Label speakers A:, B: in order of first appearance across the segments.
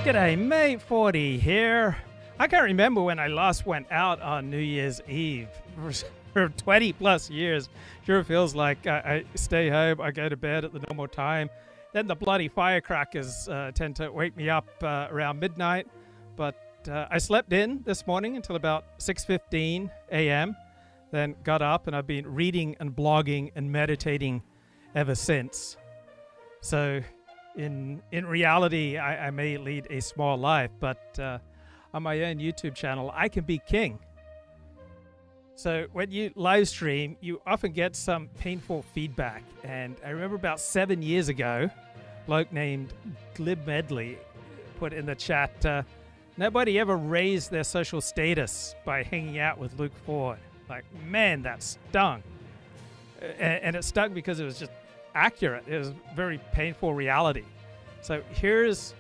A: G'day mate, 40 here. I can't remember when I last went out on New Year's Eve. For 20 plus years, sure feels like I stay home, I go to bed at the normal time. Then the bloody firecrackers tend to wake me up around midnight. But I slept in this morning until about 6:15 a.m. Then got up and I've been reading and blogging and meditating ever since. So in reality, I may lead a small life, but on my own YouTube channel, I can be king. So when you live stream, you often get some painful feedback. And I remember about 7 years ago, a bloke named Glib Medley put in the chat, nobody ever raised their social status by hanging out with Luke Ford. Like, man, that stung. And it stung because it was just accurate. It was very painful reality. So here's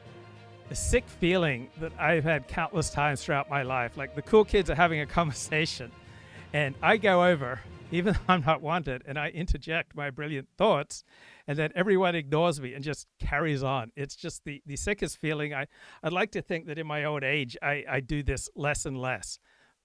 A: a sick feeling that I've had countless times throughout my life. Like the cool kids are having a conversation and I go over, even though I'm not wanted, and I interject my brilliant thoughts, and then everyone ignores me and just carries on. It's just the sickest feeling. I'd like to think that in my old age, I do this less and less.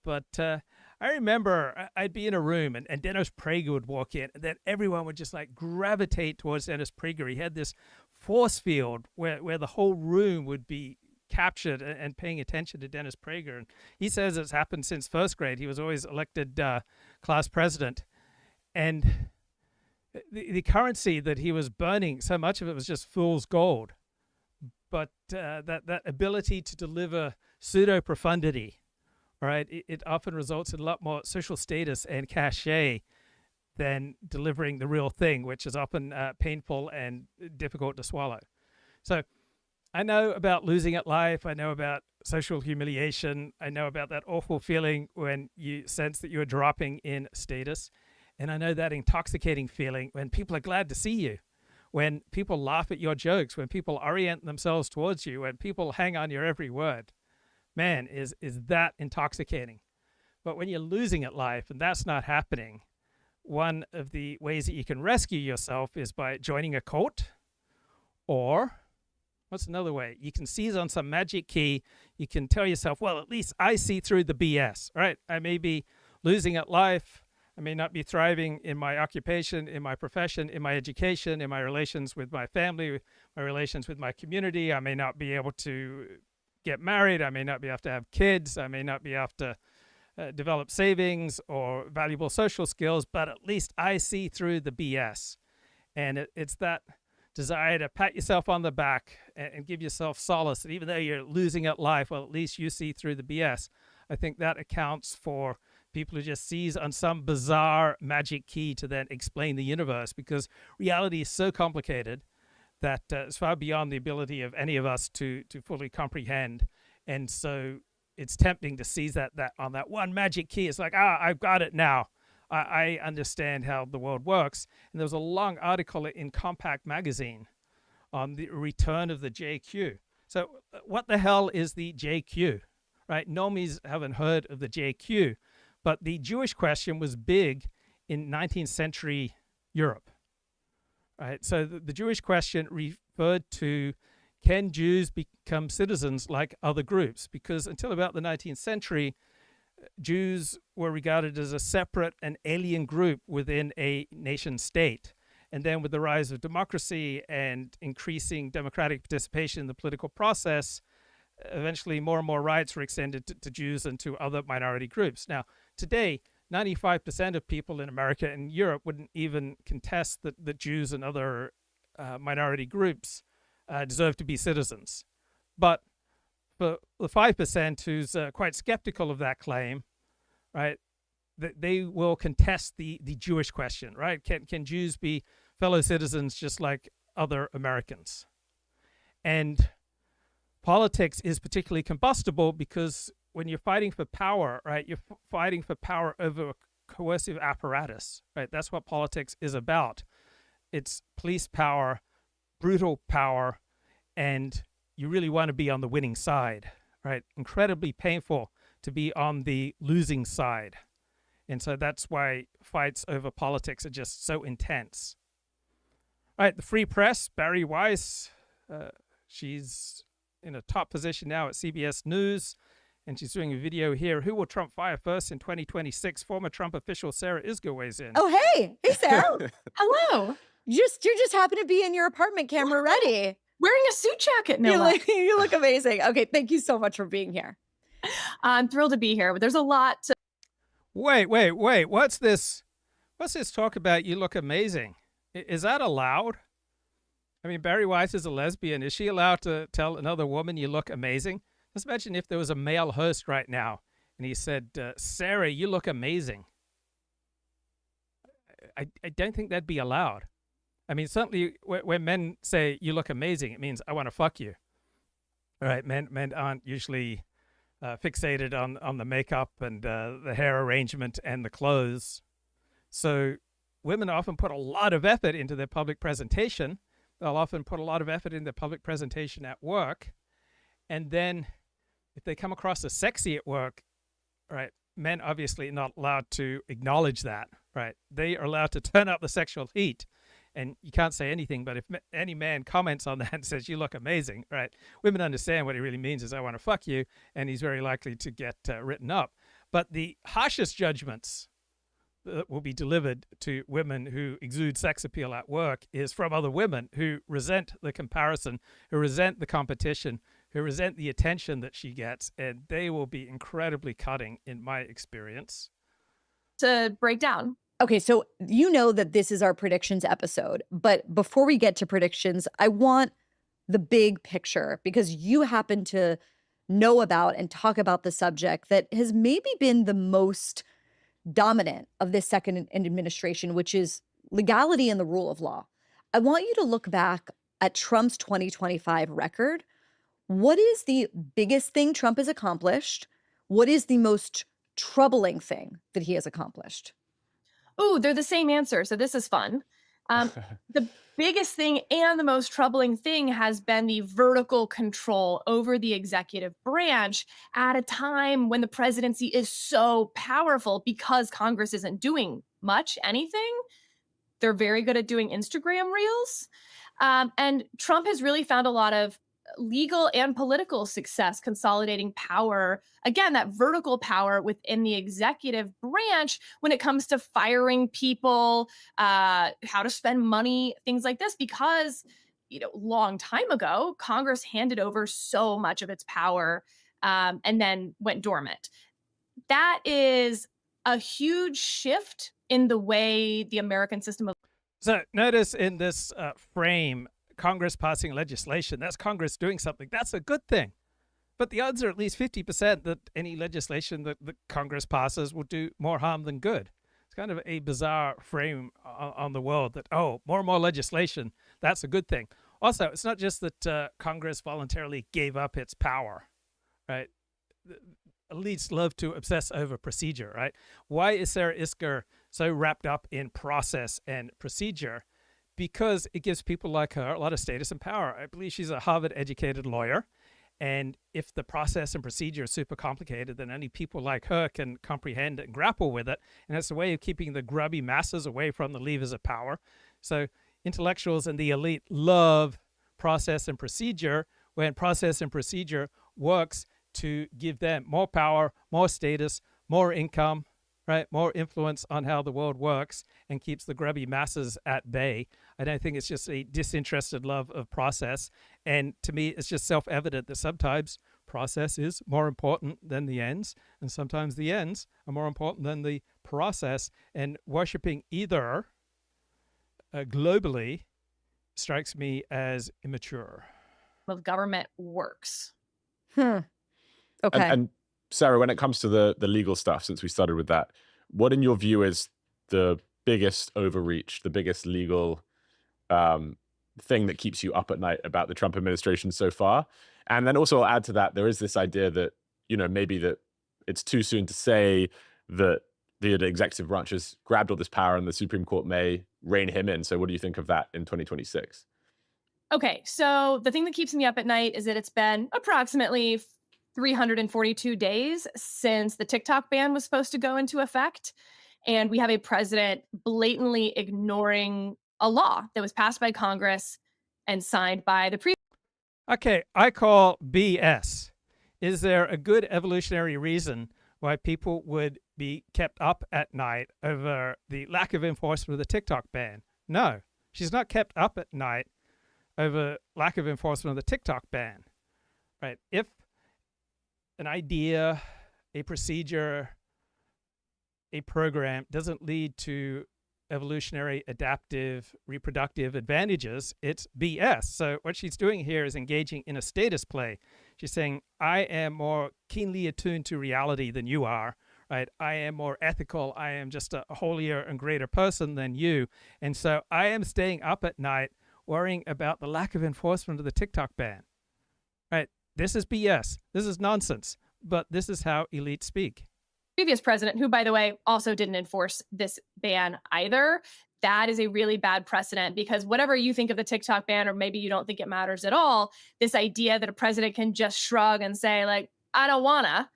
A: But I remember I'd be in a room and Dennis Prager would walk in, and then everyone would just like gravitate towards Dennis Prager. He had this force field where the whole room would be captured and paying attention to Dennis Prager. And he says it's happened since first grade. He was always elected class president. And the currency that he was burning, so much of it was just fool's gold. But that ability to deliver pseudo-profundity, right, it often results in a lot more social status and cachet than delivering the real thing, which is often painful and difficult to swallow. So I know about losing at life. I know about social humiliation. I know about that awful feeling when you sense that you're dropping in status. And I know that intoxicating feeling when people are glad to see you, when people laugh at your jokes, when people orient themselves towards you, when people hang on your every word. Man, is that intoxicating. But when you're losing at life and that's not happening, one of the ways that you can rescue yourself is by joining a cult, or what's another way? You can seize on some magic key. You can tell yourself, well, at least I see through the BS, right? I may be losing at life. I may not be thriving in my occupation, in my profession, in my education, in my relations with my family, my relations with my community. I may not be able to get married. I may not be able to have kids. I may not be able to develop savings or valuable social skills, but at least I see through the BS. And it's that desire to pat yourself on the back and give yourself solace that even though you're losing at life, well, at least you see through the BS. I think that accounts for people who just seize on some bizarre magic key to then explain the universe, because reality is so complicated that it's far beyond the ability of any of us to fully comprehend. And so it's tempting to seize that on that one magic key. It's like, I've got it now. I understand how the world works. And there was a long article in Compact magazine on the return of the JQ. So what the hell is the JQ, right? Normies haven't heard of the JQ, but the Jewish question was big in 19th century Europe, right? So the Jewish question referred to, can Jews become citizens like other groups? Because until about the 19th century, Jews were regarded as a separate and alien group within a nation state. And then with the rise of democracy and increasing democratic participation in the political process, eventually more and more rights were extended to Jews and to other minority groups. Now, today, 95% of people in America and Europe wouldn't even contest that Jews and other minority groups deserve to be citizens. But for the 5% who's quite skeptical of that claim, right, they will contest the Jewish question, right? Can Jews be fellow citizens just like other Americans? And politics is particularly combustible because when you're fighting for power, right, you're fighting for power over a coercive apparatus, right? That's what politics is about. It's police power, brutal power, and you really want to be on the winning side, right? Incredibly painful to be on the losing side. And so that's why fights over politics are just so intense. All right, the Free Press, Barry Weiss, she's in a top position now at CBS News. And she's doing a video here. Who will Trump fire first in 2026? Former Trump official Sarah Isgur weighs in.
B: Oh, hey. Hey, Sarah. Hello. You just happen to be in your apartment camera ready.
C: Wearing a suit jacket, no
B: You look amazing. Okay, thank you so much for being here.
C: I'm thrilled to be here, but there's a lot to...
A: Wait. What's this talk about you look amazing? Is that allowed? I mean, Barry Weiss is a lesbian. Is she allowed to tell another woman you look amazing? Just imagine if there was a male host right now and he said, Sarah, you look amazing. I don't think that'd be allowed. I mean, certainly when men say you look amazing, it means I want to fuck you. All right, men aren't usually fixated on the makeup and the hair arrangement and the clothes. So women often put a lot of effort into their public presentation. They'll often put a lot of effort in their public presentation at work. And then if they come across as sexy at work, right, men obviously are not allowed to acknowledge that, right? They are allowed to turn up the sexual heat. And you can't say anything, but if any man comments on that and says, you look amazing, right? Women understand what he really means is I want to fuck you, and he's very likely to get written up. But the harshest judgments that will be delivered to women who exude sex appeal at work is from other women who resent the comparison, who resent the competition, who resent the attention that she gets, and they will be incredibly cutting in my experience.
C: To break down.
B: Okay, so you know that this is our predictions episode, but before we get to predictions, I want the big picture because you happen to know about and talk about the subject that has maybe been the most dominant of this second administration, which is legality and the rule of law. I want you to look back at Trump's 2025 record. What is the biggest thing Trump has accomplished? What is the most troubling thing that he has accomplished?
C: Oh, they're the same answer. So this is fun. The biggest thing and the most troubling thing has been the vertical control over the executive branch at a time when the presidency is so powerful because Congress isn't doing much anything. They're very good at doing Instagram reels. And Trump has really found a lot of legal and political success consolidating power, again, that vertical power within the executive branch when it comes to firing people, how to spend money, things like this, because, long time ago, Congress handed over so much of its power and then went dormant. That is a huge shift in the way the American system of...
A: So notice in this frame, Congress passing legislation, that's Congress doing something. That's a good thing. But the odds are at least 50% that any legislation that Congress passes will do more harm than good. It's kind of a bizarre frame on the world that, more and more legislation, that's a good thing. Also, it's not just that Congress voluntarily gave up its power, right? Elites love to obsess over procedure, right? Why is Sarah Isgur so wrapped up in process and procedure? Because it gives people like her a lot of status and power. I believe she's a Harvard-educated lawyer. And if the process and procedure is super complicated, then only people like her can comprehend and grapple with it. And it's a way of keeping the grubby masses away from the levers of power. So intellectuals and the elite love process and procedure, when process and procedure works to give them more power, more status, more income, right? More influence on how the world works and keeps the grubby masses at bay. I don't think it's just a disinterested love of process. And to me, it's just self-evident that sometimes process is more important than the ends, and sometimes the ends are more important than the process. And worshipping either globally strikes me as immature.
C: Of government works.
B: Okay.
D: And Sarah, when it comes to the legal stuff, since we started with that, what in your view is the biggest overreach, the biggest legal thing that keeps you up at night about the Trump administration so far? And then also I'll add to that, there is this idea that, maybe that it's too soon to say that the executive branch has grabbed all this power and the Supreme Court may rein him in. So what do you think of that in 2026?
C: Okay, so the thing that keeps me up at night is that it's been approximately 342 days since the TikTok ban was supposed to go into effect. And we have a president blatantly ignoring a law that was passed by Congress and signed by the previous
A: Okay, I call BS. Is there a good evolutionary reason why people would be kept up at night over the lack of enforcement of the TikTok ban? No, she's not kept up at night over lack of enforcement of the TikTok ban. Right? If an idea, a procedure, a program doesn't lead to evolutionary, adaptive, reproductive advantages, it's BS. So what she's doing here is engaging in a status play. She's saying, I am more keenly attuned to reality than you are, right? I am more ethical. I am just a holier and greater person than you. And so I am staying up at night worrying about the lack of enforcement of the TikTok ban, right? This is BS. This is nonsense. But this is how elites speak.
C: Previous president, who, by the way, also didn't enforce this ban either. That is a really bad precedent, because whatever you think of the TikTok ban, or maybe you don't think it matters at all, this idea that a president can just shrug and say, like, I don't wanna,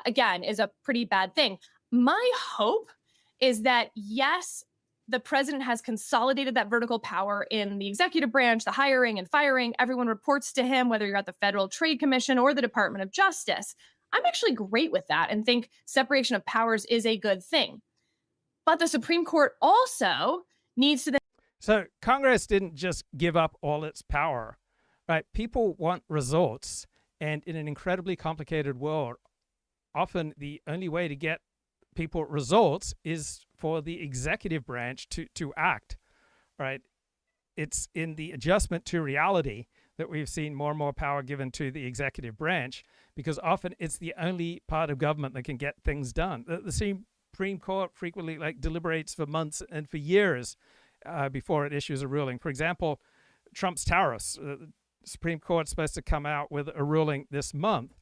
C: again, is a pretty bad thing. My hope is that, yes, the president has consolidated that vertical power in the executive branch, the hiring and firing. Everyone reports to him, whether you're at the Federal Trade Commission or the Department of Justice. I'm actually great with that and think separation of powers is a good thing. But the Supreme Court also needs to then.
A: So Congress didn't just give up all its power, right? People want results. And in an incredibly complicated world, often the only way to get people results is for the executive branch to act, right? It's in the adjustment to reality that we've seen more and more power given to the executive branch, because often it's the only part of government that can get things done. The Supreme Court frequently deliberates for months and for years before it issues a ruling. For example, Trump's tariffs. The Supreme Court's supposed to come out with a ruling this month,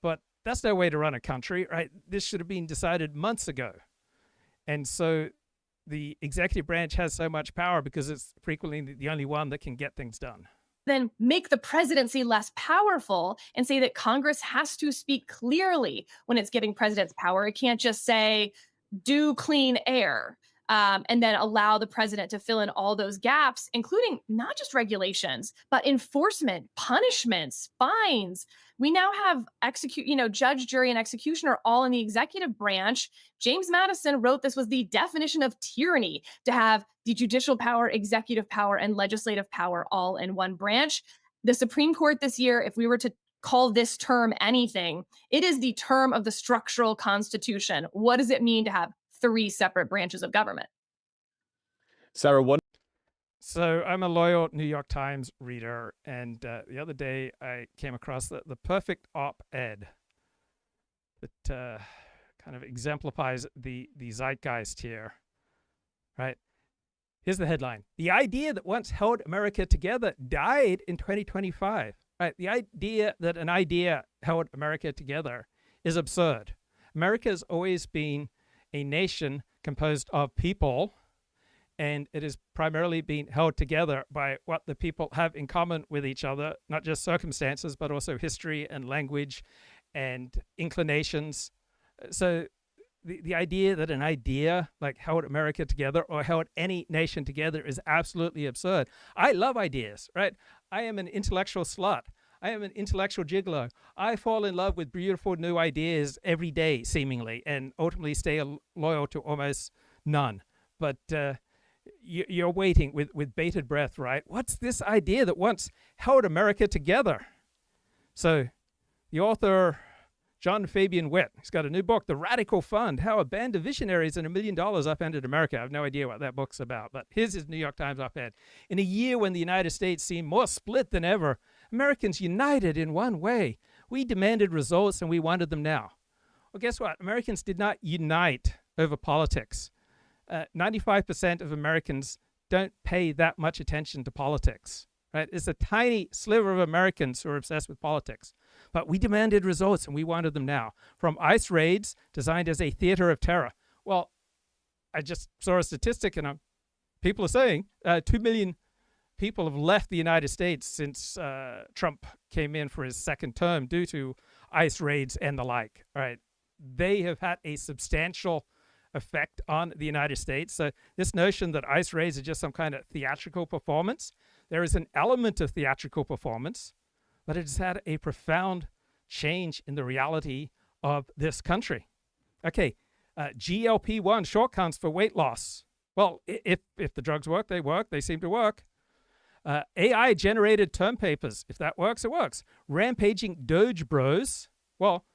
A: but that's no way to run a country, right? This should have been decided months ago. And so the executive branch has so much power because it's frequently the only one that can get things done.
C: Then make the presidency less powerful and say that Congress has to speak clearly when it's giving presidents power. It can't just say, do clean air, and then allow the president to fill in all those gaps, including not just regulations, but enforcement, punishments, fines. We now have judge, jury, and executioner all in the executive branch. James Madison wrote this was the definition of tyranny, to have the judicial power, executive power, and legislative power all in one branch. The Supreme Court this year, if we were to call this term anything, it is the term of the structural constitution. What does it mean to have three separate branches of government?
D: Sarah, one.
A: So I'm a loyal New York Times reader, and the other day I came across the perfect op-ed that kind of exemplifies the zeitgeist here, right? Here's the headline. The idea that once held America together died in 2025. Right? The idea that an idea held America together is absurd. America has always been a nation composed of people, and it is primarily being held together by what the people have in common with each other, not just circumstances, but also history and language and inclinations. So the idea that an idea held America together or held any nation together is absolutely absurd. I love ideas, right? I am an intellectual slut. I am an intellectual gigolo. I fall in love with beautiful new ideas every day, seemingly, and ultimately stay loyal to almost none. But you're waiting with bated breath, right? What's this idea that once held America together? So the author, John Fabian Witt, he's got a new book, The Radical Fund, How a Band of Visionaries and $1 Million Upended America. I have no idea what that book's about, but here's his New York Times op-ed. In a year when the United States seemed more split than ever, Americans united in one way. We demanded results and we wanted them now. Well, guess what? Americans did not unite over politics. 95% of Americans don't pay that much attention to politics. Right? It's a tiny sliver of Americans who are obsessed with politics. But we demanded results, and we wanted them now. From ICE raids designed as a theater of terror. Well, I just saw a statistic, and people are saying 2 million people have left the United States since Trump came in for his second term due to ICE raids and the like. Right? They have had a substantial effect on the United States. So this notion that ICE raids are just some kind of theatrical performance, there is an element of theatrical performance, but it has had a profound change in the reality of this country. Okay, GLP-1 shortcuts for weight loss. Well, if the drugs work, they seem to work. AI-generated term papers, if that works, it works. Rampaging Doge bros. Well,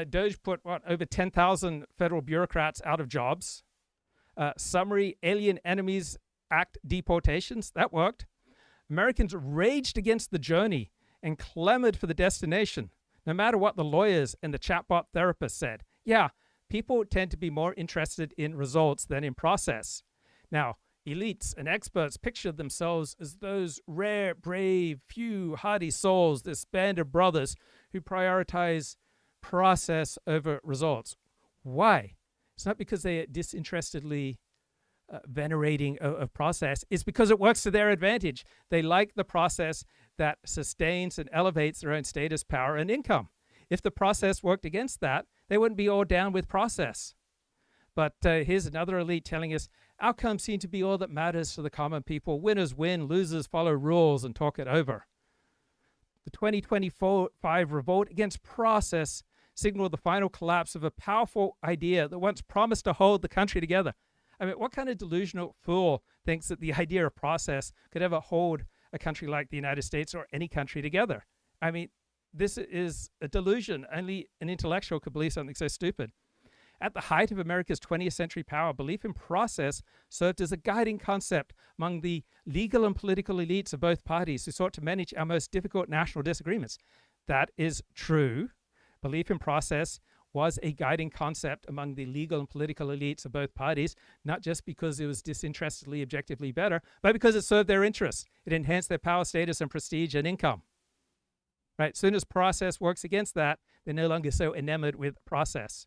A: Doge put, over 10,000 federal bureaucrats out of jobs. Summary Alien Enemies Act deportations, that worked. Americans raged against the journey and clamored for the destination, no matter what the lawyers and the chatbot therapists said. Yeah, people tend to be more interested in results than in process. Now, elites and experts pictured themselves as those rare, brave, few hardy souls, this band of brothers who prioritize process over results. Why? It's not because they are disinterestedly venerating of process. It's because it works to their advantage. They like the process that sustains and elevates their own status, power, and income. If the process worked against that, they wouldn't be all down with process. But here's another elite telling us outcomes seem to be all that matters to the common people. Winners win, losers follow rules and talk it over. The 2025 revolt against process signaled the final collapse of a powerful idea that once promised to hold the country together. I mean, what kind of delusional fool thinks that the idea of process could ever hold a country like the United States or any country together? I mean, this is a delusion. Only an intellectual could believe something so stupid. At the height of America's 20th century power, belief in process served as a guiding concept among the legal and political elites of both parties who sought to manage our most difficult national disagreements. That is true. Belief in process was a guiding concept among the legal and political elites of both parties, not just because it was disinterestedly, objectively better, but because it served their interests. It enhanced their power, status, and prestige and income. Right? As soon as process works against that, they're no longer so enamored with process.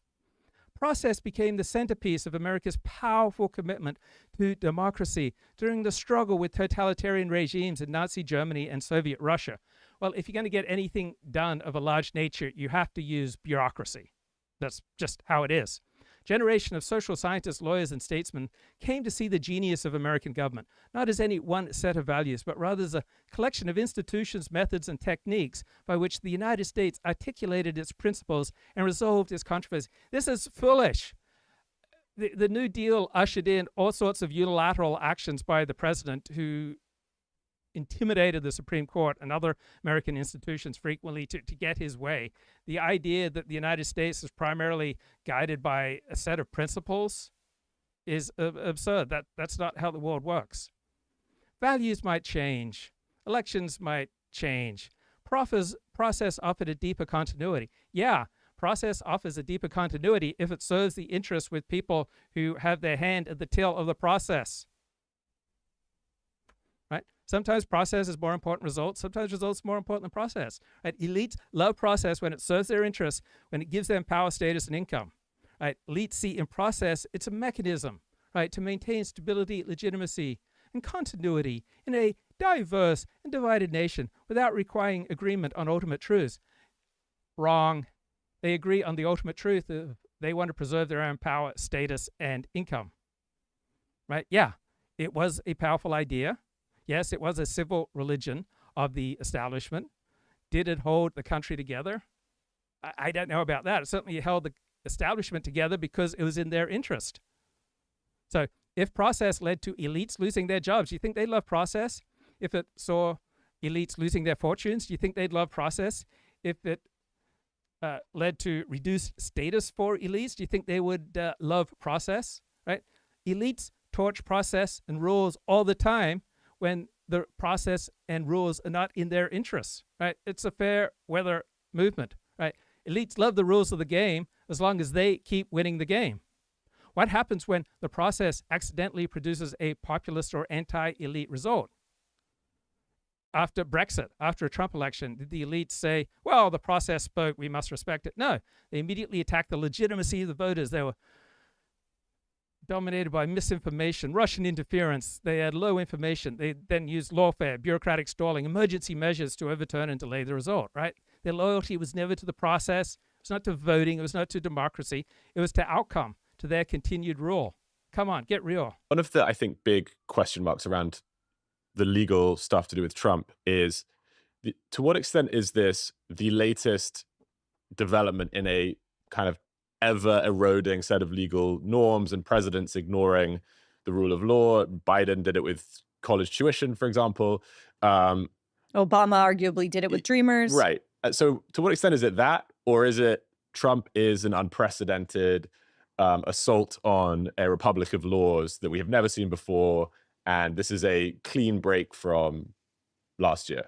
A: Process became the centerpiece of America's powerful commitment to democracy during the struggle with totalitarian regimes in Nazi Germany and Soviet Russia. Well, if you're going to get anything done of a large nature, you have to use bureaucracy. That's just how it is. Generation of social scientists, lawyers, and statesmen came to see the genius of American government, not as any one set of values, but rather as a collection of institutions, methods, and techniques by which the United States articulated its principles and resolved its controversy. This is foolish. The New Deal ushered in all sorts of unilateral actions by the president who intimidated the Supreme Court and other American institutions frequently to get his way. The idea that the United States is primarily guided by a set of principles is absurd. That's not how the world works. Values might change. Elections might change. Process offered a deeper continuity. Yeah, process offers a deeper continuity if it serves the interests with people who have their hand at the till of the process. Sometimes process is more important than results. Sometimes results are more important than process. Right? Elites love process when it serves their interests, when it gives them power, status, and income. Right? Elites see in process, it's a mechanism, right, to maintain stability, legitimacy, and continuity in a diverse and divided nation without requiring agreement on ultimate truths. Wrong. They agree on the ultimate truth. They want to preserve their own power, status, and income. Right? Yeah, it was a powerful idea. Yes, it was a civil religion of the establishment. Did it hold the country together? I don't know about that. It certainly held the establishment together because it was in their interest. So if process led to elites losing their jobs, do you think they'd love process? If it saw elites losing their fortunes, do you think they'd love process? If it led to reduced status for elites, do you think they would love process? Right? Elites torch process and rules all the time when the process and rules are not in their interests, right? It's a fair weather movement, right? Elites love the rules of the game as long as they keep winning the game. What happens when the process accidentally produces a populist or anti-elite result? After Brexit, after a Trump election, did the elites say, well, the process spoke, we must respect it? No, they immediately attacked the legitimacy of the voters. They were dominated by misinformation, Russian interference. They had low information. They then used lawfare, bureaucratic stalling, emergency measures to overturn and delay the result, right? Their loyalty was never to the process. It was not to voting. It was not to democracy. It was to outcome, to their continued rule. Come on, get real.
D: One of the, I think, big question marks around the legal stuff to do with Trump is To what extent is this the latest development in a kind of ever eroding set of legal norms and presidents ignoring the rule of law? Biden did it with college tuition, for example.
B: Obama arguably did it with Dreamers.
D: Right. So to what extent is it that, or is it Trump is an unprecedented assault on a republic of laws that we have never seen before, and this is a clean break from last year?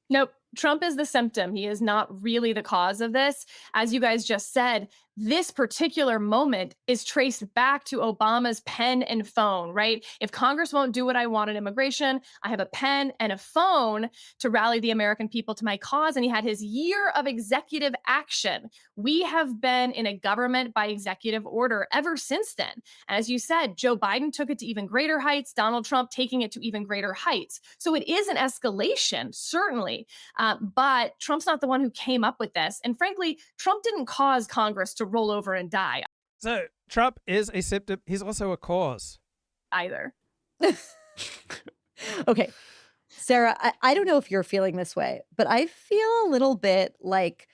C: Nope. Trump is the symptom. He is not really the cause of this. As you guys just said, this particular moment is traced back to Obama's pen and phone, right? If Congress won't do what I want in immigration, I have a pen and a phone to rally the American people to my cause. And he had his year of executive action. We have been in a government by executive order ever since then. As you said, Joe Biden took it to even greater heights, Donald Trump taking it to even greater heights. So it is an escalation, certainly. But Trump's not the one who came up with this. And frankly, Trump didn't cause Congress to roll over and die
A: So Trump is a symptom. He's also a cause.
C: either.
B: Okay. Sarah, I don't know if you're feeling this way, but I feel a little bit like,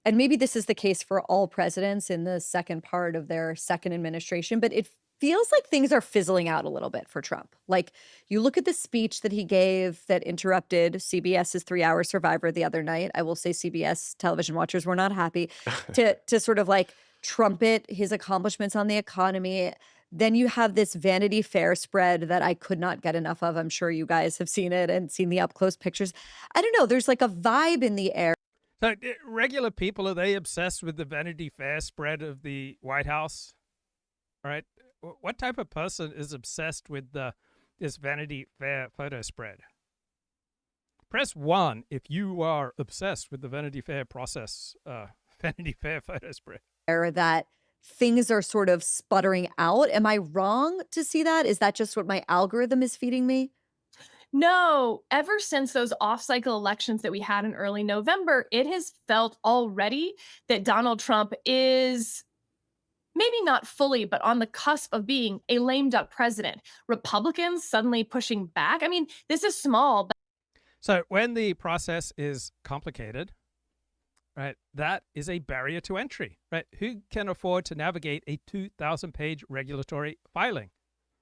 B: and maybe this is the case for all presidents in the second part of their second administration, but it feels like things are fizzling out a little bit for Trump. Like, you look at the speech that he gave that interrupted CBS's 3-hour Survivor the other night. I will say CBS television watchers were not happy to sort of like trumpet his accomplishments on the economy. Then you have this Vanity Fair spread that I could not get enough of. I'm sure you guys have seen it and seen the up close pictures. I don't know. There's like a vibe in the air.
A: So regular people, are they obsessed with the Vanity Fair spread of the White House? All right. What type of person is obsessed with this Vanity Fair photo spread? Press 1 if you are obsessed with the Vanity Fair process, Vanity Fair photo spread.
B: That things are sort of sputtering out. Am I wrong to see that? Is that just what my algorithm is feeding me?
C: No, ever since those off-cycle elections that we had in early November, it has felt already that Donald Trump is maybe not fully, but on the cusp of being a lame duck president. Republicans suddenly pushing back. I mean, this is small. But
A: so when the process is complicated, right, that is a barrier to entry, right? Who can afford to navigate a 2,000-page regulatory filing,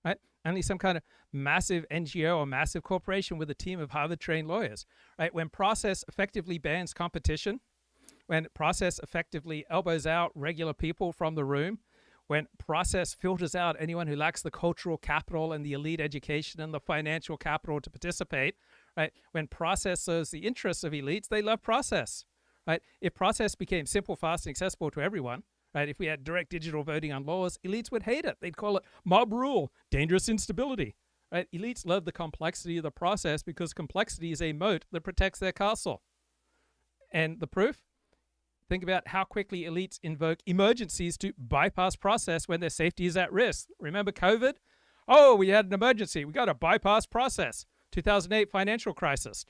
A: right? Only some kind of massive NGO or massive corporation with a team of Harvard-trained lawyers, right? When process effectively bans competition, when process effectively elbows out regular people from the room, when process filters out anyone who lacks the cultural capital and the elite education and the financial capital to participate, right? When process serves the interests of elites, they love process, right? If process became simple, fast, and accessible to everyone, right? If we had direct digital voting on laws, elites would hate it. They'd call it mob rule, dangerous instability, right? Elites love the complexity of the process because complexity is a moat that protects their castle. And the proof? Think about how quickly elites invoke emergencies to bypass process when their safety is at risk. Remember COVID? Oh, we had an emergency. We got to bypass process. 2008 financial crisis,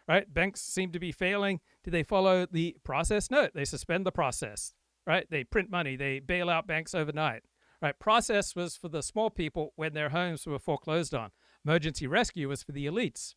A: right? Banks seem to be failing. Do they follow the process? No, they suspend the process, right? They print money. They bail out banks overnight, right? Process was for the small people when their homes were foreclosed on. Emergency rescue was for the elites.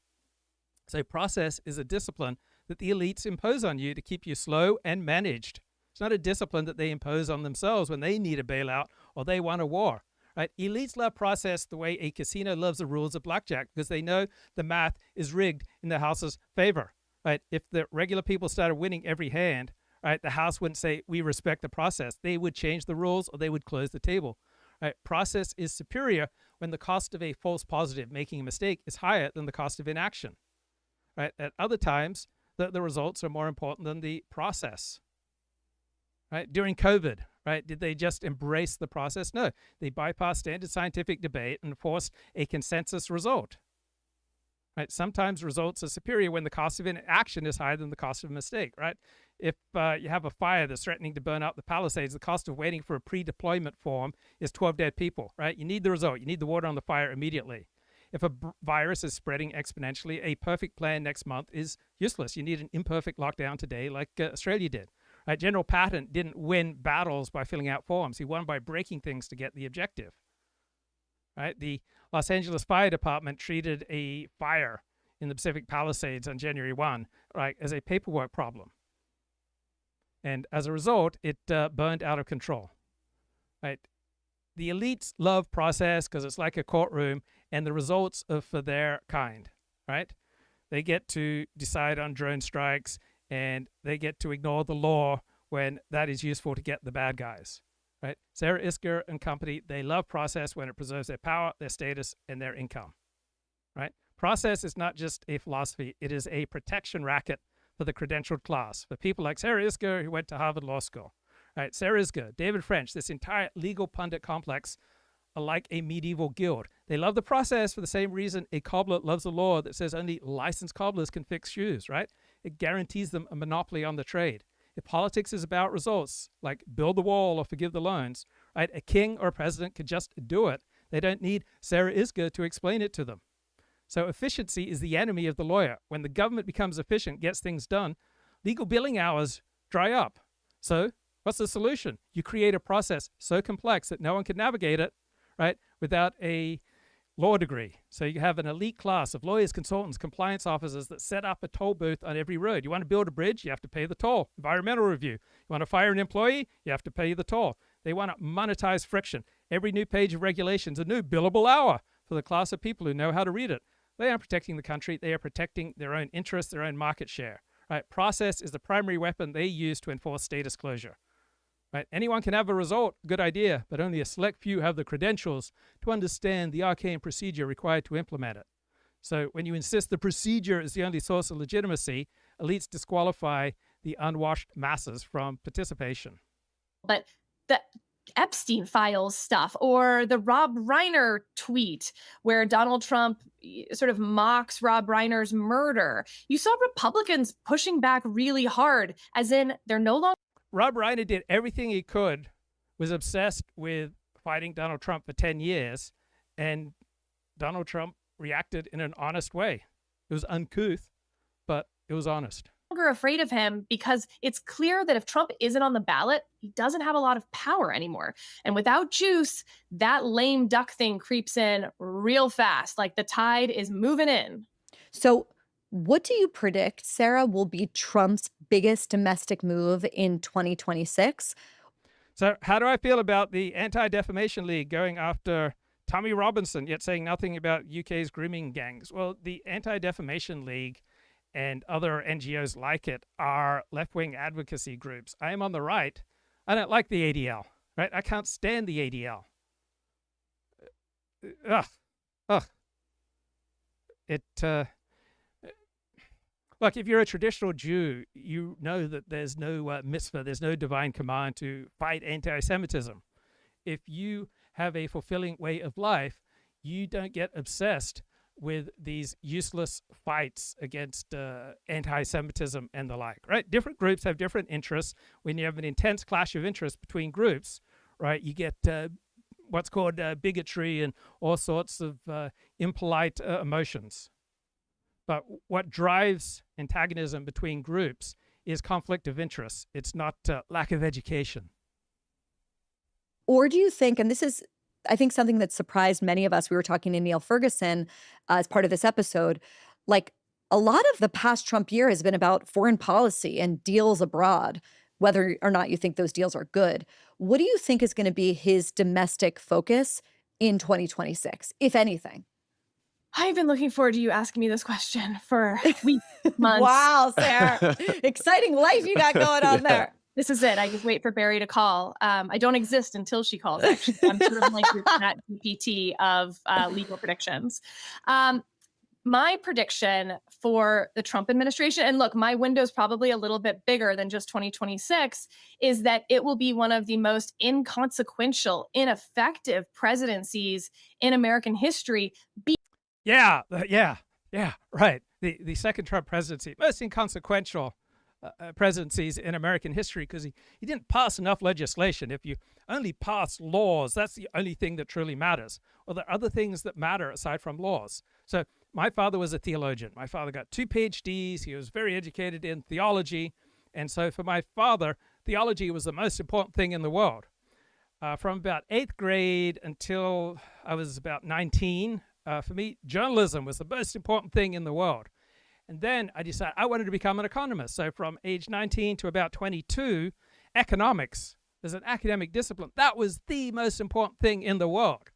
A: So process is a discipline that the elites impose on you to keep you slow and managed. It's not a discipline that they impose on themselves when they need a bailout or they want a war, right? Elites love process the way a casino loves the rules of blackjack because they know the math is rigged in the house's favor, right? If the regular people started winning every hand, right, the house wouldn't say, we respect the process. They would change the rules or they would close the table, right? Process is superior when the cost of a false positive, making a mistake, is higher than the cost of inaction, right? At other times, the results are more important than the process, right? During COVID, right, did they just embrace the process? No, they bypassed standard scientific debate and forced a consensus result, right? Sometimes results are superior when the cost of inaction is higher than the cost of a mistake, right? If you have a fire that's threatening to burn out the Palisades, the cost of waiting for a pre-deployment form is 12 dead people, right? You need the result. You need the water on the fire immediately. If a virus is spreading exponentially, a perfect plan next month is useless. You need an imperfect lockdown today like Australia did. Right? General Patton didn't win battles by filling out forms. He won by breaking things to get the objective. Right? The Los Angeles Fire Department treated a fire in the Pacific Palisades on January 1, right, as a paperwork problem. And as a result, it burned out of control, right? The elites love process because it's like a courtroom, and the results are for their kind, right? They get to decide on drone strikes, and they get to ignore the law when that is useful to get the bad guys, right? Sarah Isgur and company, they love process when it preserves their power, their status, and their income, right? Process is not just a philosophy. It is a protection racket for the credentialed class, for people like Sarah Isgur, who went to Harvard Law School, right? Sarah Isgur, David French, this entire legal pundit complex are like a medieval guild. They love the process for the same reason a cobbler loves a law that says only licensed cobblers can fix shoes, right? It guarantees them a monopoly on the trade. If politics is about results, like build the wall or forgive the loans, right? A king or a president could just do it. They don't need Sarah Isgur to explain it to them. So efficiency is the enemy of the lawyer. When the government becomes efficient, gets things done, legal billing hours dry up. So what's the solution? You create a process so complex that no one can navigate it, right, without a law degree. So you have an elite class of lawyers, consultants, compliance officers that set up a toll booth on every road. You want to build a bridge, you have to pay the toll. Environmental review. You want to fire an employee, you have to pay the toll. They want to monetize friction. Every new page of regulations, a new billable hour for the class of people who know how to read it. They aren't protecting the country. They are protecting their own interests, their own market share. Right? Process is the primary weapon they use to enforce status closure. Right? Anyone can have a result, good idea, but only a select few have the credentials to understand the arcane procedure required to implement it. So when you insist the procedure is the only source of legitimacy, elites disqualify the unwashed masses from participation.
C: But the Epstein files stuff, or the Rob Reiner tweet where Donald Trump sort of mocks Rob Reiner's murder. You saw Republicans pushing back really hard, as in they're no longer.
A: Rob Reiner did everything he could, was obsessed with fighting Donald Trump for 10 years, and Donald Trump reacted in an honest way. It was uncouth, but it was honest.
C: Afraid of him because it's clear that if Trump isn't on the ballot, he doesn't have a lot of power anymore. And without juice, that lame duck thing creeps in real fast, like the tide is moving in.
B: So what do you predict, Sarah, will be Trump's biggest domestic move in 2026?
A: So how do I feel about the Anti-Defamation League going after Tommy Robinson, yet saying nothing about UK's grooming gangs? Well, the Anti-Defamation League and other NGOs like it are left-wing advocacy groups. I am on the right. I don't like the ADL, right? I can't stand the ADL. Look, if you're a traditional Jew, you know that there's no mitzvah, there's no divine command to fight anti-Semitism. If you have a fulfilling way of life, you don't get obsessed with these useless fights against anti-Semitism and the like, right? Different groups have different interests. When you have an intense clash of interests between groups, right, you get what's called bigotry and all sorts of impolite emotions. But what drives antagonism between groups is conflict of interests. It's not lack of education.
B: Or do you think, and this is, I think, something that surprised many of us, we were talking to Neil Ferguson as part of this episode, like a lot of the past Trump year has been about foreign policy and deals abroad, whether or not you think those deals are good. What do you think is going to be his domestic focus in 2026, if anything?
C: I've been looking forward to you asking me this question for weeks, months.
B: Wow, Sarah. Exciting life you got going on there.
C: This is it. I just wait for Barry to call. I don't exist until she calls, actually. I'm sort of like your ChatGPT of legal predictions. My prediction for the Trump administration, and look, my window's probably a little bit bigger than just 2026, is that it will be one of the most inconsequential, ineffective presidencies in American history.
A: Yeah, right. The second Trump presidency, most inconsequential presidencies in American history, because he didn't pass enough legislation. If you only pass laws, that's the only thing that truly matters. Well, there are other things that matter aside from laws. So my father was a theologian. My father got 2 PhDs. He was very educated in theology. And so for my father, theology was the most important thing in the world. From about 8th grade until I was about 19, for me, journalism was the most important thing in the world. And then I decided I wanted to become an economist. So from age 19 to about 22, economics as an academic discipline, that was the most important thing in the world.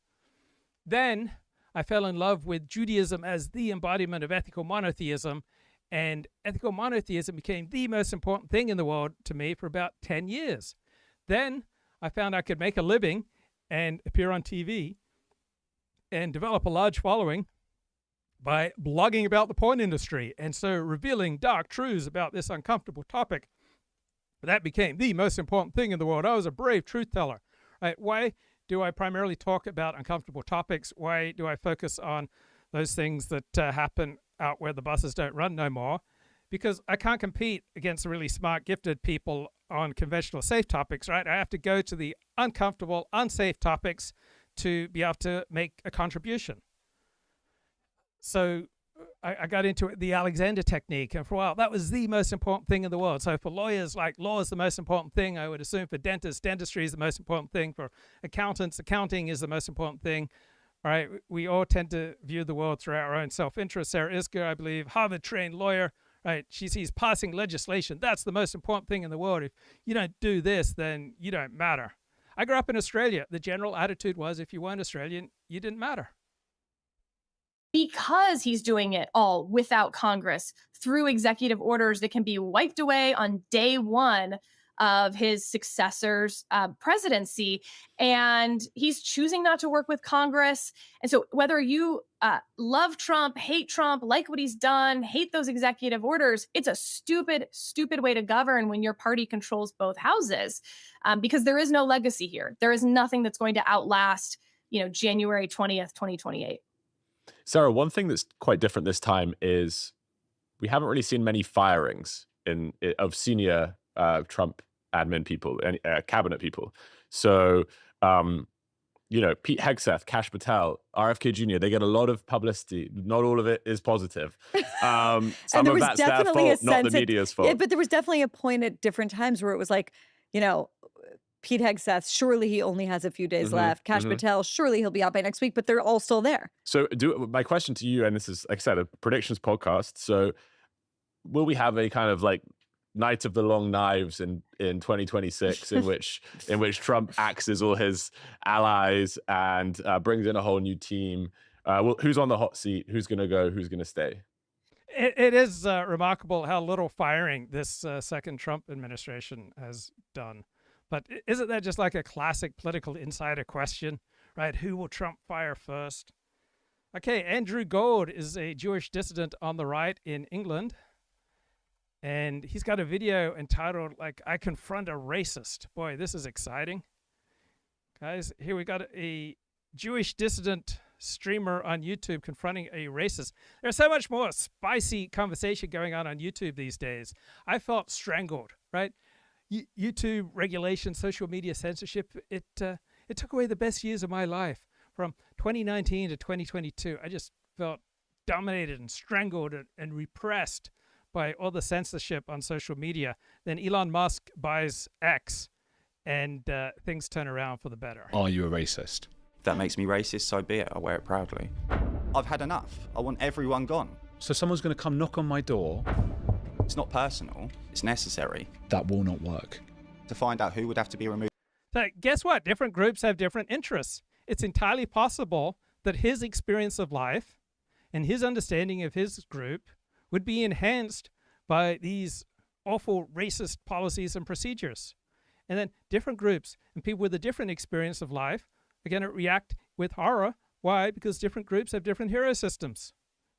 A: Then I fell in love with Judaism as the embodiment of ethical monotheism, and ethical monotheism became the most important thing in the world to me for about 10 years. Then I found I could make a living and appear on TV and develop a large following by blogging about the porn industry, and so revealing dark truths about this uncomfortable topic. That became the most important thing in the world. I was a brave truth teller. Right? Why do I primarily talk about uncomfortable topics? Why do I focus on those things that happen out where the buses don't run no more? Because I can't compete against really smart, gifted people on conventional safe topics, right? I have to go to the uncomfortable, unsafe topics to be able to make a contribution. So I got into it, the Alexander technique, and for a while that was the most important thing in the world. So for lawyers, like, law is the most important thing. I would assume for dentists, dentistry is the most important thing. For accountants, accounting is the most important thing. All right, we all tend to view the world through our own self-interest. Sarah Isgur, I believe, Harvard-trained lawyer, right? She sees passing legislation. That's the most important thing in the world. If you don't do this, then you don't matter. I grew up in Australia. The general attitude was if you weren't Australian, you didn't matter.
C: Because he's doing it all without Congress through executive orders that can be wiped away on day one of his successor's presidency. And he's choosing not to work with Congress. And so whether you love Trump, hate Trump, like what he's done, hate those executive orders, it's a stupid, stupid way to govern when your party controls both houses, because there is no legacy here. There is nothing that's going to outlast, January 20th, 2028.
D: Sarah, one thing that's quite different this time is we haven't really seen many firings of senior Trump admin people and cabinet people. So, Pete Hegseth, Kash Patel, RFK Jr., they get a lot of publicity. Not all of it is positive. Some of that's their fault, not the media's fault.
B: Yeah, but there was definitely a point at different times where it was like, Pete Hegseth, surely he only has a few days left. Kash Patel, surely he'll be out by next week, but they're all still there.
D: So my question to you, and this is, like I said, a predictions podcast. So will we have a kind of like Night of the Long Knives in 2026 in which Trump axes all his allies and brings in a whole new team? Who's on the hot seat? Who's going to go? Who's going to stay?
A: It is remarkable how little firing this second Trump administration has done. But isn't that just like a classic political insider question, right? Who will Trump fire first? Okay, Andrew Gold is a Jewish dissident on the right in England. And he's got a video entitled, I Confront a Racist. Boy, this is exciting. Guys, here we got a Jewish dissident streamer on YouTube confronting a racist. There's so much more spicy conversation going on YouTube these days. I felt strangled, right? YouTube regulation, social media censorship, it took away the best years of my life. From 2019 to 2022, I just felt dominated and strangled and repressed by all the censorship on social media. Then Elon Musk buys X, and things turn around for the better.
E: Are you a racist?
F: If that makes me racist, so be it. I wear it proudly. I've had enough. I want everyone gone.
E: So someone's going to come knock on my door.
F: It's not personal. It's necessary.
E: That will not work.
F: To find out who would have to be removed.
A: So guess what? Different groups have different interests. It's entirely possible that his experience of life and his understanding of his group would be enhanced by these awful racist policies and procedures. And then different groups and people with a different experience of life are going to react with horror. Why? Because different groups have different hero systems,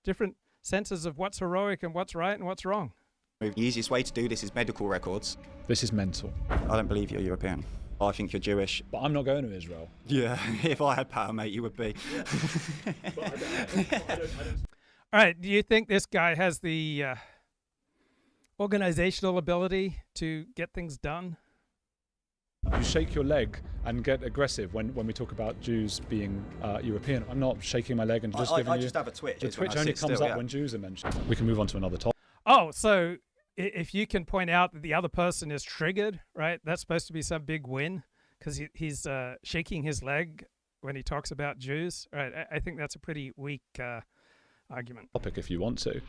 A: different senses of what's heroic and what's right and what's wrong.
F: The easiest way to do this is medical records.
E: This is mental.
F: I don't believe you're European. I think you're Jewish.
E: But I'm not going to Israel.
F: Yeah, if I had power, mate, you would be.
A: All right, do you think this guy has the organizational ability to get things done?
E: You shake your leg and get aggressive when we talk about Jews being European. I'm not shaking my leg and just giving you...
F: I just have a twitch.
E: The twitch only comes up when Jews are mentioned. We can move on to another topic.
A: Oh, so if you can point out that the other person is triggered, right? That's supposed to be some big win because he's shaking his leg when he talks about Jews. Right? I think that's a pretty weak argument.
E: Topic if you want to.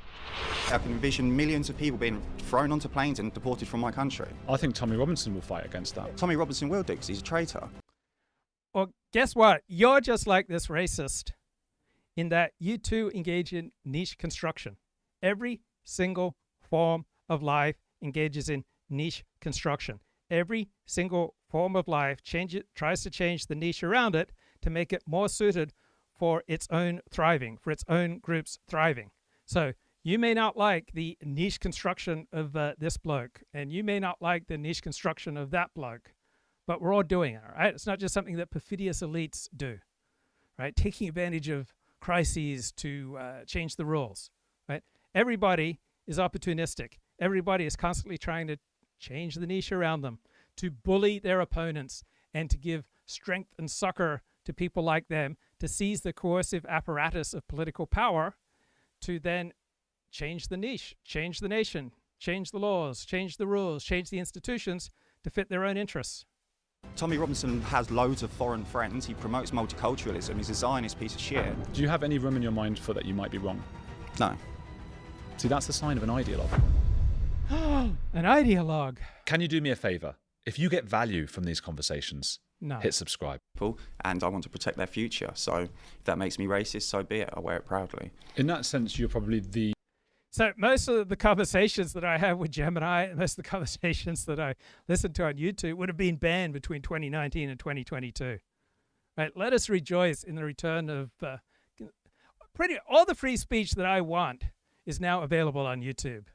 F: I can envision millions of people being thrown onto planes and deported from my country.
E: I think Tommy Robinson will fight against that.
F: Tommy Robinson will do because he's a traitor.
A: Well, guess what? You're just like this racist in that you too engage in niche construction. Every single form of life engages in niche construction. Every single form of life tries to change the niche around it to make it more suited for its own thriving, for its own group's thriving. So you may not like the niche construction of this bloke, and you may not like the niche construction of that bloke, but we're all doing it, right? It's not just something that perfidious elites do, right? Taking advantage of crises to change the rules, right? Everybody is opportunistic. Everybody is constantly trying to change the niche around them, to bully their opponents, and to give strength and succor to people like them, to seize the coercive apparatus of political power, to then change the niche, change the nation, change the laws, change the rules, change the institutions to fit their own interests.
F: Tommy Robinson has loads of foreign friends. He promotes multiculturalism. He's a Zionist piece of shit.
E: Do you have any room in your mind for that you might be wrong?
F: No.
E: See, that's the sign of an ideologue.
A: An ideologue.
E: Can you do me a favour? If you get value from these conversations,
A: No.
E: hit subscribe.
F: And I want to protect their future. So if that makes me racist, so be it. I wear it proudly.
E: In that sense, you're probably the...
A: So most of the conversations that I have with Gemini, most of the conversations that I listen to on YouTube would have been banned between 2019 and 2022. Right? Let us rejoice in the return of all the free speech that I want is now available on YouTube.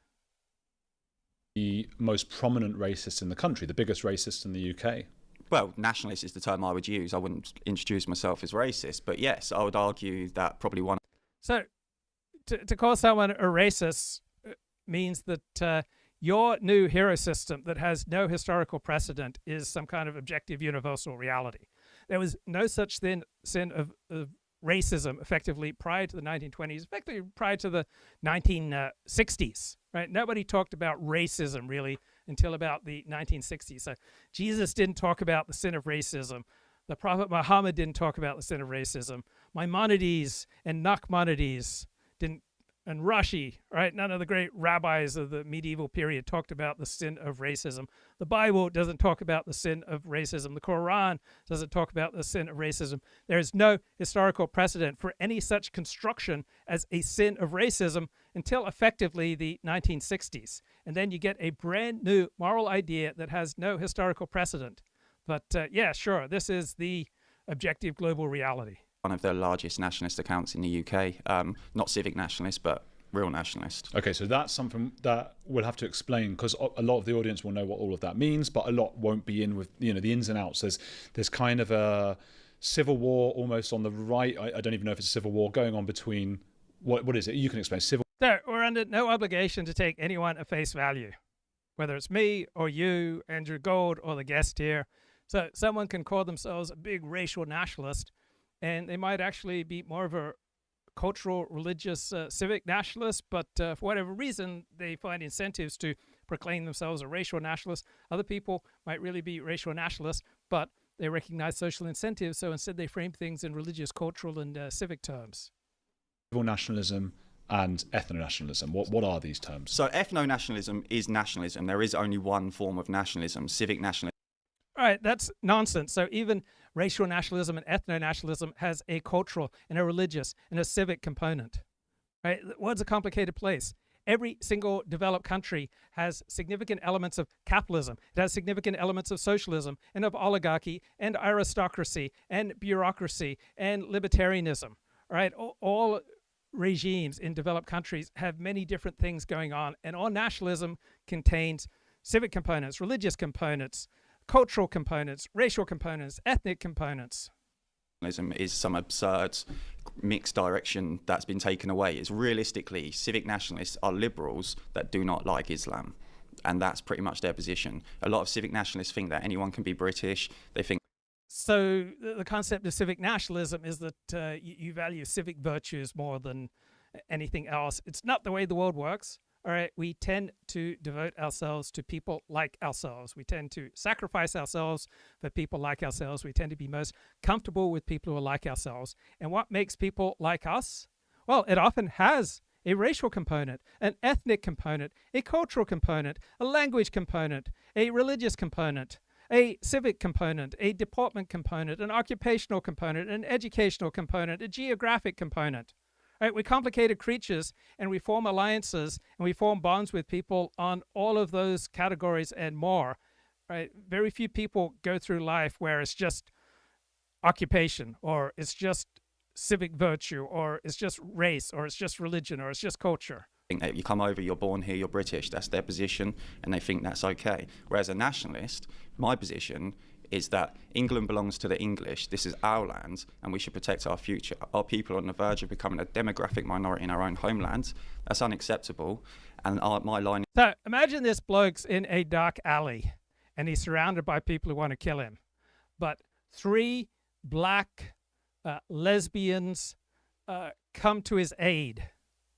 E: the most prominent racist in the country, the biggest racist in the UK.
F: Well, nationalist is the term I would use. I wouldn't introduce myself as racist, but yes, I would argue that probably one.
A: So to call someone a racist means that your new hero system that has no historical precedent is some kind of objective universal reality. There was no such sin of racism effectively prior to the 1920s, effectively prior to the 1960s, right? Nobody talked about racism really until about the 1960s. So Jesus didn't talk about the sin of racism. The Prophet Muhammad didn't talk about the sin of racism. Maimonides and Nachmanides didn't, and Rashi, right? None of the great rabbis of the medieval period talked about the sin of racism. The Bible doesn't talk about the sin of racism. The Quran doesn't talk about the sin of racism. There is no historical precedent for any such construction as a sin of racism until effectively the 1960s. And then you get a brand new moral idea that has no historical precedent. But yeah, sure, this is the objective global reality.
F: One of the largest nationalist accounts in the UK, not civic nationalist, but real nationalist.
E: Okay, so that's something that we'll have to explain, because a lot of the audience will know what all of that means, but a lot won't be in with, you know, the ins and outs. There's kind of a civil war almost on the right. I don't even know if it's a civil war going on between, what is it? You can explain. Civil.
A: So we're under no obligation to take anyone at face value, whether it's me or you, Andrew Gold, or the guest here. So someone can call themselves a big racial nationalist, and they might actually be more of a cultural, religious, civic nationalist, but for whatever reason, they find incentives to proclaim themselves a racial nationalist. Other people might really be racial nationalists, but they recognize social incentives, so instead they frame things in religious, cultural, and civic terms.
E: Civil nationalism and ethno-nationalism. What are these terms?
F: So ethno-nationalism is nationalism. There is only one form of nationalism, civic nationalism.
A: All right, that's nonsense. So even racial nationalism and ethno-nationalism has a cultural and a religious and a civic component. Right? The world's a complicated place. Every single developed country has significant elements of capitalism. It has significant elements of socialism and of oligarchy and aristocracy and bureaucracy and libertarianism. All right, all regimes in developed countries have many different things going on, and all nationalism contains civic components, religious components, cultural components, racial components, ethnic components.
F: Nationalism is some absurd mixed direction that's been taken away. It's realistically, civic nationalists are liberals that do not like Islam. And that's pretty much their position. A lot of civic nationalists think that anyone can be British. They think.
A: So the concept of civic nationalism is that you value civic virtues more than anything else. It's not the way the world works. all right, we tend to devote ourselves to people like ourselves. We tend to sacrifice ourselves for people like ourselves. We tend to be most comfortable with people who are like ourselves. And what makes people like us? Well, it often has a racial component, an ethnic component, a cultural component, a language component, a religious component, a civic component, a deportment component, an occupational component, an educational component, a geographic component. Right? We're complicated creatures, and we form alliances and we form bonds with people on all of those categories and more. Right? Very few people go through life where it's just occupation, or it's just civic virtue, or it's just race, or it's just religion, or it's just culture.
F: Think that you come over, you're born here, you're British, that's their position, and they think that's okay. Whereas a nationalist, my position is that England belongs to the English, this is our land, and we should protect our future. Our people are on the verge of becoming a demographic minority in our own homeland. That's unacceptable, and my line...
A: So imagine this bloke's in a dark alley, and he's surrounded by people who want to kill him. But 3 black lesbians come to his aid,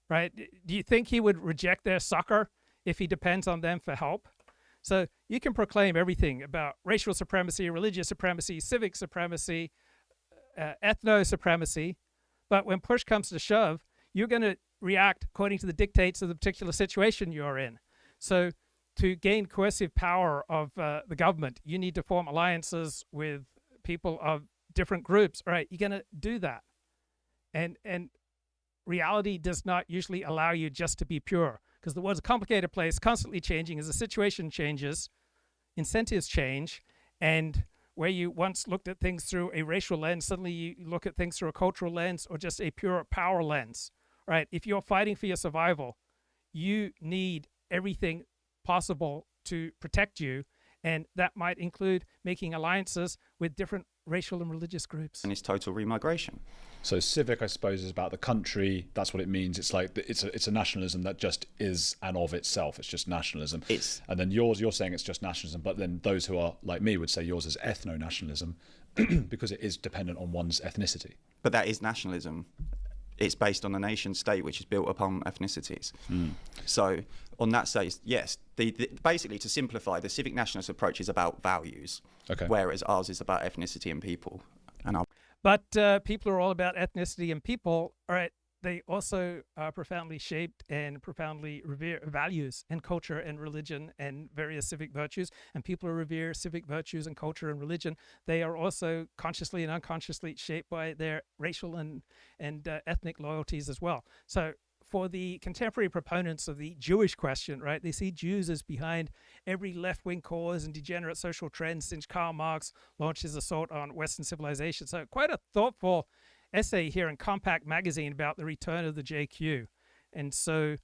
A: right? Do you think he would reject their succor if he depends on them for help? So you can proclaim everything about racial supremacy, religious supremacy, civic supremacy, ethno-supremacy, but when push comes to shove, you're going to react according to the dictates of the particular situation you're in. So to gain coercive power of the government, you need to form alliances with people of different groups. All right, you're going to do that. And reality does not usually allow you just to be pure, because the world's a complicated place, constantly changing. As the situation changes, incentives change, and where you once looked at things through a racial lens, suddenly you look at things through a cultural lens or just a pure power lens. Right? If you're fighting for your survival, you need everything possible to protect you, and that might include making alliances with different racial and religious groups.
F: And it's total remigration.
E: So civic, I suppose, is about the country. That's what it means. It's like it's a nationalism that just is and of itself. It's just nationalism. And then you're saying it's just nationalism, but then those who are like me would say yours is ethno-nationalism because it is dependent on one's ethnicity.
F: But that is nationalism. It's based on a nation state which is built upon ethnicities. So on that stage, yes, basically to simplify, the civic nationalist approach is about values, whereas ours is about ethnicity and people.
A: But people are all about ethnicity and people. All right, they also are profoundly shaped and profoundly revere values and culture and religion and various civic virtues. And people who revere civic virtues and culture and religion, they are also consciously and unconsciously shaped by their racial and ethnic loyalties as well. So for the contemporary proponents of the Jewish question, right, they see Jews as behind every left-wing cause and degenerate social trend since Karl Marx launched his assault on Western civilization. So quite a thoughtful essay here in Compact magazine about the return of the JQ. And so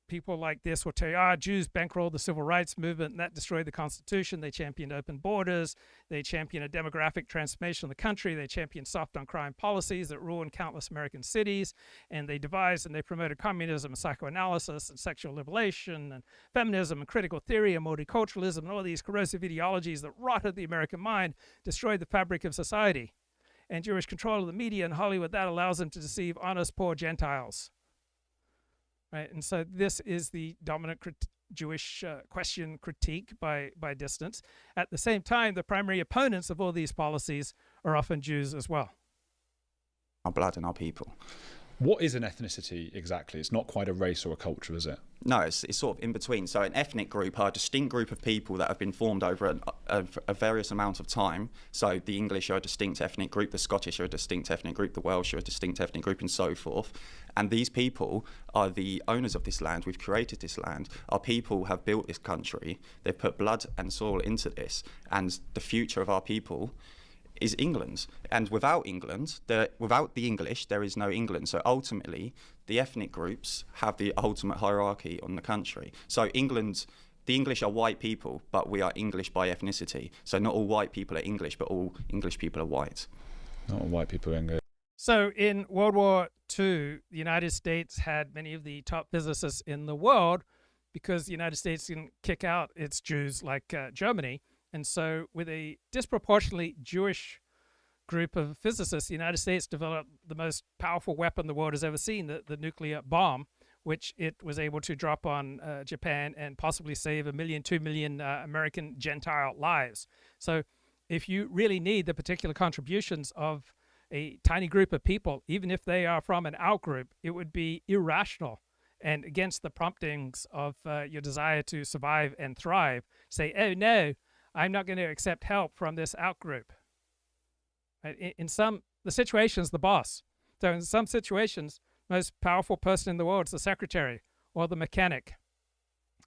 A: people like this will tell you, Jews bankrolled the civil rights movement and that destroyed the Constitution. They championed open borders. They championed a demographic transformation of the country. They championed soft on crime policies that ruined countless American cities. And they devised and they promoted communism and psychoanalysis and sexual liberation and feminism and critical theory and multiculturalism and all these corrosive ideologies that rotted the American mind, destroyed the fabric of society. And Jewish control of the media in Hollywood, that allows them to deceive honest, poor Gentiles. Right, and so this is the dominant Jewish question critique by dissidents. At the same time, the primary opponents of all these policies are often Jews as well.
F: Our blood and our people.
E: What is an ethnicity exactly? It's not quite a race or a culture, is it?
F: No, it's sort of in between. So an ethnic group are a distinct group of people that have been formed over a various amount of time. So the English are a distinct ethnic group, the Scottish are a distinct ethnic group, the Welsh are a distinct ethnic group, and so forth. And these people are the owners of this land. We've created this land. Our people have built this country. They've put blood and soil into this. And the future of our people is England. And without England, without the English, there is no England. So ultimately, the ethnic groups have the ultimate hierarchy on the country. So England, the English are white people, but we are English by ethnicity. So not all white people are English, but all English people are white.
E: Not all white people are English.
A: So in World War II, the United States had many of the top physicists in the world because the United States didn't kick out its Jews like Germany. And so with a disproportionately Jewish group of physicists, the United States developed the most powerful weapon the world has ever seen, the nuclear bomb, which it was able to drop on Japan and possibly save 1 million, 2 million American Gentile lives. So if you really need the particular contributions of a tiny group of people, even if they are from an outgroup, it would be irrational and against the promptings of your desire to survive and thrive. Say, oh no, I'm not going to accept help from this outgroup. In some, the situation's the boss. So in some situations, most powerful person in the world is the secretary or the mechanic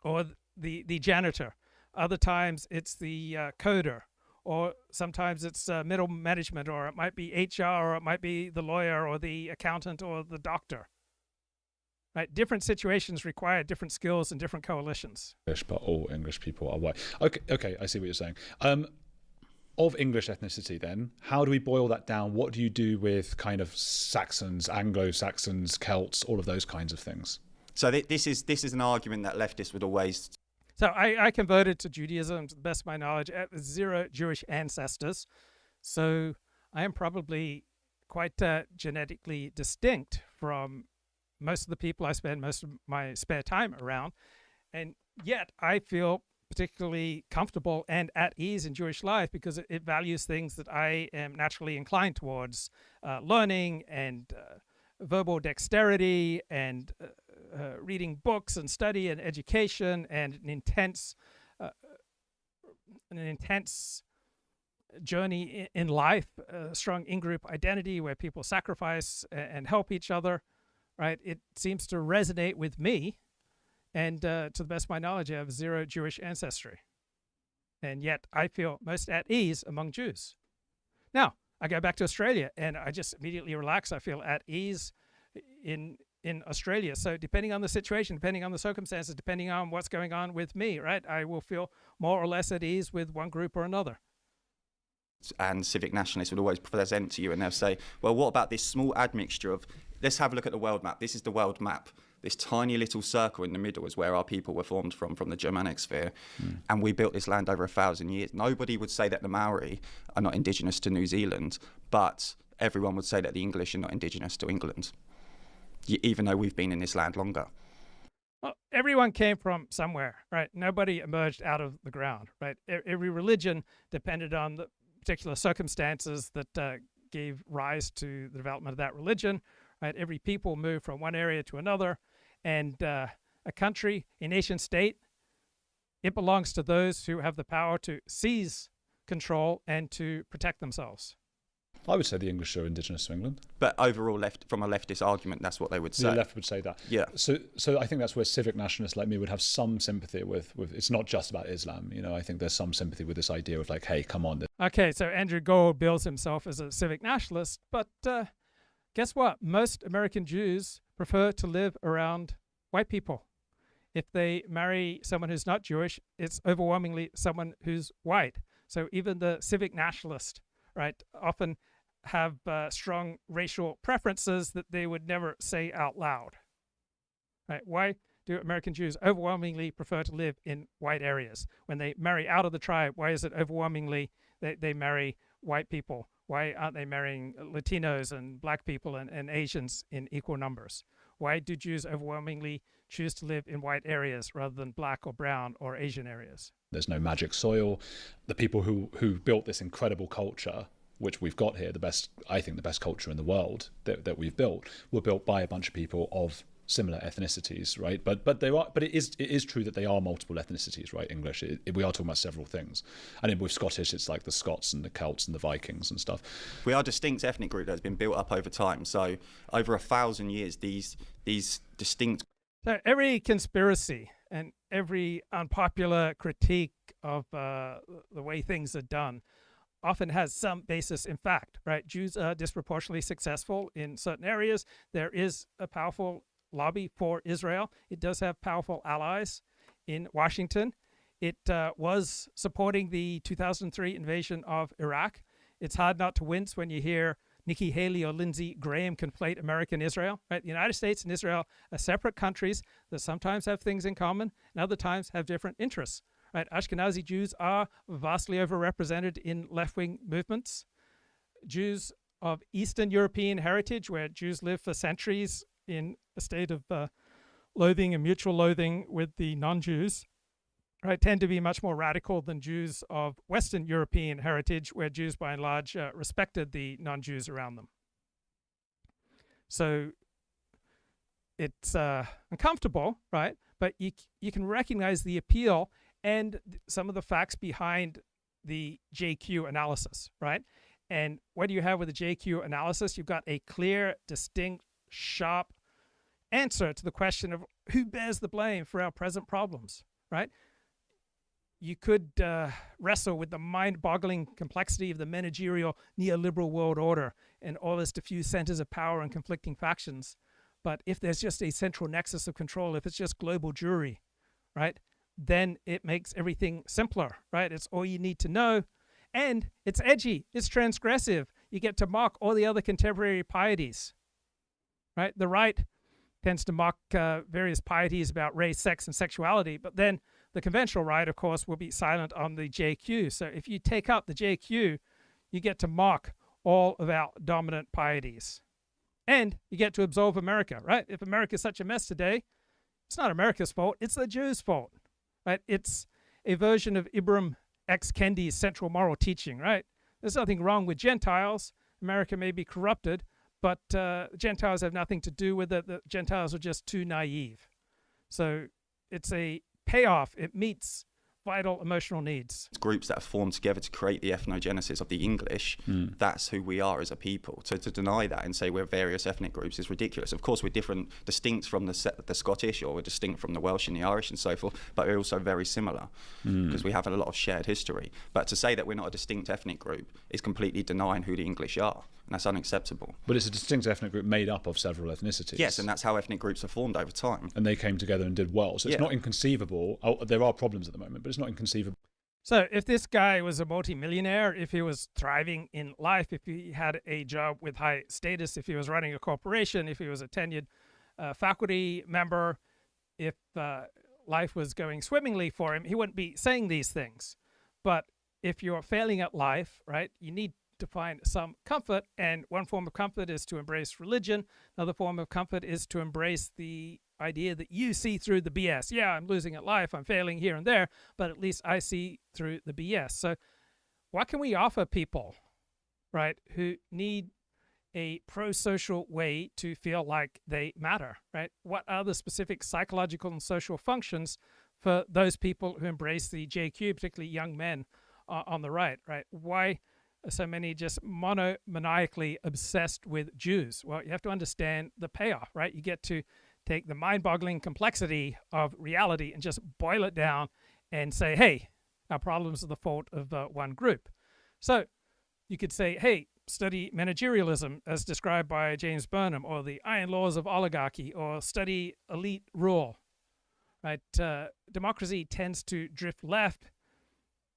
A: or the janitor. Other times it's the coder, or sometimes it's middle management, or it might be HR, or it might be the lawyer or the accountant or the doctor. Right? Different situations require different skills and different coalitions.
E: English, but all English people are white. Okay, I see what you're saying. Of English ethnicity, then, how do we boil that down? What do you do with kind of Saxons, Anglo-Saxons, Celts, all of those kinds of things?
F: So this is an argument that leftists would always.
A: So I converted to Judaism, to the best of my knowledge, at 0 Jewish ancestors. So I am probably quite genetically distinct from most of the people I spend most of my spare time around. And yet I feel particularly comfortable and at ease in Jewish life because it values things that I am naturally inclined towards, learning and verbal dexterity and reading books and study and education and an intense journey in life, a strong in-group identity where people sacrifice and help each other, right? It seems to resonate with me. And to the best of my knowledge, I have 0 Jewish ancestry. And yet I feel most at ease among Jews. Now, I go back to Australia and I just immediately relax. I feel at ease in Australia. So depending on the situation, depending on the circumstances, depending on what's going on with me, right, I will feel more or less at ease with one group or another.
F: And civic nationalists would always present to you and they'll say, well, what about this small admixture of, let's have a look at the world map. This is the world map. This tiny little circle in the middle is where our people were formed from the Germanic sphere. And we built this land over 1,000 years. Nobody would say that the Maori are not indigenous to New Zealand, but everyone would say that the English are not indigenous to England, even though we've been in this land longer.
A: Well, everyone came from somewhere, right? Nobody emerged out of the ground, right? Every religion depended on the particular circumstances that gave rise to the development of that religion, right? Every people moved from one area to another. And a country, a nation state, it belongs to those who have the power to seize control and to protect themselves.
E: I would say the English are indigenous to England.
F: But overall, from a leftist argument, that's what they would say.
E: The left would say that.
F: Yeah.
E: So I think that's where civic nationalists like me would have some sympathy with. It's not just about Islam. You know, I think there's some sympathy with this idea of like, hey, come on.
A: Okay, so Andrew Gold bills himself as a civic nationalist, but guess what? Most American Jews prefer to live around white people. If they marry someone who's not Jewish, it's overwhelmingly someone who's white. So even the civic nationalist, right, often have strong racial preferences that they would never say out loud. Right? Why do American Jews overwhelmingly prefer to live in white areas? When they marry out of the tribe, why is it overwhelmingly they marry white people? Why aren't they marrying Latinos and black people and Asians in equal numbers? Why do Jews overwhelmingly choose to live in white areas rather than black or brown or Asian areas?
E: There's no magic soil. The people who built this incredible culture, which we've got here, I think the best culture in the world that we've built, were built by a bunch of people of similar ethnicities, right? But it is true that they are multiple ethnicities, right? English, we are talking about several things, and then with Scottish, it's like the Scots and the Celts and the Vikings and stuff.
F: We are a distinct ethnic group that's been built up over time. So over 1,000 years, these distinct.
A: So every conspiracy and every unpopular critique of the way things are done often has some basis in fact, right? Jews are disproportionately successful in certain areas. There is a powerful lobby for Israel. It does have powerful allies in Washington. It was supporting the 2003 invasion of Iraq. It's hard not to wince when you hear Nikki Haley or Lindsey Graham conflate America and Israel, right? The United States and Israel are separate countries that sometimes have things in common and other times have different interests, right? Ashkenazi Jews are vastly overrepresented in left-wing movements. Jews of Eastern European heritage, where Jews lived for centuries in a state of loathing and mutual loathing with the non-Jews, right, tend to be much more radical than Jews of Western European heritage, where Jews by and large respected the non-Jews around them. So it's uncomfortable, right? But you can recognize the appeal and some of the facts behind the JQ analysis, right? And what do you have with the JQ analysis? You've got a clear, distinct, sharp answer to the question of who bears the blame for our present problems, right? You could wrestle with the mind-boggling complexity of the managerial neoliberal world order and all its diffuse centers of power and conflicting factions. But if there's just a central nexus of control, if it's just global Jewry, right, then it makes everything simpler, right? It's all you need to know. And it's edgy, it's transgressive. You get to mock all the other contemporary pieties, right? The right tends to mock various pieties about race, sex, and sexuality, but then the conventional right, of course, will be silent on the JQ. So if you take up the JQ, you get to mock all of our dominant pieties. And you get to absolve America, right? If America is such a mess today, it's not America's fault, it's the Jews' fault, right? It's a version of Ibram X. Kendi's central moral teaching, right? There's nothing wrong with Gentiles. America may be corrupted, but Gentiles have nothing to do with it. The Gentiles are just too naive. So it's a payoff. It meets vital emotional needs.
F: Groups that have formed together to create the ethnogenesis of the English, that's who we are as a people. So to deny that and say we're various ethnic groups is ridiculous. Of course, we're different, distinct from the Scottish, or we're distinct from the Welsh and the Irish and so forth, but we're also very similar because we have a lot of shared history. But to say that we're not a distinct ethnic group is completely denying who the English are. And that's unacceptable.
E: But it's a distinct ethnic group made up of several ethnicities.
F: Yes, and that's how ethnic groups are formed over time.
E: And they came together and did well. So it's not inconceivable. There are problems at the moment, but it's not inconceivable.
A: So if this guy was a multimillionaire, if he was thriving in life, if he had a job with high status, if he was running a corporation, if he was a tenured faculty member, if life was going swimmingly for him, he wouldn't be saying these things. But if you're failing at life, right, you need to find some comfort, and one form of comfort is to embrace religion. Another form of comfort is to embrace the idea that you see through the BS. Yeah, I'm losing at life, I'm failing here and there, but at least I see through the BS. So what can we offer people, right, who need a pro-social way to feel like they matter, right? What are the specific psychological and social functions for those people who embrace the JQ, particularly young men on the right, right? Why so many just maniacally obsessed with Jews? Well, you have to understand the payoff, right? You get to take the mind-boggling complexity of reality and just boil it down and say, hey, our problems are the fault of one group. So you could say, hey, study managerialism as described by James Burnham, or the iron laws of oligarchy, or study elite rule, right? Democracy tends to drift left.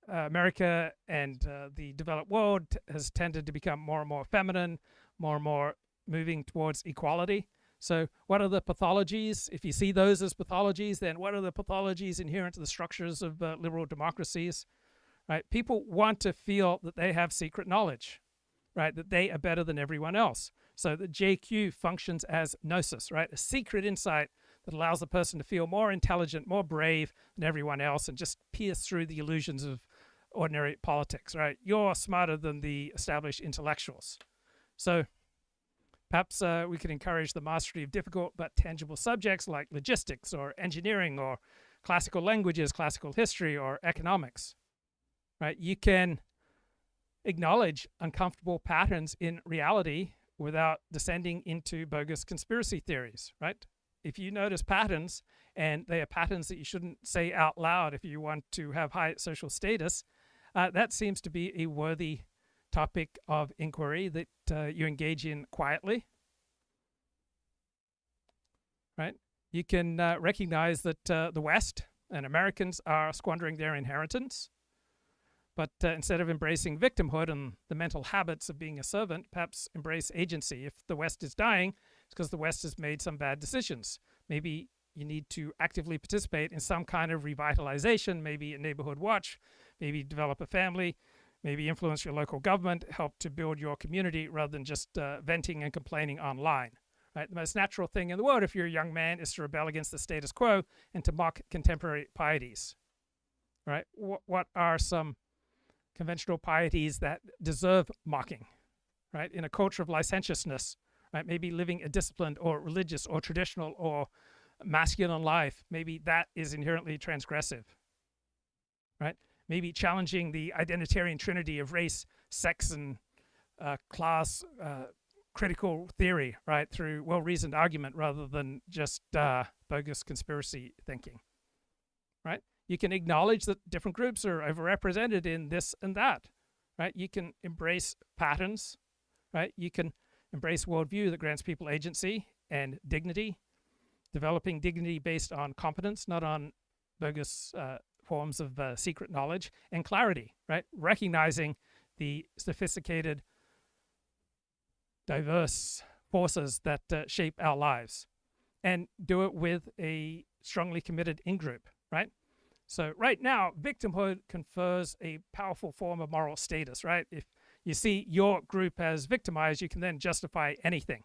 A: America and the developed world has tended to become more and more feminine, more and more moving towards equality. So what are the pathologies? If you see those as pathologies, then what are the pathologies inherent to the structures of liberal democracies? Right? People want to feel that they have secret knowledge, right? That they are better than everyone else. So the JQ functions as gnosis, right? A secret insight that allows the person to feel more intelligent, more brave than everyone else, and just pierce through the illusions of ordinary politics, right? You're smarter than the established intellectuals. So perhaps we could encourage the mastery of difficult but tangible subjects like logistics or engineering or classical languages, classical history, or economics, right? You can acknowledge uncomfortable patterns in reality without descending into bogus conspiracy theories, right? If you notice patterns, and they are patterns that you shouldn't say out loud if you want to have high social status, that seems to be a worthy topic of inquiry that you engage in quietly, right? You can recognize that the West and Americans are squandering their inheritance, but instead of embracing victimhood and the mental habits of being a servant, perhaps embrace agency. If the West is dying, it's because the West has made some bad decisions. Maybe you need to actively participate in some kind of revitalization, maybe a neighborhood watch, maybe develop a family, maybe influence your local government, help to build your community rather than just venting and complaining online, right? The most natural thing in the world if you're a young man is to rebel against the status quo and to mock contemporary pieties, right? What are some conventional pieties that deserve mocking, right? In a culture of licentiousness, right? Maybe living a disciplined or religious or traditional or masculine life, maybe that is inherently transgressive, right? Maybe challenging the identitarian trinity of race, sex, and class critical theory, right, through well-reasoned argument rather than just bogus conspiracy thinking, right? You can acknowledge that different groups are overrepresented in this and that, right? You can embrace patterns, right? You can embrace worldview that grants people agency and dignity, developing dignity based on competence, not on bogus forms of secret knowledge, and clarity, right? Recognizing the sophisticated, diverse forces that shape our lives, and do it with a strongly committed in-group, right? So right now, victimhood confers a powerful form of moral status, right? If you see your group as victimized, you can then justify anything.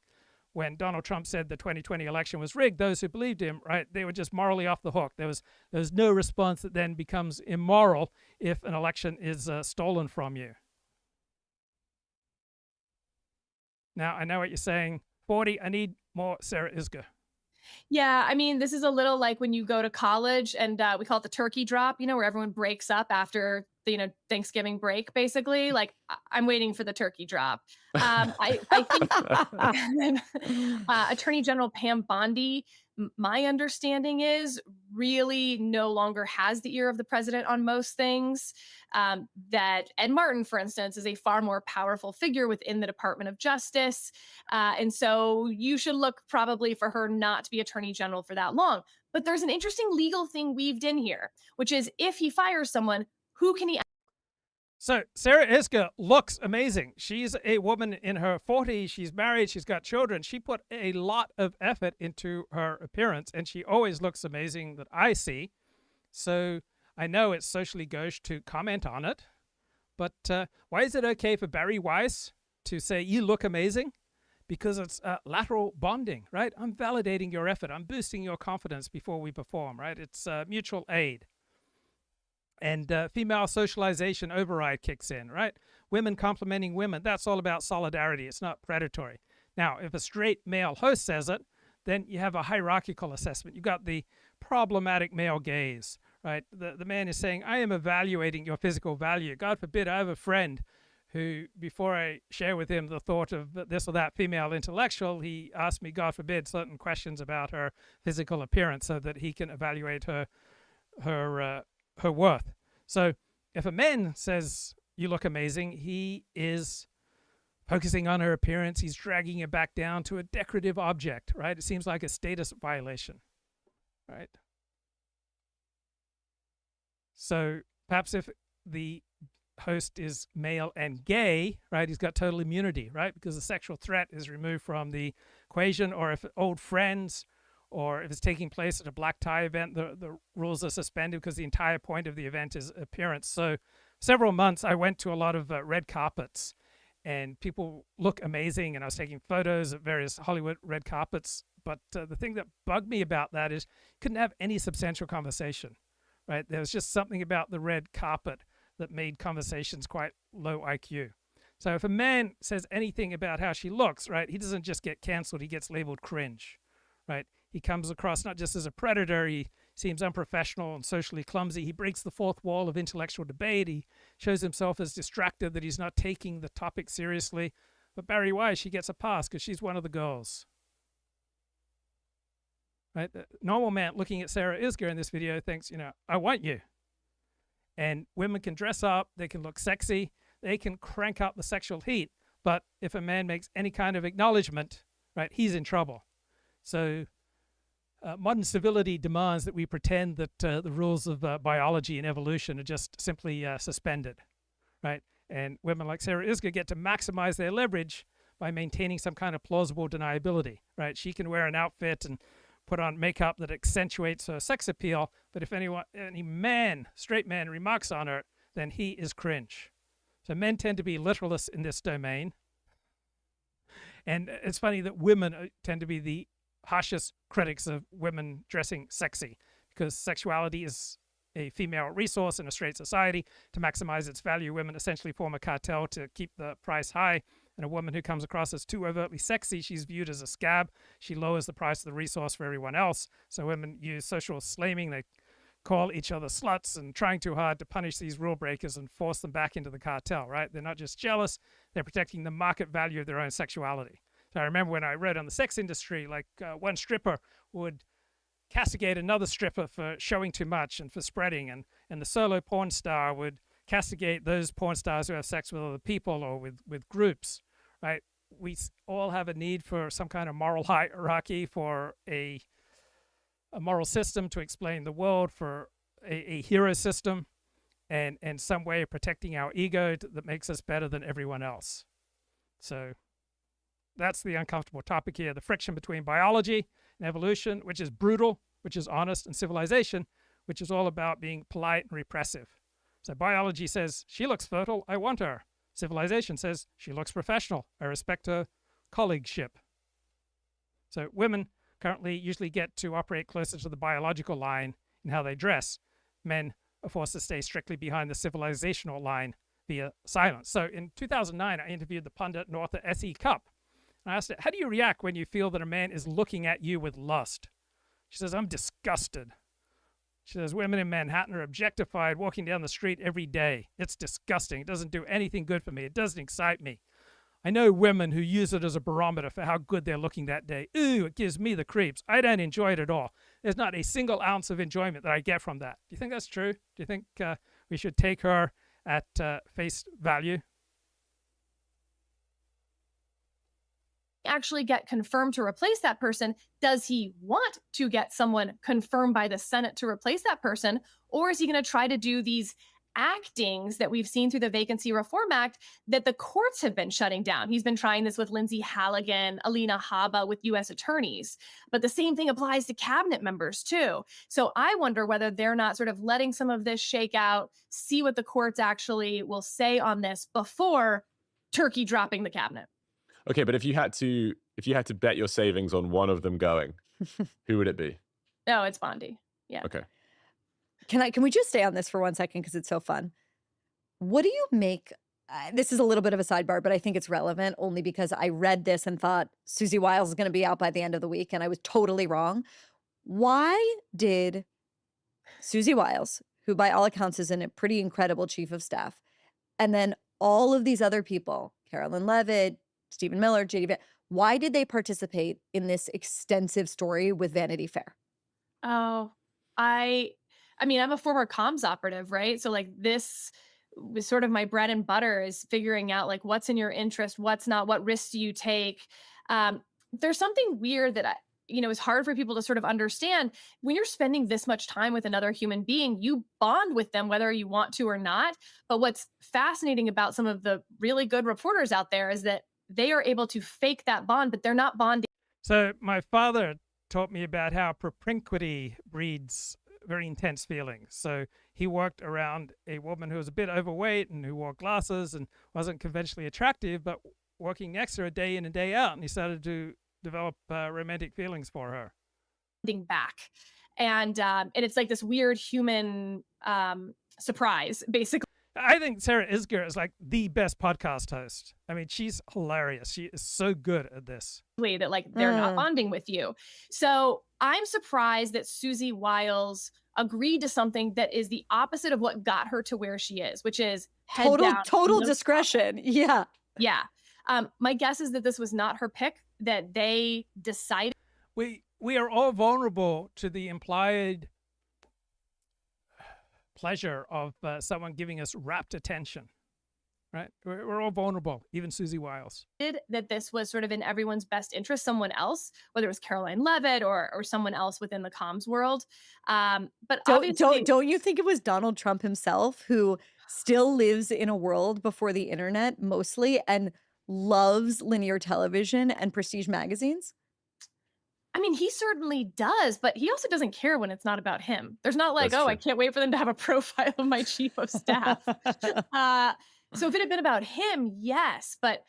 A: When Donald Trump said the 2020 election was rigged, those who believed him, right, they were just morally off the hook. There was no response that then becomes immoral if an election is stolen from you. Now, I know what you're saying. 40, I need more Sarah Isgur.
C: Yeah, I mean, this is a little like when you go to college and we call it the turkey drop, where everyone breaks up after the, Thanksgiving break, basically. Like, I'm waiting for the turkey drop. I think Attorney General Pam Bondi, my understanding is, really no longer has the ear of the president on most things. That Ed Martin, for instance, is a far more powerful figure within the Department of Justice. And so you should look probably for her not to be Attorney General for that long. But there's an interesting legal thing weaved in here, which is if he fires someone, who can he?
A: So Sarah Isgur looks amazing. She's a woman in her 40s. She's married. She's got children. She put a lot of effort into her appearance, and she always looks amazing that I see. So I know it's socially gauche to comment on it, but why is it okay for Barry Weiss to say, you look amazing? Because it's lateral bonding, right? I'm validating your effort. I'm boosting your confidence before we perform, right? It's mutual aid. And female socialization override kicks in, right? Women complimenting women, that's all about solidarity. It's not predatory. Now, if a straight male host says it, then you have a hierarchical assessment. You've got the problematic male gaze, right? The man is saying, I am evaluating your physical value. God forbid, I have a friend who, before I share with him the thought of this or that female intellectual, he asked me, God forbid, certain questions about her physical appearance so that he can evaluate her worth. So if a man says, you look amazing, he is focusing on her appearance. He's dragging it back down to a decorative object, right? It seems like a status violation, right? So perhaps if the host is male and gay, right, he's got total immunity, right? Because the sexual threat is removed from the equation. Or if old friends, or if it's taking place at a black tie event, the rules are suspended because the entire point of the event is appearance. So several months I went to a lot of red carpets, and people look amazing, and I was taking photos at various Hollywood red carpets. But the thing that bugged me about that is you couldn't have any substantial conversation, right? There was just something about the red carpet that made conversations quite low IQ. So if a man says anything about how she looks, right, he doesn't just get canceled, he gets labeled cringe, right? He comes across not just as a predator, he seems unprofessional and socially clumsy. He breaks the fourth wall of intellectual debate. He shows himself as distracted, that he's not taking the topic seriously. But Barry Weiss, she gets a pass because she's one of the girls. Right? The normal man looking at Sarah Isgur in this video thinks, I want you. And women can dress up, they can look sexy, they can crank up the sexual heat. But if a man makes any kind of acknowledgement, right, he's in trouble. So modern civility demands that we pretend that the rules of biology and evolution are just simply suspended, right? And women like Sarah Isgur get to maximize their leverage by maintaining some kind of plausible deniability, right? She can wear an outfit and put on makeup that accentuates her sex appeal, but if any man, straight man, remarks on her, then he is cringe. So men tend to be literalists in this domain. And it's funny that women tend to be the harshest critics of women dressing sexy, because sexuality is a female resource in a straight society. To maximize its value, women essentially form a cartel to keep the price high. And a woman who comes across as too overtly sexy, she's viewed as a scab. She lowers the price of the resource for everyone else. So women use social slaming. They call each other sluts and trying too hard to punish these rule breakers and force them back into the cartel, right? They're not just jealous, they're protecting the market value of their own sexuality. So I remember when I read on the sex industry, like one stripper would castigate another stripper for showing too much and for spreading, and the solo porn star would castigate those porn stars who have sex with other people or with groups, right? We all have a need for some kind of moral hierarchy, for a moral system to explain the world, for a hero system, and some way of protecting our ego that makes us better than everyone else. So that's the uncomfortable topic here, the friction between biology and evolution, which is brutal, which is honest, and civilization, which is all about being polite and repressive. So biology says, she looks fertile, I want her. Civilization says, she looks professional, I respect her colleagueship. So women currently usually get to operate closer to the biological line in how they dress. Men are forced to stay strictly behind the civilizational line via silence. So in 2009, I interviewed the pundit and author S.E. Cupp. I asked her, how do you react when you feel that a man is looking at you with lust? She says, I'm disgusted. She says, women in Manhattan are objectified walking down the street every day. It's disgusting. It doesn't do anything good for me. It doesn't excite me. I know women who use it as a barometer for how good they're looking that day. Ooh, it gives me the creeps. I don't enjoy it at all. There's not a single ounce of enjoyment that I get from that. Do you think that's true? Do you think we should take her at face value?
C: Actually get confirmed to replace that person? Does he want to get someone confirmed by the Senate to replace that person? Or is he going to try to do these actings that we've seen through the Vacancy Reform Act that the courts have been shutting down? He's been trying this with Lindsay Halligan, Alina Habba, with U.S. attorneys. But the same thing applies to cabinet members too. So I wonder whether they're not sort of letting some of this shake out, see what the courts actually will say on this before turkey dropping the cabinet.
D: Okay, but if you had to bet your savings on one of them going, who would it be?
C: No, it's Bondi. Yeah.
D: Okay.
B: Can we just stay on this for 1 second because it's so fun? What do you make? This is a little bit of a sidebar, but I think it's relevant only because I read this and thought Susie Wiles is going to be out by the end of the week, and I was totally wrong. Why did Susie Wiles, who by all accounts is a pretty incredible chief of staff, and then all of these other people, Carolyn Levitt, Stephen Miller, J.D. Why did they participate in this extensive story with Vanity Fair?
C: Oh, I mean, I'm a former comms operative, right? So like this was sort of my bread and butter, is figuring out like what's in your interest, what's not, what risks do you take. There's something weird that is hard for people to sort of understand. When you're spending this much time with another human being, you bond with them whether you want to or not. But what's fascinating about some of the really good reporters out there is that they are able to fake that bond, but they're not bonding.
A: So my father taught me about how propinquity breeds very intense feelings. So he worked around a woman who was a bit overweight and who wore glasses and wasn't conventionally attractive, but working next to her day in and day out. And he started to develop romantic feelings for her.
C: Back. And it's like this weird human surprise, basically.
A: I think Sarah Isgur is like the best podcast host. I mean, she's hilarious. She is so good at this.
C: That like they're not bonding with you. So I'm surprised that Susie Wiles agreed to something that is the opposite of what got her to where she is, which is
B: total discretion. Yeah.
C: Yeah. My guess is that this was not her pick, that they decided.
A: We are all vulnerable to the implied pleasure of someone giving us rapt attention, right? We're all vulnerable, even Susie Wiles.
C: That this was sort of in everyone's best interest, someone else, whether it was Caroline Levitt or someone else within the comms world. But
B: don't you think it was Donald Trump himself, who still lives in a world before the internet mostly and loves linear television and prestige magazines?
C: I mean, he certainly does, but he also doesn't care when it's not about him. There's not like,
D: That's true.
C: I can't wait for them to have a profile of my chief of staff. So if it had been about him, yes. But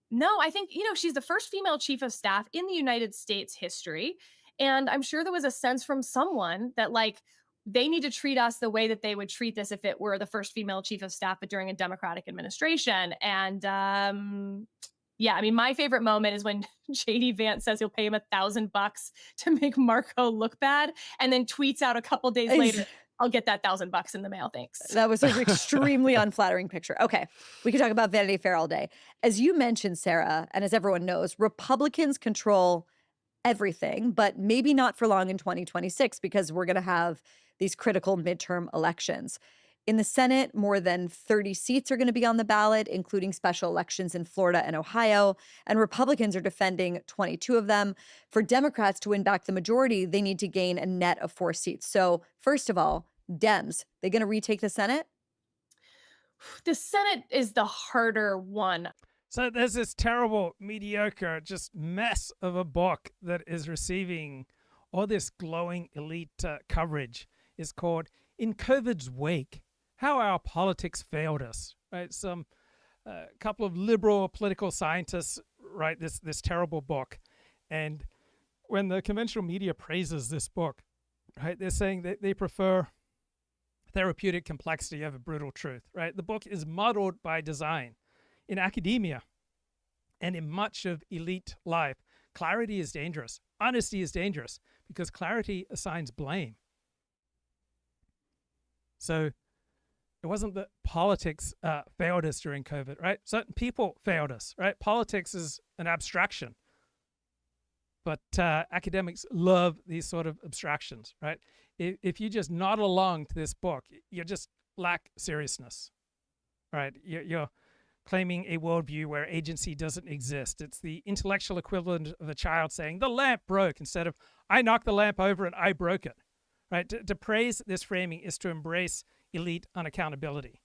C: No, I think, she's the first female chief of staff in the United States history. And I'm sure there was a sense from someone that, like, they need to treat us the way that they would treat this if it were the first female chief of staff, but during a Democratic administration. And yeah, I mean, my favorite moment is when JD Vance says he'll pay him $1,000 to make Marco look bad, and then tweets out a couple days later, I'll get that $1,000 in the mail. Thanks.
B: That was an extremely unflattering picture. Okay, we could talk about Vanity Fair all day. As you mentioned, Sarah, and as everyone knows, Republicans control everything, but maybe not for long in 2026 because we're going to have these critical midterm elections. In the Senate, more than 30 seats are going to be on the ballot, including special elections in Florida and Ohio, and Republicans are defending 22 of them. For Democrats to win back the majority, they need to gain a net of 4 seats. So, first of all, Dems, they going to retake the Senate?
C: The Senate is the harder one.
A: So there's this terrible, mediocre, just mess of a book that is receiving all this glowing elite coverage. It's called In COVID's Wake, How Our Politics Failed Us. Right? Some couple of liberal political scientists write this terrible book. And when the conventional media praises this book, right, they're saying that they prefer therapeutic complexity over brutal truth. Right? The book is muddled by design. In academia and in much of elite life, clarity is dangerous. Honesty is dangerous because clarity assigns blame. So it wasn't that politics failed us during COVID, right? Certain people failed us, right? Politics is an abstraction. But academics love these sort of abstractions, right? If you just nod along to this book, you just lack seriousness, right? You're claiming a worldview where agency doesn't exist. It's the intellectual equivalent of a child saying, the lamp broke, instead of, I knocked the lamp over and I broke it. Right? To praise this framing is to embrace elite unaccountability.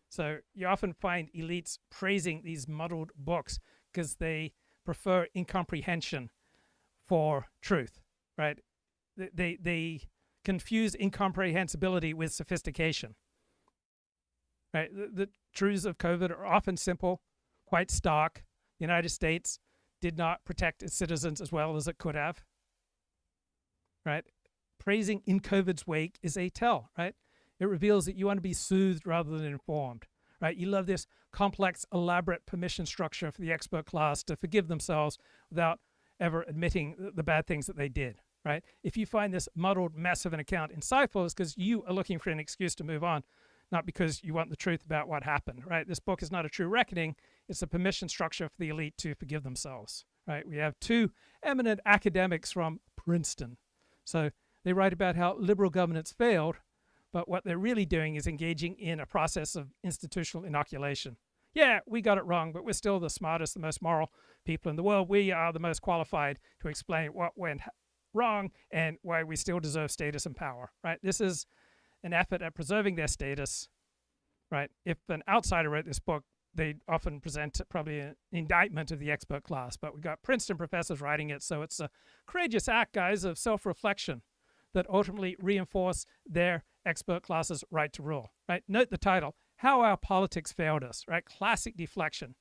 A: So you often find elites praising these muddled books because they prefer incomprehension for truth, right? They confuse incomprehensibility with sophistication. Right? The truths of COVID are often simple, quite stark. The United States did not protect its citizens as well as it could have. Right? Praising in COVID's wake is a tell, right? It reveals that you want to be soothed rather than informed, right? You love this complex, elaborate permission structure for the expert class to forgive themselves without ever admitting the bad things that they did, right? If you find this muddled mess of an account insightful, it's because you are looking for an excuse to move on, not because you want the truth about what happened, right? This book is not a true reckoning. It's a permission structure for the elite to forgive themselves, right? We have 2 eminent academics from Princeton. So they write about how liberal governance failed, but what they're really doing is engaging in a process of institutional inoculation. Yeah, we got it wrong, but we're still the smartest, the most moral people in the world. We are the most qualified to explain what went wrong and why we still deserve status and power, right? This is an effort at preserving their status, right? If an outsider wrote this book, they often present probably an indictment of the expert class, but we got Princeton professors writing it, so it's a courageous act, guys, of self-reflection that ultimately reinforce their expert class's right to rule, right? Note the title, How Our Politics Failed Us, right? Classic deflection.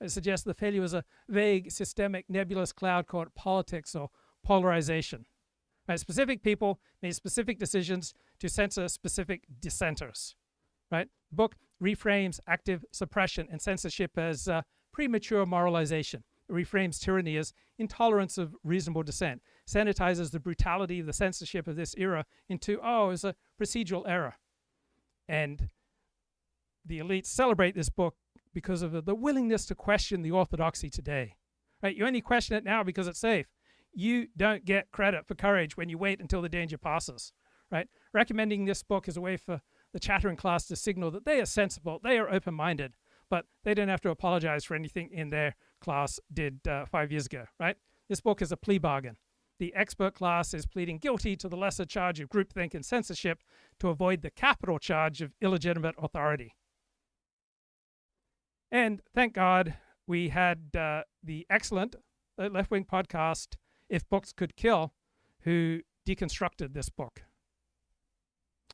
A: It suggests the failure was a vague, systemic, nebulous cloud called politics or polarization. Right? Specific people made specific decisions to censor specific dissenters, right? The book reframes active suppression and censorship as premature moralization. It reframes tyranny as intolerance of reasonable dissent, sanitizes the brutality of the censorship of this era into, oh, it's a procedural error. And the elites celebrate this book because of the willingness to question the orthodoxy today. Right? You only question it now because it's safe. You don't get credit for courage when you wait until the danger passes. Right? Recommending this book is a way for the chattering class to signal that they are sensible, they are open-minded, but they don't have to apologize for anything in their class did 5 years ago, right? This book is a plea bargain. The expert class is pleading guilty to the lesser charge of groupthink and censorship to avoid the capital charge of illegitimate authority. And thank God we had the excellent left-wing podcast, If Books Could Kill, who deconstructed this book.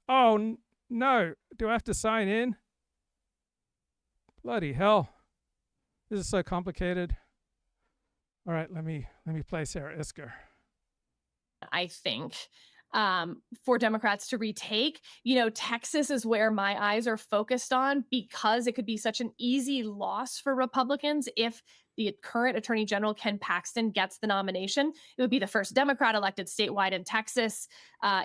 A: Oh, no. Do I have to sign in? Bloody hell. This is so complicated. All right, let me play Sarah Isgur.
C: I think, for Democrats to retake. Texas is where my eyes are focused on, because it could be such an easy loss for Republicans if the current Attorney General, Ken Paxton, gets the nomination. It would be the first Democrat elected statewide in Texas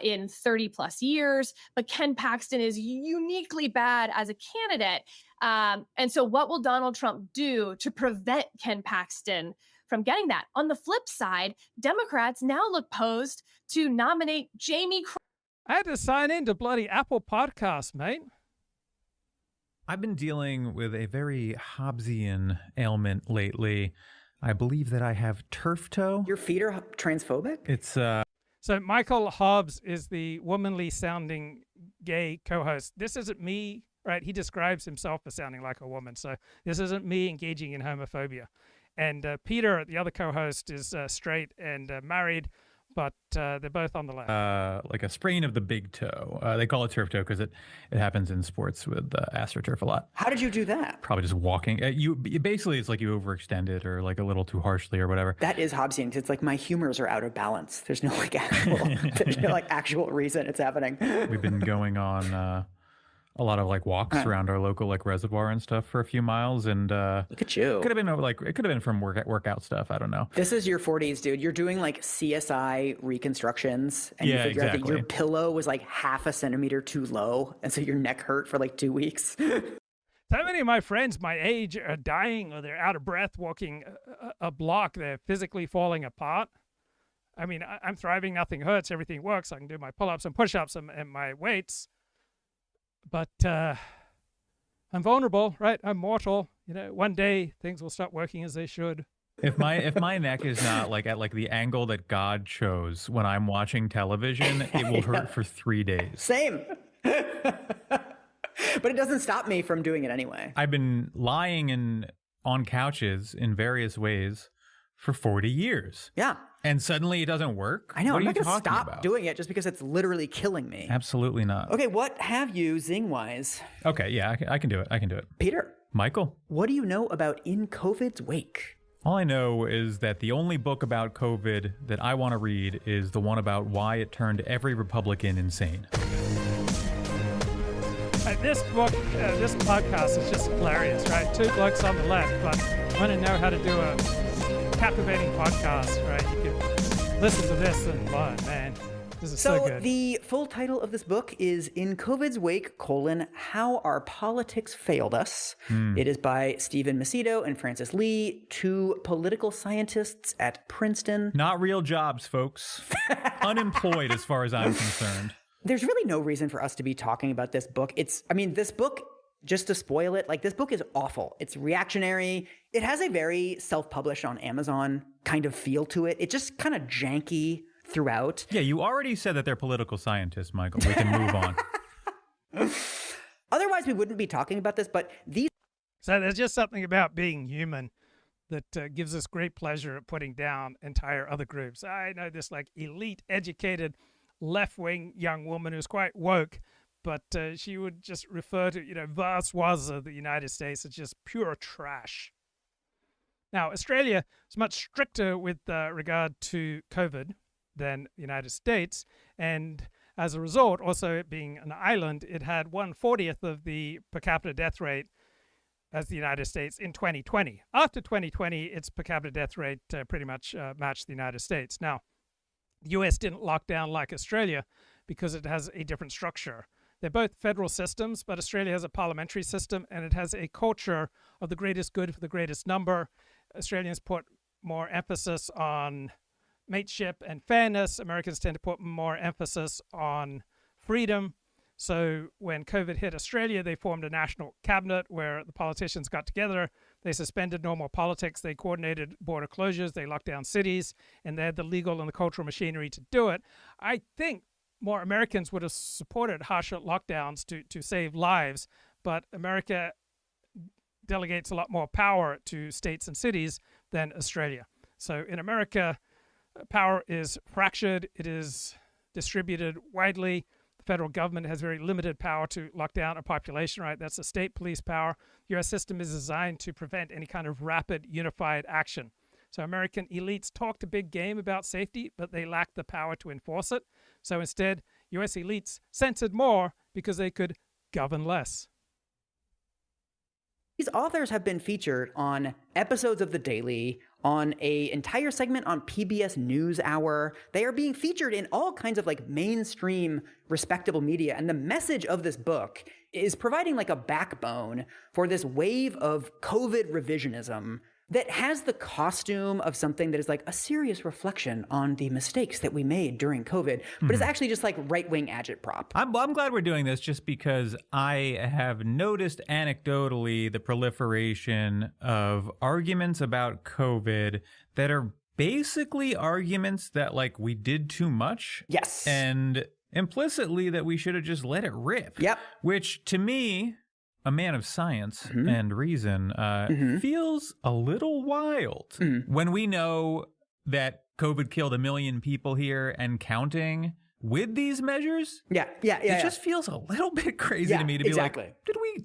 C: in 30 plus years. But Ken Paxton is uniquely bad as a candidate. And so what will Donald Trump do to prevent Ken Paxton from getting that? On the flip side, Democrats now look posed to nominate Jamie Crowder.
A: I had to sign into bloody Apple Podcasts, mate.
G: I've been dealing with a very Hobbesian ailment lately. I believe that I have turf toe.
H: Your feet are transphobic?
G: It's
A: So Michael Hobbs is the womanly sounding gay co-host. This isn't me, right? He describes himself as sounding like a woman. So this isn't me engaging in homophobia. And Peter, the other co-host, is straight and married, but they're both on the left.
G: like a sprain of the big toe. They call it turf toe because it happens in sports with AstroTurf a lot.
H: How did you do that?
G: Probably just walking. Basically, it's like you overextended or like a little too harshly or whatever.
H: That is Hobbesian. It's like my humors are out of balance. There's no actual reason it's happening.
G: We've been going on a lot of like walks around our local like reservoir and stuff for a few miles, and
H: look at you.
G: It could have been from workout stuff. I don't know.
H: This is your 40s, dude. You're doing like CSI reconstructions, and you figure out that your pillow was like half a centimeter too low, and so your neck hurt for like 2 weeks.
A: So many of my friends my age are dying, or they're out of breath walking a block. They're physically falling apart. I mean, I'm thriving. Nothing hurts. Everything works. I can do my pull-ups and push-ups and my weights. But I'm vulnerable, right? I'm mortal. One day things will stop working as they should.
G: If my neck is not like at like the angle that God chose when I'm watching television, it will hurt for 3 days.
H: Same. But it doesn't stop me from doing it anyway.
G: I've been lying on couches in various ways for 40 years.
H: Yeah.
G: And suddenly it doesn't work?
H: I know.
G: What
H: I'm
G: are
H: not
G: you
H: going to
G: talking
H: stop
G: about?
H: doing it just because it's literally killing me.
G: Absolutely not.
H: Okay, what have you zing-wise?
G: Okay, yeah, I can do it.
H: Peter.
G: Michael.
H: What do you know about In COVID's Wake?
G: All I know is that the only book about COVID that I want to read is the one about why it turned every Republican insane.
A: This book, this podcast is just hilarious, right? Two blokes on the left, but want to know how to do a captivating podcast, right? You can listen to this and learn, man. This is so good.
H: The full title of this book is In COVID's Wake, How Our Politics Failed Us. It is by Stephen Macedo and Francis Lee, two political scientists at Princeton.
G: Not real jobs, folks. Unemployed as far as I'm concerned.
H: There's really no reason for us to be talking about this book. This book, just to spoil it, this book is awful. It's reactionary. It has a very self-published on Amazon kind of feel to it. It's just kind of janky throughout.
G: Yeah, you already said that they're political scientists, Michael. We can move on.
H: Otherwise, we wouldn't be talking about this, but these...
A: So there's just something about being human that gives us great pleasure at putting down entire other groups. I know this elite, educated, left-wing young woman who's quite woke, but she would just refer to, vast swaths of the United States as just pure trash. Now, Australia is much stricter with regard to COVID than the United States, and as a result, also it being an island, it had 1/40th of the per capita death rate as the United States in 2020. After 2020, its per capita death rate pretty much matched the United States. Now, the US didn't lock down like Australia because it has a different structure. They're both federal systems, but Australia has a parliamentary system, and it has a culture of the greatest good for the greatest number. Australians put more emphasis on mateship and fairness. Americans tend to put more emphasis on freedom. So when COVID hit Australia, they formed a national cabinet where the politicians got together. They suspended normal politics. They coordinated border closures. They locked down cities, and they had the legal and the cultural machinery to do it. I think more Americans would have supported harsher lockdowns to save lives, but America delegates a lot more power to states and cities than Australia. So in America, power is fractured. It is distributed widely. The federal government has very limited power to lock down a population, right? That's a state police power. The US system is designed to prevent any kind of rapid, unified action. So American elites talked a big game about safety, but they lacked the power to enforce it. So instead, US elites censored more because they could govern less.
H: These authors have been featured on episodes of The Daily, on an entire segment on PBS NewsHour. They are being featured in all kinds of like mainstream respectable media. And the message of this book is providing like a backbone for this wave of COVID revisionism that has the costume of something that is like a serious reflection on the mistakes that we made during COVID, but it's actually just like right-wing agitprop.
G: I'm glad we're doing this just because I have noticed anecdotally the proliferation of arguments about COVID that are basically arguments that like we did too much.
H: Yes.
G: And implicitly that we should have just let it rip.
H: Yep.
G: Which to me, a man of science and reason, feels a little wild when we know that COVID killed 1 million people here and counting with these measures. It just feels a little bit crazy to me to be like,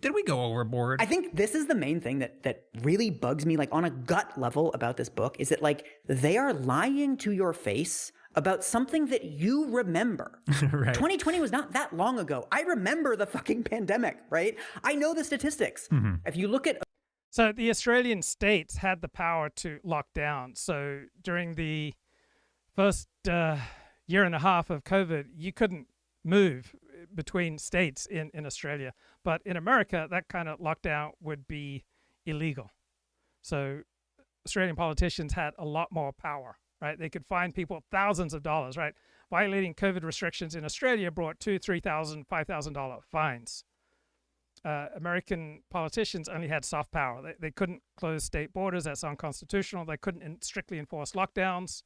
G: did we go overboard?
H: I think this is the main thing that really bugs me, like on a gut level about this book, is that like they are lying to your face about something that you remember.
G: Right.
H: 2020 was not that long ago. I remember the fucking pandemic, right? I know the statistics. If you look at...
A: So the Australian states had the power to lock down. So during the first year and a half of COVID, you couldn't move between states in Australia. But in America, that kind of lockdown would be illegal. So Australian politicians had a lot more power. Right? They could fine people thousands of dollars, right? Violating COVID restrictions in Australia brought $2,000, $3,000, $5,000 fines. American politicians only had soft power. They couldn't close state borders. That's unconstitutional. They couldn't strictly enforce lockdowns,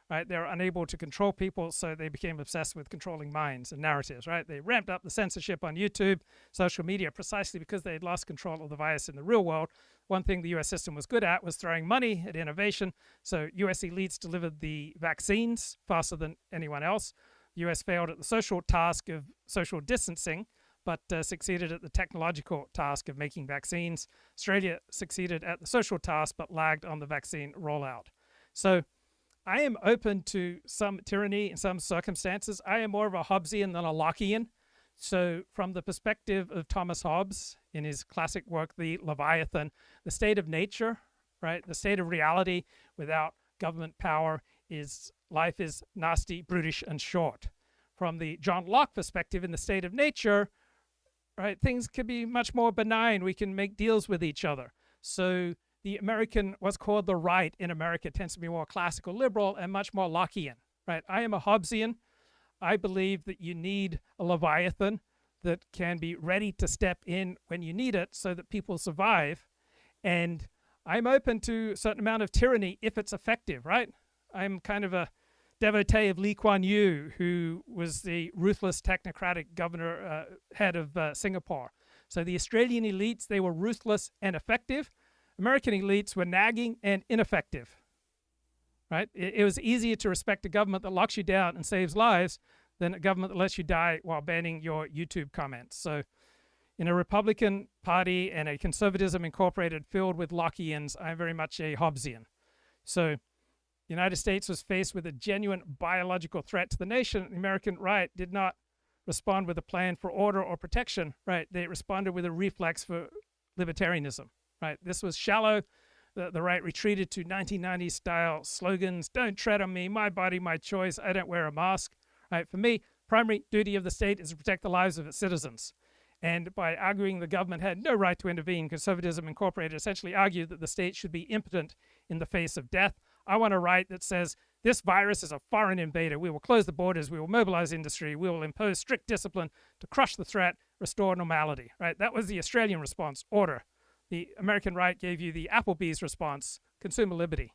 A: right? They were unable to control people, so they became obsessed with controlling minds and narratives, right? They ramped up the censorship on YouTube, social media, precisely because they had lost control of the virus in the real world. One thing the US system was good at was throwing money at innovation. So US elites delivered the vaccines faster than anyone else. The US failed at the social task of social distancing, but succeeded at the technological task of making vaccines. Australia succeeded at the social task, but lagged on the vaccine rollout. So I am open to some tyranny in some circumstances. I am more of a Hobbesian than a Lockean. So from the perspective of Thomas Hobbes in his classic work, The Leviathan, the state of nature, right, the state of reality without government power is life is nasty, brutish, and short. From the John Locke perspective, in the state of nature, right, things can be much more benign. We can make deals with each other. So the American, what's called the right in America, tends to be more classical liberal and much more Lockean, right? I am a Hobbesian. I believe that you need a Leviathan that can be ready to step in when you need it so that people survive. And I'm open to a certain amount of tyranny if it's effective, right? I'm kind of a devotee of Lee Kuan Yew, who was the ruthless technocratic governor, head of Singapore. So the Australian elites, they were ruthless and effective. American elites were nagging and ineffective. Right? It was easier to respect a government that locks you down and saves lives than a government that lets you die while banning your YouTube comments. So in a Republican Party and a Conservatism Incorporated filled with Lockeans, I'm very much a Hobbesian. So the United States was faced with a genuine biological threat to the nation. The American right did not respond with a plan for order or protection. Right? They responded with a reflex for libertarianism. Right? This was shallow. The right retreated to 1990s style slogans. Don't tread on me, my body, my choice. I don't wear a mask. Right? For me, primary duty of the state is to protect the lives of its citizens. And by arguing the government had no right to intervene, Conservatism Incorporated essentially argued that the state should be impotent in the face of death. I want a right that says this virus is a foreign invader. We will close the borders. We will mobilize industry. We will impose strict discipline to crush the threat, restore normality. Right? That was the Australian response, order. The American right gave you the Applebee's response, consumer liberty.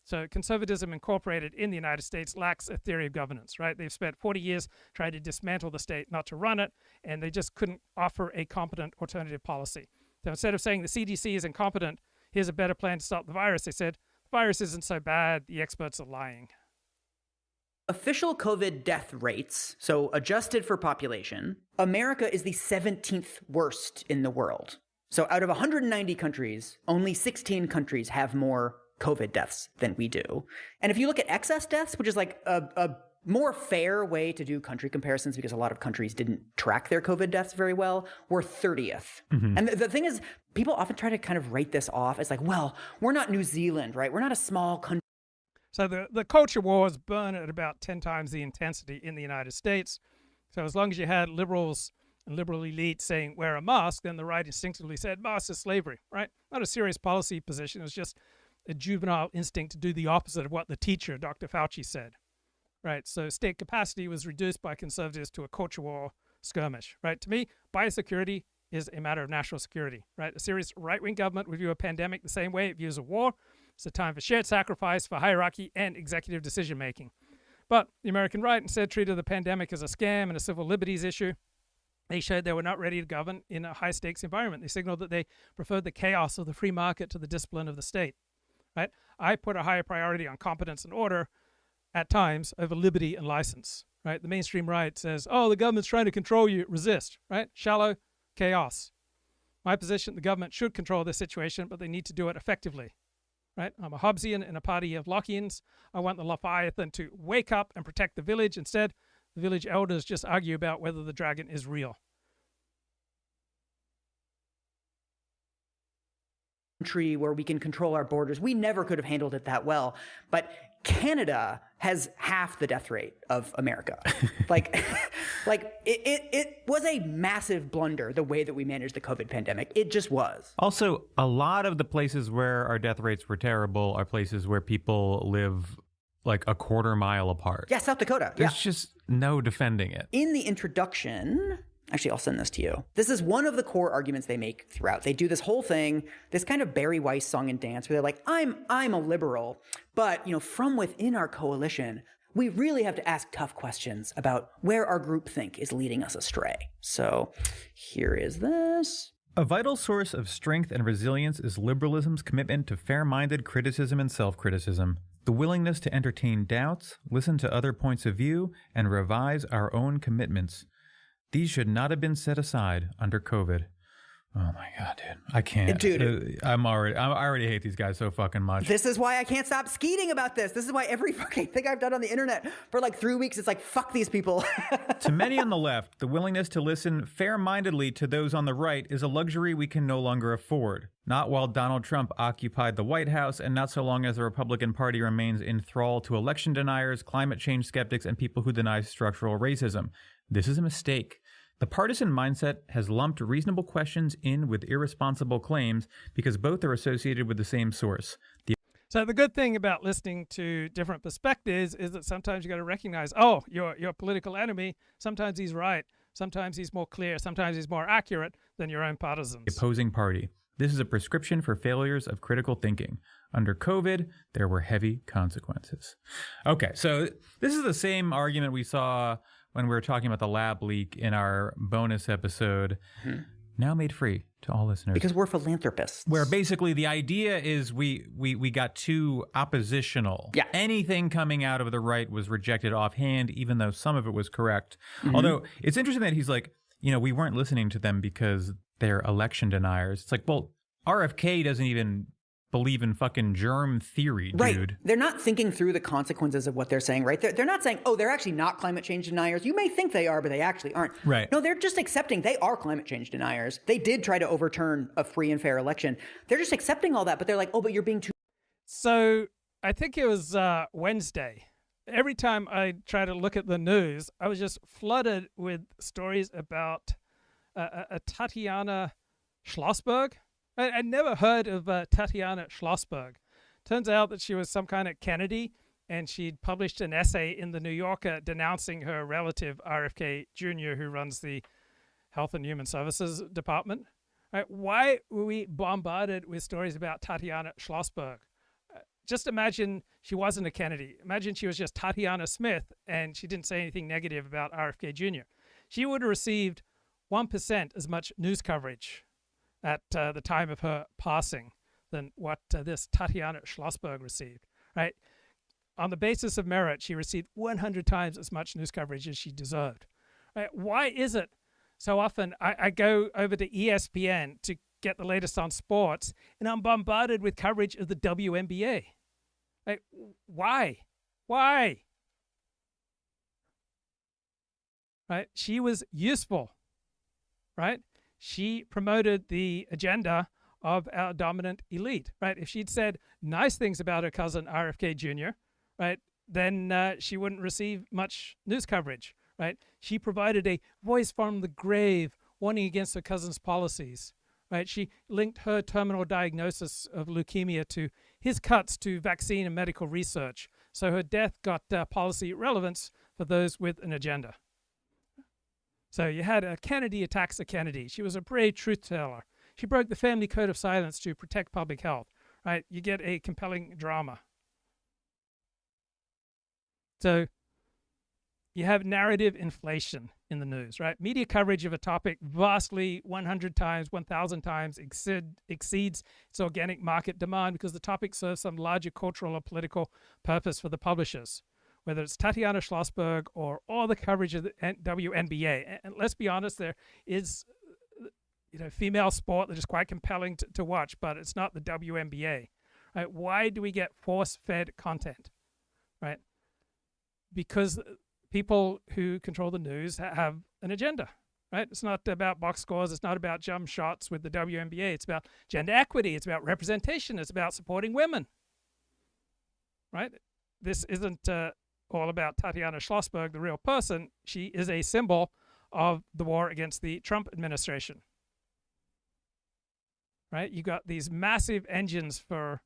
A: So Conservatism Incorporated in the United States lacks a theory of governance, right? They've spent 40 years trying to dismantle the state, not to run it, and they just couldn't offer a competent alternative policy. So instead of saying the CDC is incompetent, here's a better plan to stop the virus, they said, the virus isn't so bad, the experts are lying.
H: official COVID death rates, so adjusted for population, America is the 17th worst in the world. So out of 190 countries, only 16 countries have more COVID deaths than we do. And if you look at excess deaths, which is like a more fair way to do country comparisons because a lot of countries didn't track their COVID deaths very well, we're 30th. And the thing is, people often try to kind of rate this off as like, well, we're not New Zealand, right? We're not a small country.
A: So the culture wars burn at about 10 times the intensity in the United States. So as long as you had liberals and liberal elites saying wear a mask, then the right instinctively said mask is slavery, right? Not a serious policy position. It was just a juvenile instinct to do the opposite of what the teacher, Dr. Fauci, said, right? So state capacity was reduced by conservatives to a culture war skirmish, right? To me, biosecurity is a matter of national security, right? A serious right-wing government would view a pandemic the same way it views a war. It's a time for shared sacrifice, for hierarchy, and executive decision-making. But the American right instead treated the pandemic as a scam and a civil liberties issue. They showed they were not ready to govern in a high-stakes environment. They signaled that they preferred the chaos of the free market to the discipline of the state, right? I put a higher priority on competence and order at times over liberty and license, right? The mainstream right says, oh, the government's trying to control you. Resist, right? Shallow chaos. My position, the government should control this situation, but they need to do it effectively, right? I'm a Hobbesian in a party of Lockeans. I want the Leviathan to wake up and protect the village. Instead, the village elders just argue about whether the dragon is real.
H: Country where we can control our borders. We never could have handled it that well. But Canada has half the death rate of America. It was a massive blunder the way that we managed the COVID pandemic. It just was.
G: Also, a lot of the places where our death rates were terrible are places where people live like a quarter mile apart.
H: Yeah, South Dakota.
G: There's just no defending it.
H: In the introduction, actually, I'll send this to you. This is one of the core arguments they make throughout. They do this whole thing, this kind of Barry Weiss song and dance where they're like, I'm a liberal, but from within our coalition, we really have to ask tough questions about where our groupthink is leading us astray. So here is this.
G: A vital source of strength and resilience is liberalism's commitment to fair-minded criticism and self-criticism. The willingness to entertain doubts, listen to other points of view, and revise our own commitments. These should not have been set aside under COVID. Oh my God, dude. I can't.
H: Dude.
G: I already hate these guys so fucking much.
H: This is why I can't stop skeeting about this. This is why every fucking thing I've done on the internet for like 3 weeks, it's like, fuck these people.
G: To many on the left, the willingness to listen fair-mindedly to those on the right is a luxury we can no longer afford. Not while Donald Trump occupied the White House, and not so long as the Republican Party remains in thrall to election deniers, climate change skeptics, and people who deny structural racism. This is a mistake. The partisan mindset has lumped reasonable questions in with irresponsible claims because both are associated with the same source.
A: So the good thing about listening to different perspectives is that sometimes you got to recognize, oh, your political enemy, sometimes he's right, sometimes he's more clear, sometimes he's more accurate than your own partisans.
G: The opposing party. This is a prescription for failures of critical thinking. Under COVID, there were heavy consequences. Okay, so this is the same argument we saw when we were talking about the lab leak in our bonus episode, now made free to all listeners.
H: Because we're philanthropists.
G: Where basically the idea is we got too oppositional.
H: Yeah.
G: Anything coming out of the right was rejected offhand, even though some of it was correct. Although it's interesting that he's like, we weren't listening to them because they're election deniers. It's like, well, RFK doesn't even believe in fucking germ theory, dude.
H: Right. They're not thinking through the consequences of what they're saying, right? They're not saying, oh, they're actually not climate change deniers. You may think they are, but they actually aren't.
G: Right.
H: No, they're just accepting they are climate change deniers. They did try to overturn a free and fair election. They're just accepting all that, but they're like, oh, but you're being too...
A: So I think it was Wednesday. Every time I try to look at the news, I was just flooded with stories about a Tatiana Schlossberg. I'd never heard of Tatiana Schlossberg. Turns out that she was some kind of Kennedy, and she'd published an essay in the New Yorker denouncing her relative RFK Jr., who runs the Health and Human Services Department. Right? Why were we bombarded with stories about Tatiana Schlossberg? Just imagine she wasn't a Kennedy. Imagine she was just Tatiana Smith, and she didn't say anything negative about RFK Jr. She would have received 1% as much news coverage at the time of her passing than what this Tatiana Schlossberg received, right? on the basis of merit, she received 100 times as much news coverage as she deserved. Right? Why is it so often I go over to ESPN to get the latest on sports, and I'm bombarded with coverage of the WNBA? Like, why? Why? Right? She was useful, right? She promoted the agenda of our dominant elite, right? If she'd said nice things about her cousin RFK Jr., right, then she wouldn't receive much news coverage, right? She provided a voice from the grave warning against her cousin's policies, right? She linked her terminal diagnosis of leukemia to his cuts to vaccine and medical research. So her death got policy relevance for those with an agenda. So you had a Kennedy attacks a Kennedy. She was a brave truth teller. She broke the family code of silence to protect public health, right? You get a compelling drama. So you have narrative inflation in the news, right? Media coverage of a topic vastly 100 times, 1,000 times exceeds its organic market demand because the topic serves some larger cultural or political purpose for the publishers, whether it's Tatiana Schlossberg or all the coverage of the WNBA. And let's be honest, there is female sport that is quite compelling to watch, but it's not the WNBA. Right? Why do we get force-fed content? Right? Because people who control the news have an agenda. Right? It's not about box scores. It's not about jump shots with the WNBA. It's about gender equity. It's about representation. It's about supporting women. Right? This isn't all about Tatiana Schlossberg, the real person. She is a symbol of the war against the Trump administration. Right? You got these massive engines for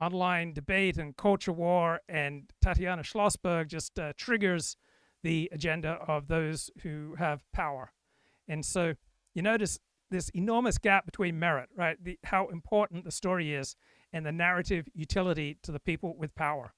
A: online debate and culture war, and Tatiana Schlossberg just triggers the agenda of those who have power. And so you notice this enormous gap between merit, right? How important the story is, and the narrative utility to the people with power.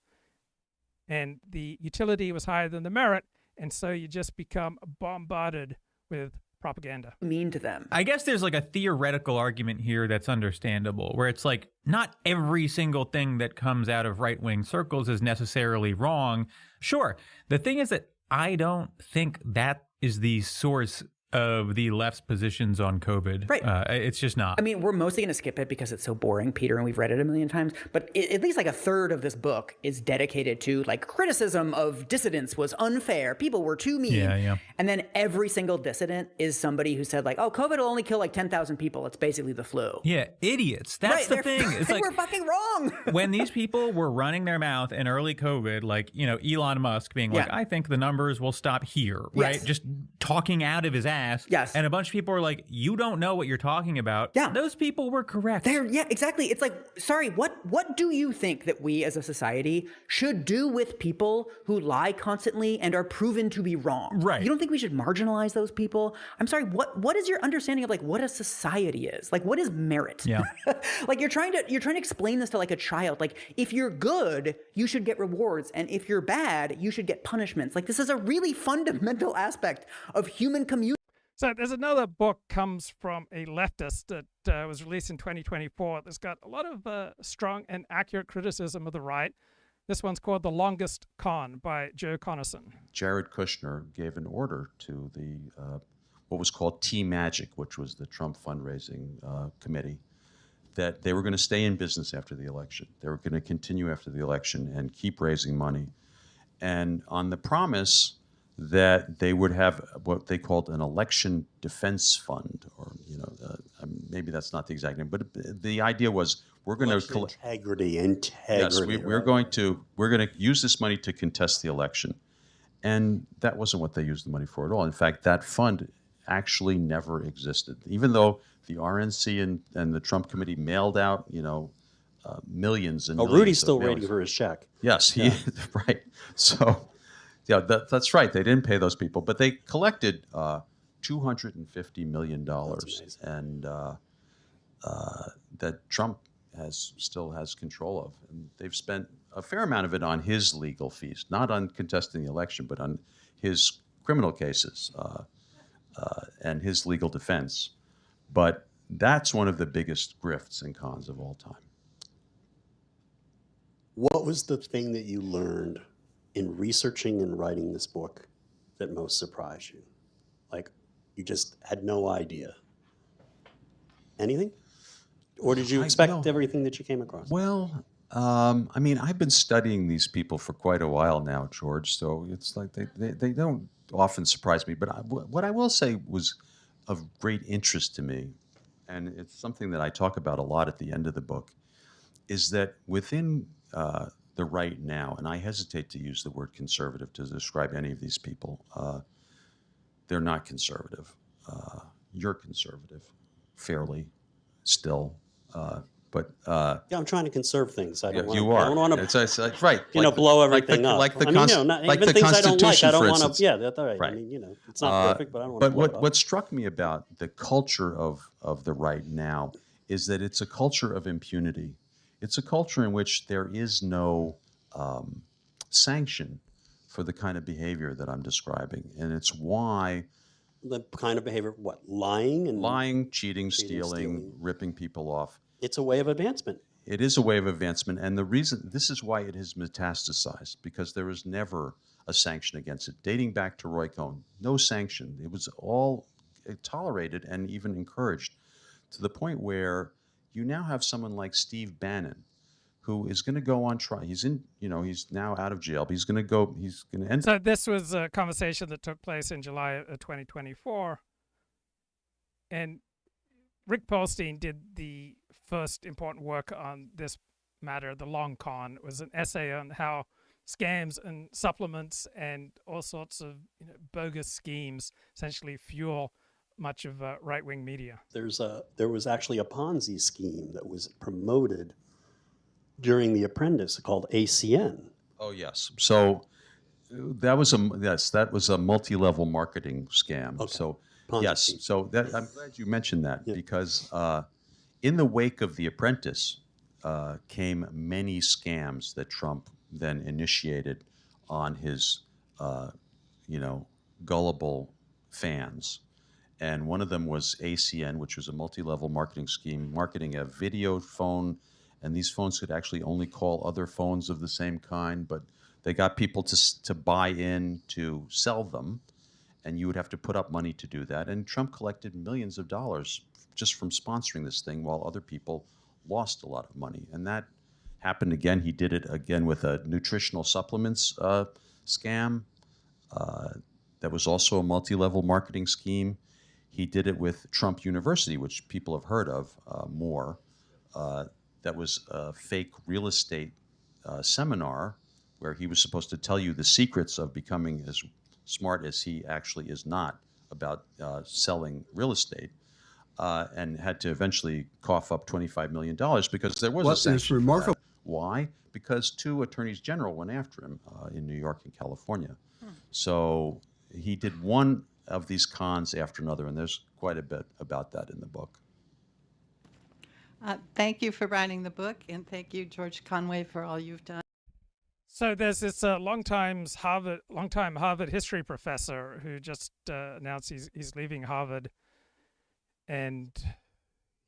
A: And the utility was higher than the merit, and so you just become bombarded with propaganda.
H: Mean to them.
G: I guess there's like a theoretical argument here that's understandable, where it's like not every single thing that comes out of right-wing circles is necessarily wrong. Sure. The thing is that I don't think that is the source of the left's positions on COVID.
H: Right.
G: It's just not.
H: I mean, we're mostly going to skip it because it's so boring, Peter, and we've read it a million times. But at least like a third of this book is dedicated to like criticism of dissidents was unfair. People were too mean.
G: Yeah.
H: And then every single dissident is somebody who said like, oh, COVID will only kill like 10,000 people. It's basically the flu.
G: Yeah, idiots. That's the thing. It's
H: they
G: like
H: were fucking wrong.
G: when these people were running their mouth in early COVID, like, Elon Musk being like, I think the numbers will stop here, right?
H: Yes.
G: Just talking out of his ass.
H: Yes.
G: And a bunch of people are like, you don't know what you're talking about.
H: Yeah.
G: Those people were correct.
H: Yeah, exactly. It's like, sorry, what do you think that we as a society should do with people who lie constantly and are proven to be wrong?
G: Right.
H: You don't think we should marginalize those people? I'm sorry, what is your understanding of like what a society is? Like what is merit?
G: Yeah.
H: Like you're trying to explain this to like a child. Like if you're good, you should get rewards, and if you're bad, you should get punishments. Like this is a really fundamental aspect of human community.
A: So there's another book comes from a leftist that was released in 2024 that's got a lot of strong and accurate criticism of the right. This one's called The Longest Con by Joe Conason.
I: Jared Kushner gave an order to the what was called T-Magic, which was the Trump fundraising committee, that they were going to stay in business after the election. They were going to continue after the election and keep raising money. And on the promise that they would have what they called an election defense fund, or maybe that's not the exact name, but the idea was we're going to
J: integrity.
I: Yes, we're going to use this money to contest the election, and that wasn't what they used the money for at all. In fact, that fund actually never existed, even though the RNC and the Trump committee mailed out millions and millions.
J: Rudy's still waiting for his check.
I: Yes, right. So. Yeah, that's right. They didn't pay those people, but they collected $250 million, and that Trump still has control of. And they've spent a fair amount of it on his legal fees, not on contesting the election, but on his criminal cases and his legal defense. But that's one of the biggest grifts and cons of all time.
J: What was the thing that you learned in researching and writing this book that most surprised you? Like, you just had no idea. Anything? Or did you expect everything that you came across?
I: Well, I mean, I've been studying these people for quite a while now, George, so it's like they don't often surprise me. But what I will say was of great interest to me, and it's something that I talk about a lot at the end of the book, is that within the right now, and I hesitate to use the word conservative to describe any of these people, they're not conservative. You're conservative, fairly, still. But
J: yeah, I'm trying to conserve things. I don't want.
I: You are.
J: I don't want to.
I: It's right.
J: Blow everything up.
I: Like the
J: I mean, not
I: like
J: even
I: the
J: things I don't like.
I: Constitution,
J: I don't
I: for
J: want
I: instance.
J: to. Yeah, that's all right. I mean, it's not perfect, but I don't want to.
I: But what struck me about the culture of the right now is that it's a culture of impunity. It's a culture in which there is no sanction for the kind of behavior that I'm describing, and it's why.
J: The kind of behavior, what? Lying,
I: cheating, stealing, ripping people off.
J: It's a way of advancement.
I: It is a way of advancement, and the reason this is why it has metastasized, because there was never a sanction against it. Dating back to Roy Cohn, no sanction. It was all tolerated and even encouraged, to the point where you now have someone like Steve Bannon, who is going to go on trial. He's in, he's now out of jail, but he's going to end.
A: So this was a conversation that took place in July of 2024. And Rick Polstein did the first important work on this matter, the long con. It was an essay on how scams and supplements and all sorts of bogus schemes essentially fuel much of right-wing media.
J: There was actually a Ponzi scheme that was promoted during The Apprentice called ACN.
I: Oh yes. So that was a multi-level marketing scam.
J: Okay.
I: So
J: Ponzi
I: yes.
J: scheme.
I: So that I'm glad you mentioned that, because in the wake of The Apprentice came many scams that Trump then initiated on his gullible fans. And one of them was ACN, which was a multi-level marketing scheme, marketing a video phone. And these phones could actually only call other phones of the same kind, but they got people to buy in to sell them, and you would have to put up money to do that. And Trump collected millions of dollars just from sponsoring this thing, while other people lost a lot of money. And that happened again. He did it again with a nutritional supplements scam. That was also a multi-level marketing scheme. He did it with Trump University, which people have heard of more. That was a fake real estate seminar where he was supposed to tell you the secrets of becoming as smart as he actually is not about selling real estate, and had to eventually cough up $25 million because there was a sanction. Remarkable. Why? Because 2 attorneys general went after him in New York and California. So he did one of these cons after another, and there's quite a bit about that in the book.
K: Thank you for writing the book, and thank you, George Conway, for all you've done.
A: So there's this longtime Harvard history professor who just announced he's leaving Harvard, and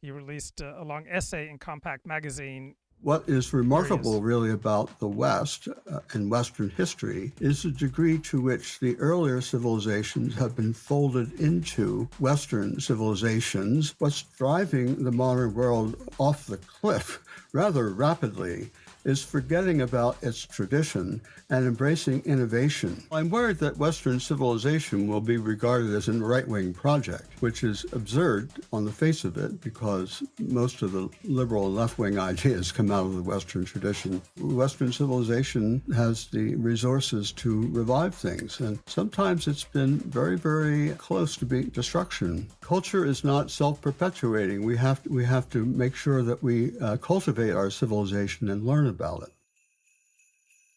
A: he released a long essay in Compact magazine.
L: What is remarkable really about the West and Western history is the degree to which the earlier civilizations have been folded into Western civilizations. What's driving the modern world off the cliff rather rapidly is forgetting about its tradition and embracing innovation. I'm worried that Western civilization will be regarded as a right-wing project, which is absurd on the face of it because most of the liberal and left-wing ideas come out of the Western tradition. Western civilization has the resources to revive things, and sometimes it's been very, very close to being destruction. Culture is not self-perpetuating. We have to make sure that we cultivate our civilization and learn about it.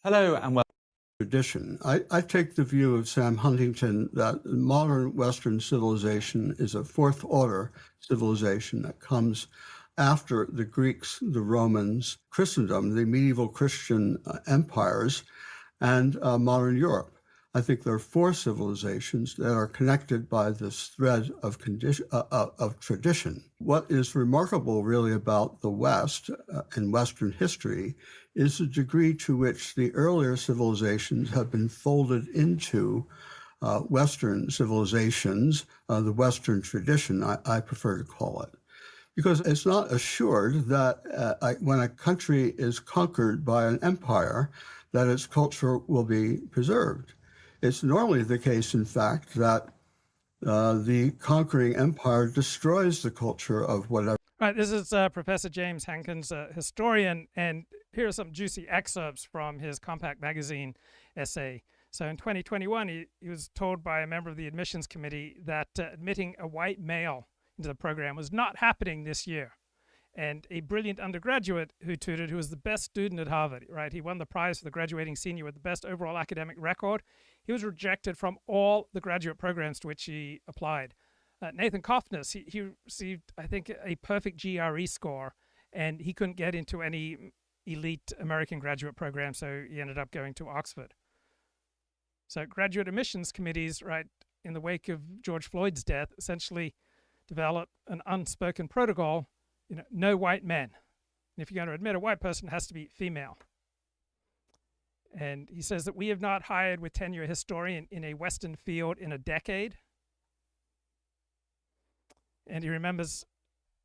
M: Hello and welcome.
L: Tradition. I take the view of Sam Huntington that modern Western civilization is a fourth order civilization that comes after the Greeks, the Romans, Christendom, the medieval Christian empires, and modern Europe. I think there are four civilizations that are connected by this thread of tradition. What is remarkable really about the West and Western history is the degree to which the earlier civilizations have been folded into Western civilizations, the Western tradition, I prefer to call it. Because it's not assured that when a country is conquered by an empire, that its culture will be preserved. It's normally the case, in fact, that the conquering empire destroys the culture of whatever.
A: Right, this is Professor James Hankins, a historian, and here are some juicy excerpts from his Compact magazine essay. So in 2021, he was told by a member of the admissions committee that admitting a white male into the program was not happening this year. And a brilliant undergraduate who tutored, who was the best student at Harvard, right? He won the prize for the graduating senior with the best overall academic record. He was rejected from all the graduate programs to which he applied. Nathan Kofnes, he received, I think, a perfect GRE score, and he couldn't get into any elite American graduate program, so he ended up going to Oxford. So graduate admissions committees, right, in the wake of George Floyd's death, essentially developed an unspoken protocol, no white men. And if you're going to admit a white person, it has to be female. And he says that we have not hired with tenure a historian in a Western field in a decade. And he remembers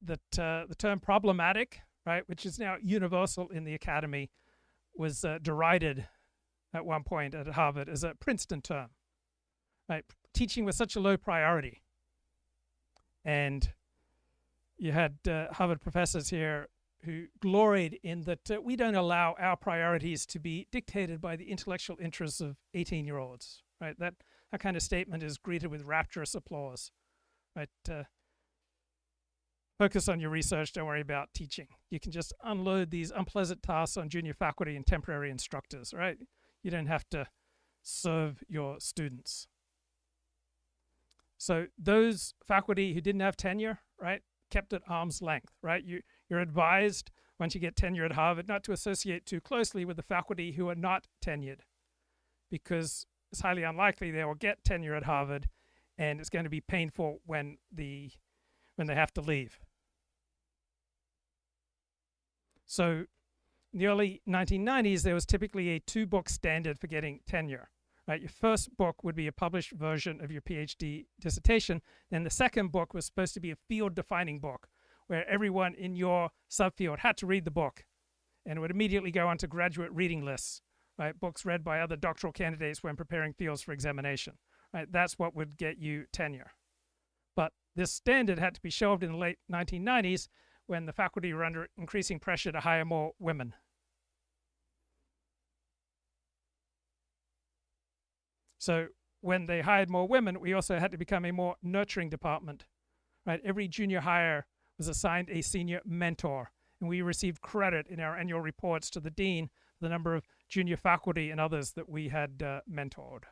A: that the term problematic, right, which is now universal in the academy, was derided at one point at Harvard as a Princeton term. Right? Teaching was such a low priority. And you had Harvard professors here who gloried in that we don't allow our priorities to be dictated by the intellectual interests of 18-year-olds. Right? That kind of statement is greeted with rapturous applause. Right? Focus on your research, don't worry about teaching. You can just unload these unpleasant tasks on junior faculty and temporary instructors, right? You don't have to serve your students. So those faculty who didn't have tenure, right, kept at arm's length, right? You're advised once you get tenure at Harvard not to associate too closely with the faculty who are not tenured, because it's highly unlikely they will get tenure at Harvard, and it's going to be painful when they have to leave. So in the early 1990s, there was typically a 2-book standard for getting tenure. Right? Your first book would be a published version of your PhD dissertation. Then the second book was supposed to be a field-defining book, where everyone in your subfield had to read the book, and it would immediately go onto graduate reading lists, right? Books read by other doctoral candidates when preparing fields for examination. Right? That's what would get you tenure. But this standard had to be shelved in the late 1990s when the faculty were under increasing pressure to hire more women. So when they hired more women, we also had to become a more nurturing department. Right? Every junior hire was assigned a senior mentor, and we received credit in our annual reports to the dean for the number of junior faculty and others that we had mentored.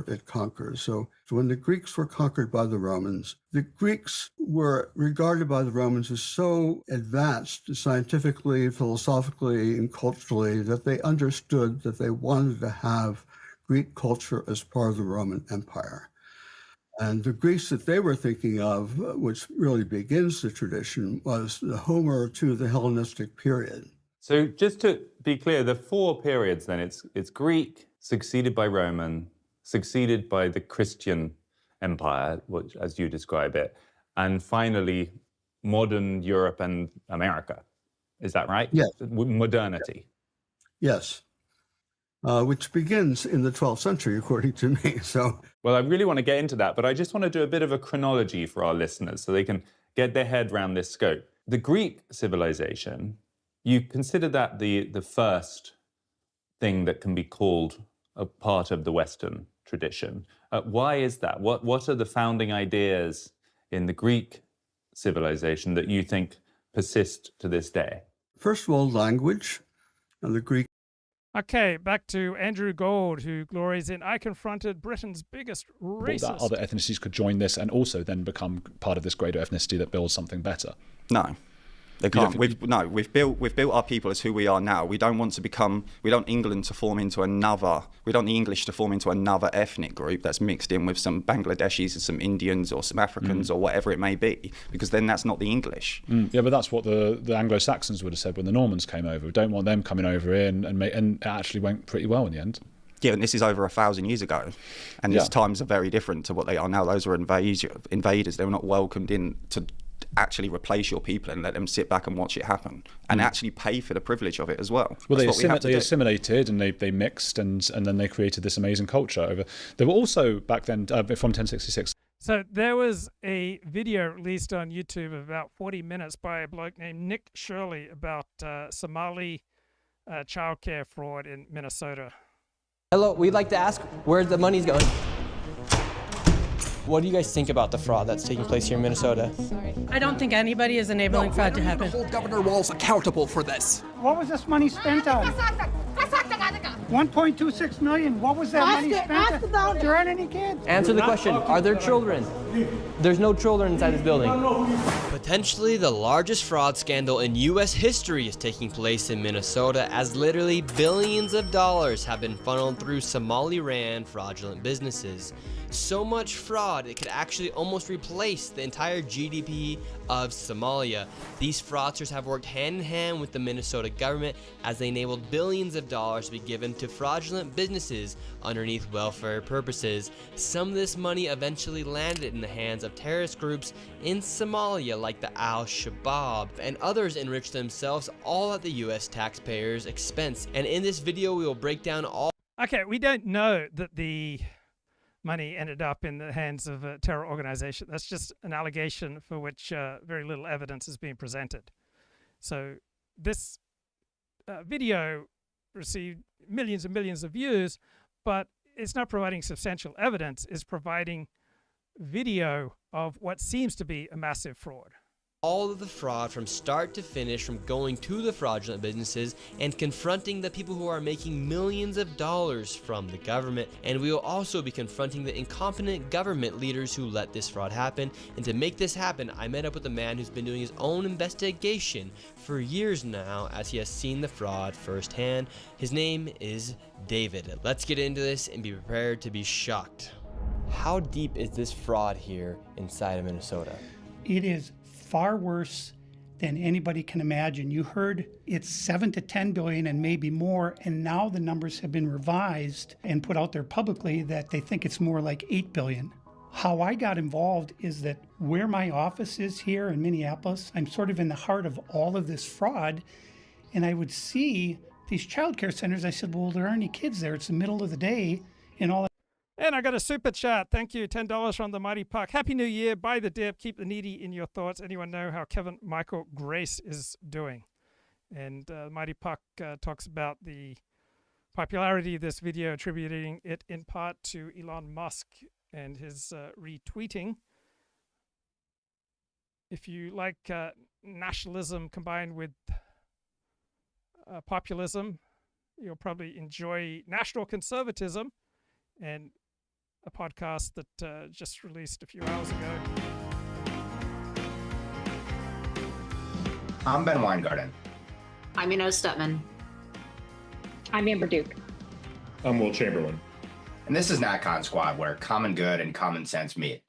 L: It conquers. So when the Greeks were conquered by the Romans, the Greeks were regarded by the Romans as so advanced scientifically, philosophically, and culturally that they understood that they wanted to have Greek culture as part of the Roman Empire. And the Greece that they were thinking of, which really begins the tradition, was the Homer to the Hellenistic period.
M: So just to be clear, the 4 periods then, it's Greek, succeeded by Roman, succeeded by the Christian Empire, which, as you describe it, and finally modern Europe and America. Is that right?
L: Yes.
M: Modernity.
L: Yes. Which begins in the 12th century, according to me. So,
M: well, I really want to get into that, but I just want to do a bit of a chronology for our listeners so they can get their head around this scope. The Greek civilization, you consider that the first thing that can be called a part of the Western tradition. Why is that? What are the founding ideas in the Greek civilization that you think persist to this day?
L: First of all, language. And the Greek.
A: Okay, back to Andrew Gold, who glories in, I confronted Britain's biggest racist.
E: That other ethnicities could join this and also then become part of this greater ethnicity that builds something better.
F: No. They can't. We've built our people as who we are now. We don't want to become. We don't England to form into another. We don't the English to form into another ethnic group that's mixed in with some Bangladeshis and some Indians or some Africans or whatever it may be. Because then that's not the English.
E: Yeah, but that's what the Anglo-Saxons would have said when the Normans came over. We don't want them coming over in, and it actually went pretty well in the end.
F: Yeah, and this is over 1,000 years ago, and these times are very different to what they are now. Those were invaders. They were not welcomed in to actually replace your people and let them sit back and watch it happen and actually pay for the privilege of it as well.
E: Well, they assimilated and they mixed and then they created this amazing culture over. There were also back then from 1066.
A: So there was a video released on YouTube of about 40 minutes by a bloke named Nick Shirley about Somali childcare fraud in Minnesota.
N: Hello, we'd like to ask where the money's going. What do you guys think about the fraud that's taking place here in Minnesota?
O: I don't think anybody is enabling fraud to happen.
P: Hold Governor Walz accountable for this.
Q: What was this money spent on? 1.26 million. What was that money spent on? There aren't any kids.
N: Answer the question. Are there children? There's no children inside this building. Potentially the largest fraud scandal in U.S. history is taking place in Minnesota, as literally billions of dollars have been funneled through Somali-ran fraudulent businesses. So much fraud, it could actually almost replace the entire GDP of Somalia. These fraudsters have worked hand in hand with the Minnesota government as they enabled billions of dollars to be given to fraudulent businesses underneath welfare purposes. Some of this money eventually landed in the hands of terrorist groups in Somalia like the Al-Shabaab, and others enriched themselves all at the US taxpayers' expense. And in this video we will break down all.
A: Okay, we don't know that the money ended up in the hands of a terror organization. That's just an allegation for which very little evidence is being presented. So this video received millions and millions of views, but it's not providing substantial evidence. It's providing video of what seems to be a massive fraud.
N: All of the fraud from start to finish, from going to the fraudulent businesses and confronting the people who are making millions of dollars from the government. And we will also be confronting the incompetent government leaders who let this fraud happen. And to make this happen, I met up with a man who's been doing his own investigation for years now, as he has seen the fraud firsthand. His name is David. Let's get into this and be prepared to be shocked. How deep is this fraud here inside of Minnesota?
Q: It is far worse than anybody can imagine. You heard it's 7 to 10 billion and maybe more, and now the numbers have been revised and put out there publicly that they think it's more like 8 billion. How I got involved is that where my office is here in Minneapolis, I'm sort of in the heart of all of this fraud, and I would see these childcare centers. I said, well, there aren't any kids there. It's the middle of the day and all that.
A: And I got a super chat. Thank you. $10 from the Mighty Puck. Happy New Year. Buy the dip. Keep the needy in your thoughts. Anyone know how Kevin Michael Grace is doing? And Mighty Puck talks about the popularity of this video, attributing it in part to Elon Musk and his retweeting. If you like nationalism combined with populism, you'll probably enjoy National Conservatism, and a podcast that just released a few hours ago.
R: I'm Ben Weingarten.
S: I'm Eno Stutman.
T: I'm Amber Duke.
U: I'm Will Chamberlain.
R: And this is NatCon Squad, where common good and common sense meet.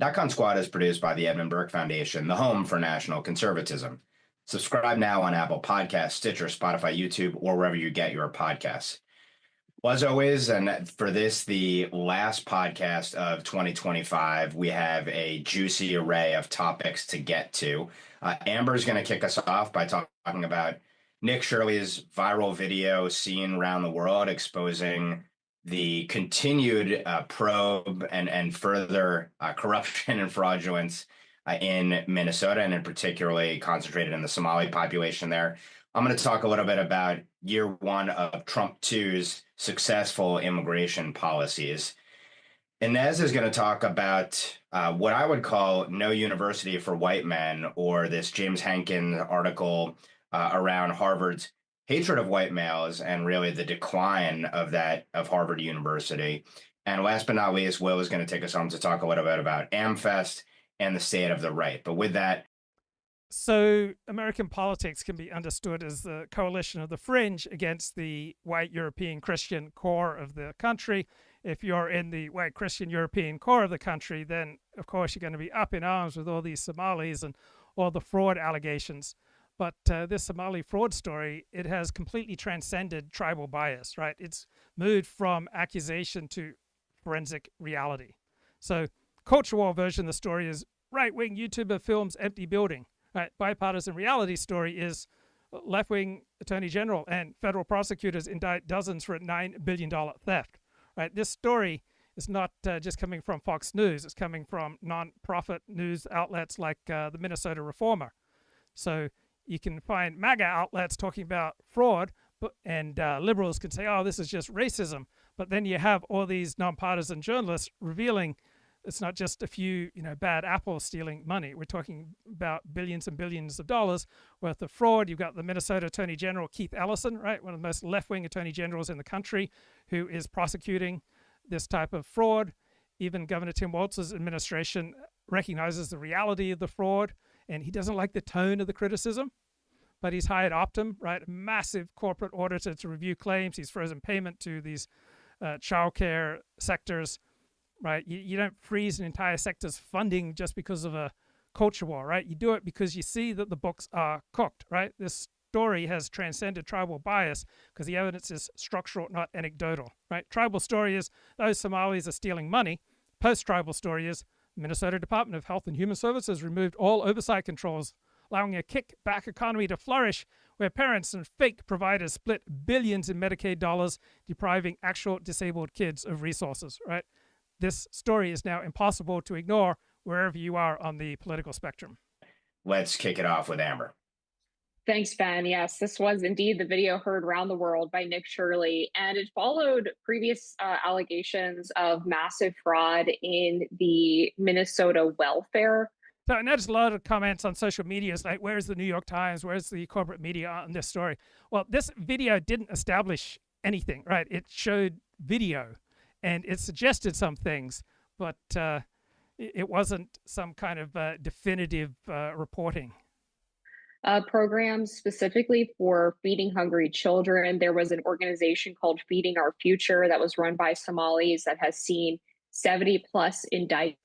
R: NatCon Squad is produced by the Edmund Burke Foundation, the home for national conservatism. Subscribe now on Apple Podcasts, Stitcher, Spotify, YouTube, or wherever you get your podcasts. Well, as always, and for this, the last podcast of 2025, we have a juicy array of topics to get to. Amber's going to kick us off by talking about Nick Shirley's viral video seen around the world, exposing the continued probe and further corruption and fraudulence in Minnesota, and in particularly concentrated in the Somali population there. I'm going to talk a little bit about year one of Trump 2's successful immigration policies. Inez is going to talk about what I would call no university for white men, or this James Hankins article around Harvard's hatred of white males and really the decline of Harvard University. And last but not least, Will is going to take us home to talk a little bit about AmFest and the state of the right. But with that,
A: So American politics can be understood as the coalition of the fringe against the white European Christian core of the country. If you're in the white Christian European core of the country, then of course you're going to be up in arms with all these Somalis and all the fraud allegations. But this Somali fraud story, it has completely transcended tribal bias, right? It's moved from accusation to forensic reality. So culture war version of the story is right-wing YouTuber films empty building. Right, bipartisan reality story is left-wing attorney general and federal prosecutors indict dozens for a $9 billion theft. Right, this story is not just coming from Fox News. It's coming from non-profit news outlets like the Minnesota Reformer. So you can find MAGA outlets talking about fraud, and liberals can say, oh, this is just racism. But then you have all these nonpartisan journalists revealing it's not just a few, bad apples stealing money. We're talking about billions and billions of dollars worth of fraud. You've got the Minnesota Attorney General, Keith Ellison, right? One of the most left-wing attorney generals in the country, who is prosecuting this type of fraud. Even Governor Tim Walz's administration recognizes the reality of the fraud, and he doesn't like the tone of the criticism. But he's hired Optum, right? A massive corporate auditor to review claims. He's frozen payment to these childcare sectors. Right, you don't freeze an entire sector's funding just because of a culture war, right? You do it because you see that the books are cooked, right? This story has transcended tribal bias because the evidence is structural, not anecdotal, right? Tribal story is those Somalis are stealing money. Post-tribal story is Minnesota Department of Health and Human Services removed all oversight controls, allowing a kickback economy to flourish where parents and fake providers split billions in Medicaid dollars, depriving actual disabled kids of resources, right? This story is now impossible to ignore wherever you are on the political spectrum.
R: Let's kick it off with Amber.
T: Thanks, Ben. Yes, this was indeed the video heard around the world by Nick Shirley, and it followed previous allegations of massive fraud in the Minnesota welfare.
A: So I noticed a lot of comments on social media like, where's the New York Times? Where's the corporate media on this story? Well, this video didn't establish anything, right? It showed video. And it suggested some things, but it wasn't some kind of definitive reporting.
T: Programs specifically for feeding hungry children. There was an organization called Feeding Our Future that was run by Somalis that has seen 70 plus indictments,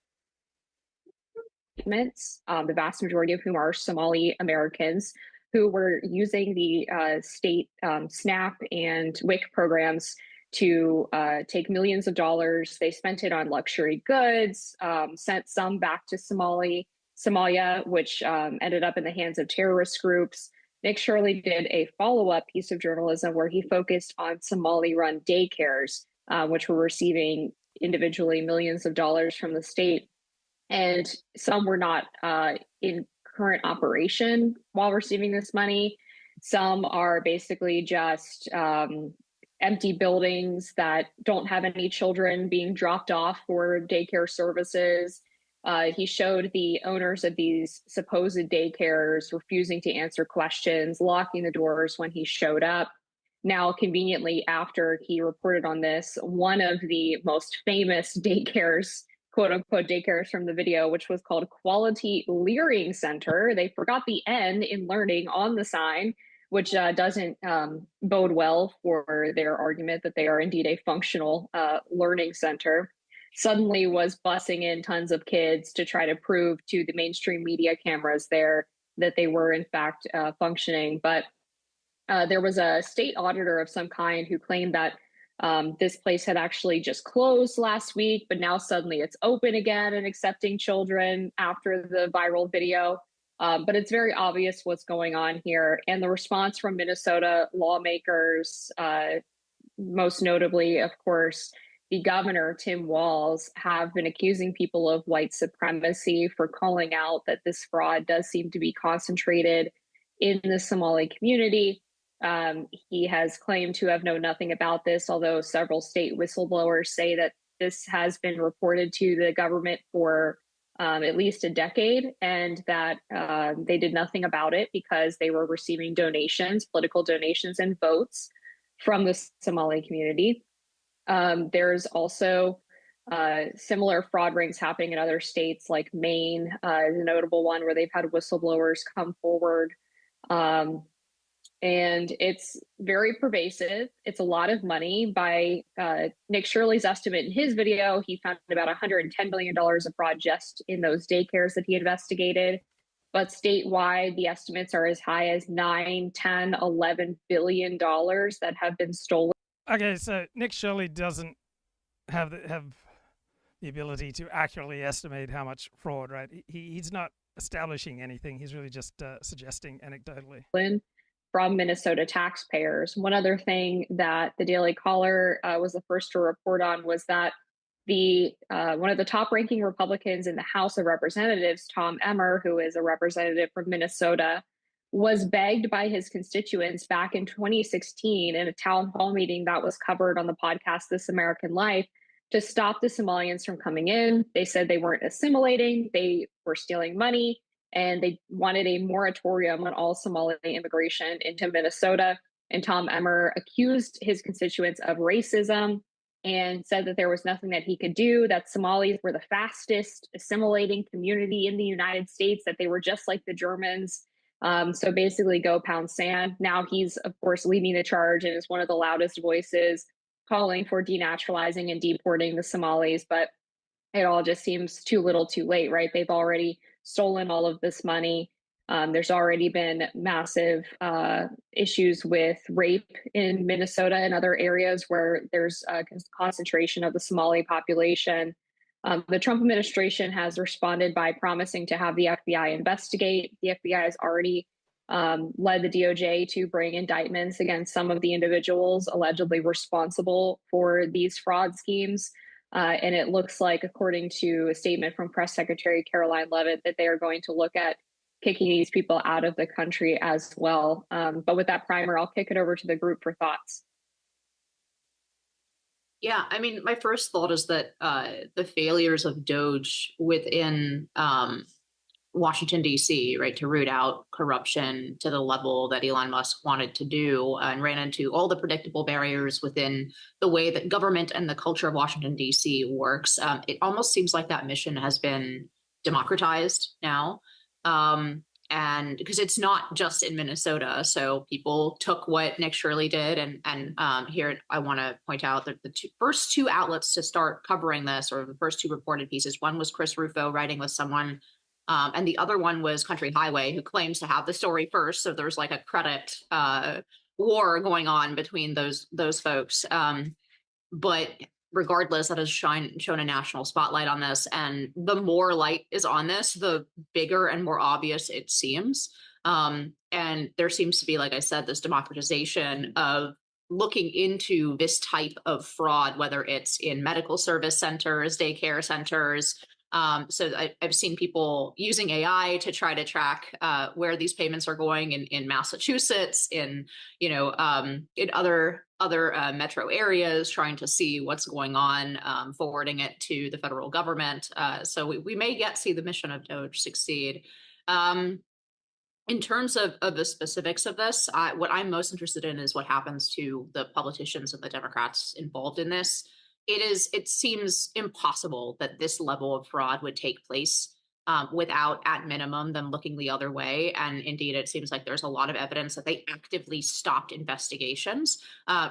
T: the vast majority of whom are Somali Americans who were using the state SNAP and WIC programs to take millions of dollars. They spent it on luxury goods, sent some back to Somalia, which ended up in the hands of terrorist groups. Nick Shirley did a follow-up piece of journalism where he focused on Somali-run daycares, which were receiving individually millions of dollars from the state. And some were not in current operation while receiving this money. Some are basically just empty buildings that don't have any children being dropped off for daycare services. He showed the owners of these supposed daycares refusing to answer questions, locking the doors when he showed up. Now, conveniently, after he reported on this, one of the most famous daycares, quote unquote daycares from the video, which was called Quality Learning Center. They forgot the N in learning on the sign, which doesn't bode well for their argument that they are indeed a functional learning center, suddenly was busing in tons of kids to try to prove to the mainstream media cameras there that they were in fact functioning. But there was a state auditor of some kind who claimed that this place had actually just closed last week, but now suddenly it's open again and accepting children after the viral video. But it's very obvious what's going on here. And the response from Minnesota lawmakers, most notably, of course, the governor, Tim Walz, have been accusing people of white supremacy for calling out that this fraud does seem to be concentrated in the Somali community. He has claimed to have known nothing about this, although several state whistleblowers say that this has been reported to the government for at least a decade, and that they did nothing about it because they were receiving donations, political donations and votes from the Somali community. There's also Similar fraud rings happening in other states, like Maine is a notable one where they've had whistleblowers come forward. And it's very pervasive. It's a lot of money. By Nick Shirley's estimate in his video, he found about $110 million of fraud just in those daycares that he investigated. But statewide, the estimates are as high as $9, $10, $11 billion that have been stolen.
A: Okay, so Nick Shirley doesn't have the ability to accurately estimate how much fraud, right? He's not establishing anything. He's really just suggesting anecdotally.
T: From Minnesota taxpayers. One other thing that the Daily Caller was the first to report on was that the one of the top-ranking Republicans in the House of Representatives, Tom Emmer, who is a representative from Minnesota, was begged by his constituents back in 2016 in a town hall meeting that was covered on the podcast This American Life to stop the Somalians from coming in. They said they weren't assimilating, they were stealing money, and they wanted a moratorium on all Somali immigration into Minnesota. And Tom Emmer accused his constituents of racism and said that there was nothing that he could do, that Somalis were the fastest assimilating community in the United States, that they were just like the Germans. So basically go pound sand. Now he's, of course, leading the charge and is one of the loudest voices calling for denaturalizing and deporting the Somalis. But it all just seems too little too late, right? They've already stolen all of this money. There's already been massive issues with rape in Minnesota and other areas where there's a concentration of the Somali population. The Trump administration has responded by promising to have the FBI investigate. The FBI has already led the DOJ to bring indictments against some of the individuals allegedly responsible for these fraud schemes. And it looks like, according to a statement from Press Secretary Caroline Leavitt, that they are going to look at kicking these people out of the country as well. But with that primer, I'll kick it over to the group for thoughts.
S: Yeah, I mean, my first thought is that the failures of Doge within Washington, D.C., right, to root out corruption to the level that Elon Musk wanted to do and ran into all the predictable barriers within the way that government and the culture of Washington, D.C. works. It almost seems like that mission has been democratized now. And because it's not just in Minnesota, so people took what Nick Shirley did, and here I want to point out that the first two outlets to start covering this, or the first two reported pieces, one was Chris Rufo writing with someone, and the other one was Country Highway, who claims to have the story first. So there's like a credit war going on between those folks. But regardless, that has shown a national spotlight on this. And the more light is on this, the bigger and more obvious it seems. And there seems to be, like I said, this democratization of looking into this type of fraud, whether it's in medical service centers, daycare centers. So I've seen people using AI to try to track where these payments are going in Massachusetts, in other metro areas, trying to see what's going on, forwarding it to the federal government. So we may yet see the mission of Doge succeed. In terms of the specifics of this, what I'm most interested in is what happens to the politicians and the Democrats involved in this. It seems impossible that this level of fraud would take place without, at minimum, them looking the other way. And indeed, it seems like there's a lot of evidence that they actively stopped investigations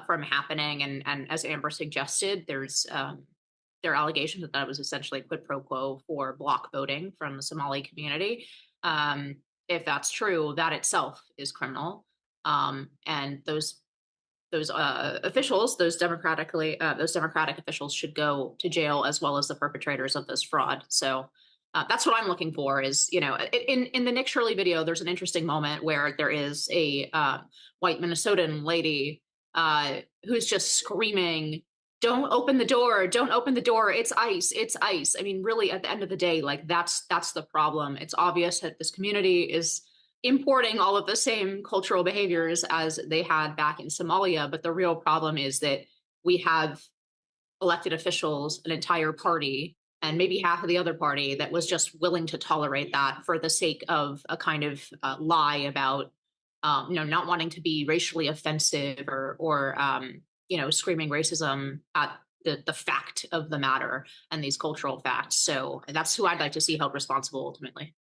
S: from happening. And as Amber suggested, there are allegations that that was essentially quid pro quo for block voting from the Somali community. If that's true, that itself is criminal. And those officials, those democratic officials, should go to jail, as well as the perpetrators of this fraud. So that's what I'm looking for. Is, in the Nick Shirley video, there's an interesting moment where there is a white Minnesotan lady who's just screaming, "Don't open the door! Don't open the door! It's ICE! It's ICE!" I mean, really, at the end of the day, like that's the problem. It's obvious that this community is importing all of the same cultural behaviors as they had back in Somalia. But the real problem is that we have elected officials, an entire party, and maybe half of the other party that was just willing to tolerate that for the sake of a kind of lie about, not wanting to be racially offensive or screaming racism at the fact of the matter and these cultural facts. So that's who I'd like to see held responsible ultimately.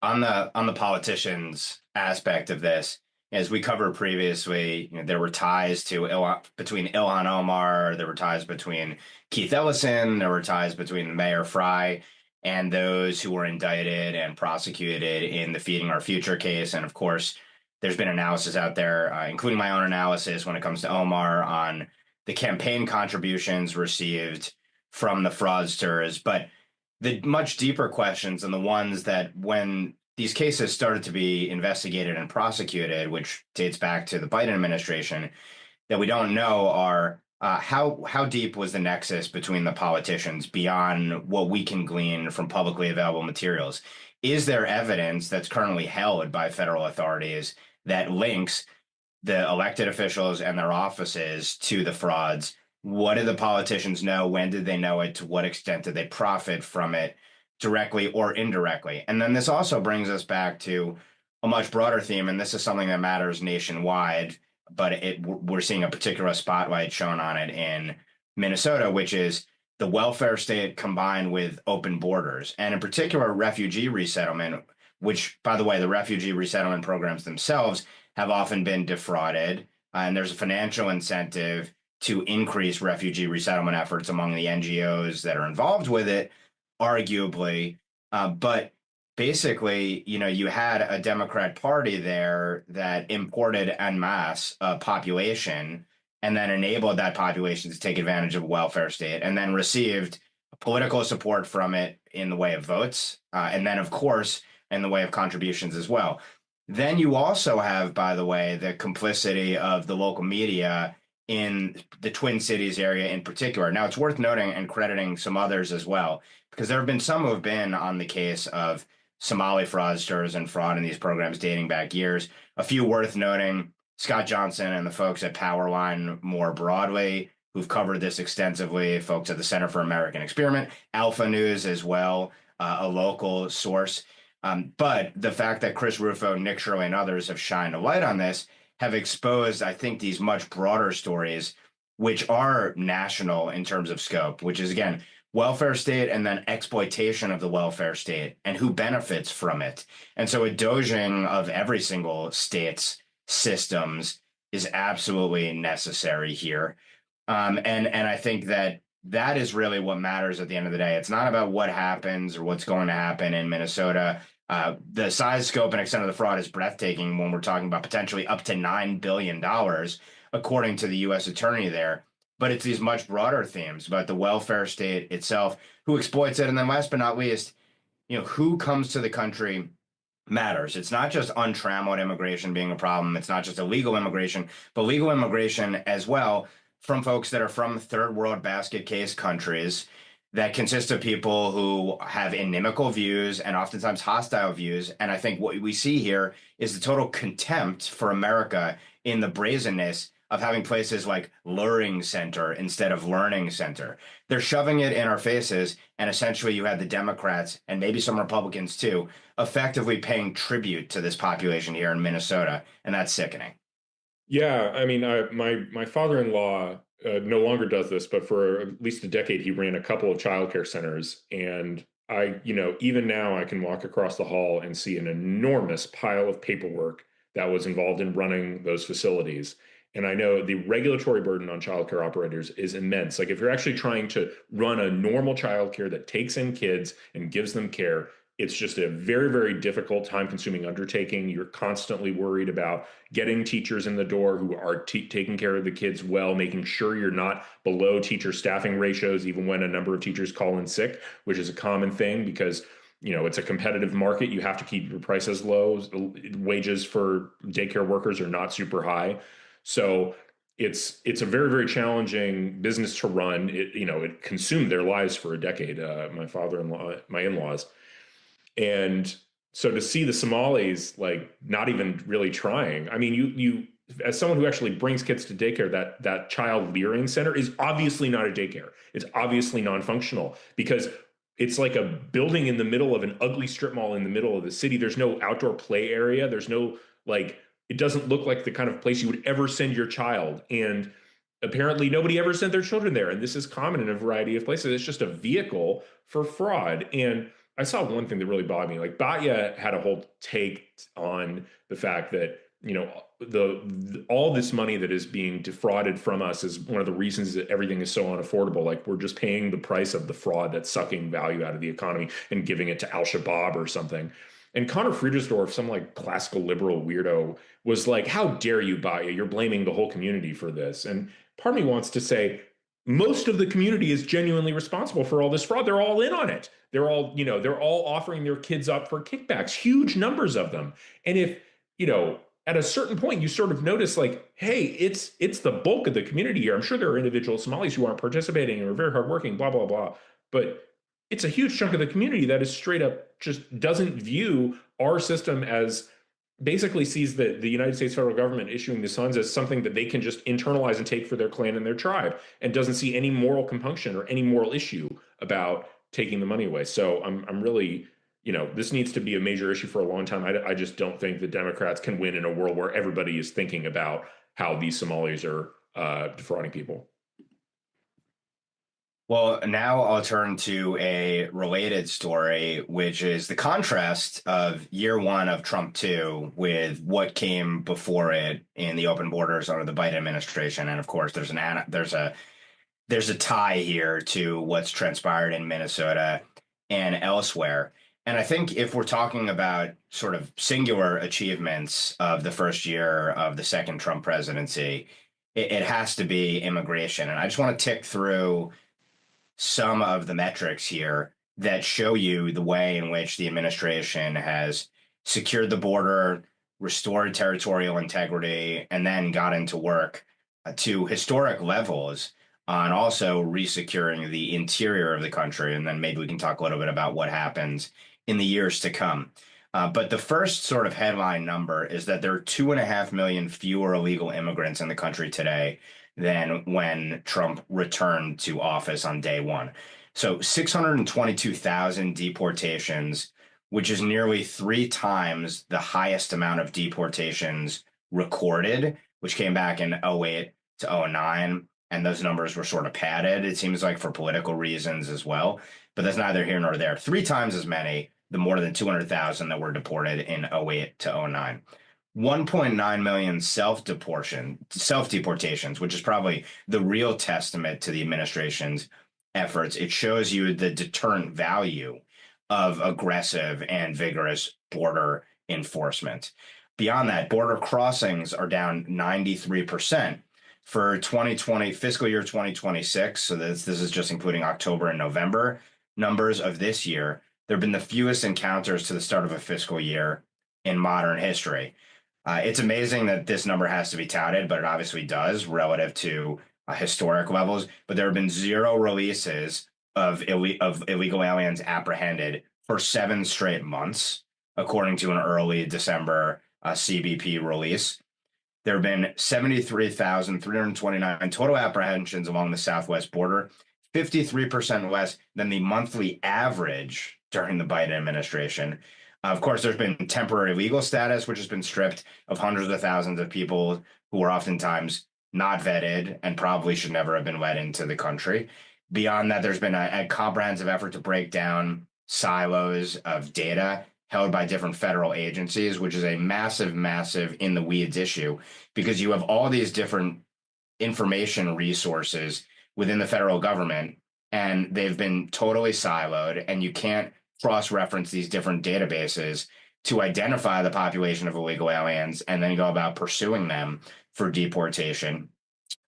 R: On the politicians aspect of this, as we covered previously, there were ties between Ilhan Omar, there were ties between Keith Ellison, there were ties between Mayor Fry and those who were indicted and prosecuted in the Feeding Our Future case. And of course, there's been analysis out there, including my own analysis when it comes to Omar, on the campaign contributions received from the fraudsters. But the much deeper questions, and the ones that when these cases started to be investigated and prosecuted, which dates back to the Biden administration, that we don't know are how deep was the nexus between the politicians beyond what we can glean from publicly available materials? Is there evidence that's currently held by federal authorities that links the elected officials and their offices to the frauds? What did the politicians know? When did they know it? To what extent did they profit from it, directly or indirectly? And then this also brings us back to a much broader theme, and this is something that matters nationwide, but we're seeing a particular spotlight shown on it in Minnesota, which is the welfare state combined with open borders, and in particular refugee resettlement, which, by the way, the refugee resettlement programs themselves have often been defrauded, and there's a financial incentive to increase refugee resettlement efforts among the NGOs that are involved with it, arguably. But basically, you had a Democrat Party there that imported en masse a population and then enabled that population to take advantage of a welfare state, and then received political support from it in the way of votes, and then, of course, in the way of contributions as well. Then you also have, by the way, the complicity of the local media in the Twin Cities area in particular. Now, it's worth noting and crediting some others as well, because there have been some who have been on the case of Somali fraudsters and fraud in these programs dating back years. A few worth noting: Scott Johnson and the folks at Powerline more broadly, who've covered this extensively, folks at the Center for American Experiment, Alpha News as well, a local source. But the fact that Chris Rufo, Nick Shirley, and others have shined a light on this have exposed, I think, these much broader stories, which are national in terms of scope, which is, again, welfare state and then exploitation of the welfare state and who benefits from it. And so a doging of every single state's systems is absolutely necessary here. And I think that is really what matters at the end of the day. It's not about what happens or what's going to happen in Minnesota. The size, scope, and extent of the fraud is breathtaking when we're talking about potentially up to $9 billion, according to the U.S. attorney there. But it's these much broader themes about the welfare state itself, who exploits it, and then last but not least, who comes to the country matters. It's not just untrammeled immigration being a problem. It's not just illegal immigration, but legal immigration as well, from folks that are from third world basket case countries that consist of people who have inimical views and oftentimes hostile views. And I think what we see here is the total contempt for America in the brazenness of having places like Luring Center instead of Learning Center. They're shoving it in our faces, and essentially you had the Democrats, and maybe some Republicans too, effectively paying tribute to this population here in Minnesota, and that's sickening.
U: Yeah, I mean, my father-in-law no longer does this, but for at least a decade, he ran a couple of childcare centers. And even now I can walk across the hall and see an enormous pile of paperwork that was involved in running those facilities. And I know the regulatory burden on childcare operators is immense. Like, if you're actually trying to run a normal childcare that takes in kids and gives them care, it's just a very, very difficult, time-consuming undertaking. You're constantly worried about getting teachers in the door who are taking care of the kids well, making sure you're not below teacher staffing ratios, even when a number of teachers call in sick, which is a common thing because, it's a competitive market. You have to keep your prices low. Wages for daycare workers are not super high. So it's a very, very challenging business to run. It consumed their lives for a decade, my father-in-law, my in-laws. And so to see the Somalis not even really trying, I mean, you as someone who actually brings kids to daycare, that child Leering Center is obviously not a daycare. It's obviously non-functional because it's like a building in the middle of an ugly strip mall in the middle of the city. There's no outdoor play area. There's no it doesn't look like the kind of place you would ever send your child. And apparently nobody ever sent their children there. And this is common in a variety of places. It's just a vehicle for fraud. And I saw one thing that really bothered me. Like Batya had a whole take on the fact that, you know, all this money that is being defrauded from us is one of the reasons that everything is so unaffordable. Like we're just paying the price of the fraud that's sucking value out of the economy and giving it to Al-Shabaab or something. And Connor Friedersdorf, some like classical liberal weirdo, was like, how dare you, Batya? You're blaming the whole community for this. And part of me wants to say, most of the community is genuinely responsible for all this fraud. They're all in on it. They're all, you know, they're all offering their kids up for kickbacks, huge numbers of them. And if, you know, at a certain point, you sort of notice like, hey, it's the bulk of the community here. I'm sure there are individual Somalis who aren't participating and are very hardworking, blah, blah, blah. But it's a huge chunk of the community that is straight up just doesn't view our system as, basically sees the United States federal government issuing these funds as something that they can just internalize and take for their clan and their tribe, and doesn't see any moral compunction or any moral issue about taking the money away. So I'm really, you know, this needs to be a major issue for a long time. I just don't think the Democrats can win in a world where everybody is thinking about how these Somalis are defrauding people.
R: Well, now I'll turn to a related story, which is the contrast of year one of Trump 2 with what came before it in the open borders under the Biden administration. And of course, there's a tie here to what's transpired in Minnesota and elsewhere. And I think if we're talking about sort of singular achievements of the first year of the second Trump presidency, it has to be immigration. And I just want to tick through some of the metrics here that show you the way in which the administration has secured the border, restored territorial integrity, and then got into work to historic levels on also resecuring the interior of the country. And then maybe we can talk a little bit about what happens in the years to come. But the first sort of headline number is that there are 2.5 million fewer illegal immigrants in the country today than when Trump returned to office on day one. So 622,000 deportations, which is nearly 3 times the highest amount of deportations recorded, which came back in 08 to 09. And those numbers were sort of padded, it seems like, for political reasons as well. But that's neither here nor there. 3 times as many, the more than 200,000 that were deported in 08 to 09. 1.9 million self-deportations, which is probably the real testament to the administration's efforts. It shows you the deterrent value of aggressive and vigorous border enforcement. Beyond that, border crossings are down 93% for 2020, fiscal year 2026. So this is just including October and November numbers of this year. There have been the fewest encounters to the start of a fiscal year in modern history. It's amazing that this number has to be touted, but it obviously does relative to historic levels. But there have been 0 releases of illegal aliens apprehended for 7 straight months, according to an early December CBP release. There have been 73,329 total apprehensions along the southwest border, 53% less than the monthly average during the Biden administration. Of course, there's been temporary legal status, which has been stripped of hundreds of thousands of people who are oftentimes not vetted and probably should never have been let into the country. Beyond that, there's been a comprehensive effort to break down silos of data held by different federal agencies, which is a massive, massive in the weeds issue, because you have all these different information resources within the federal government, and they've been totally siloed, and you can't cross-reference these different databases to identify the population of illegal aliens and then go about pursuing them for deportation.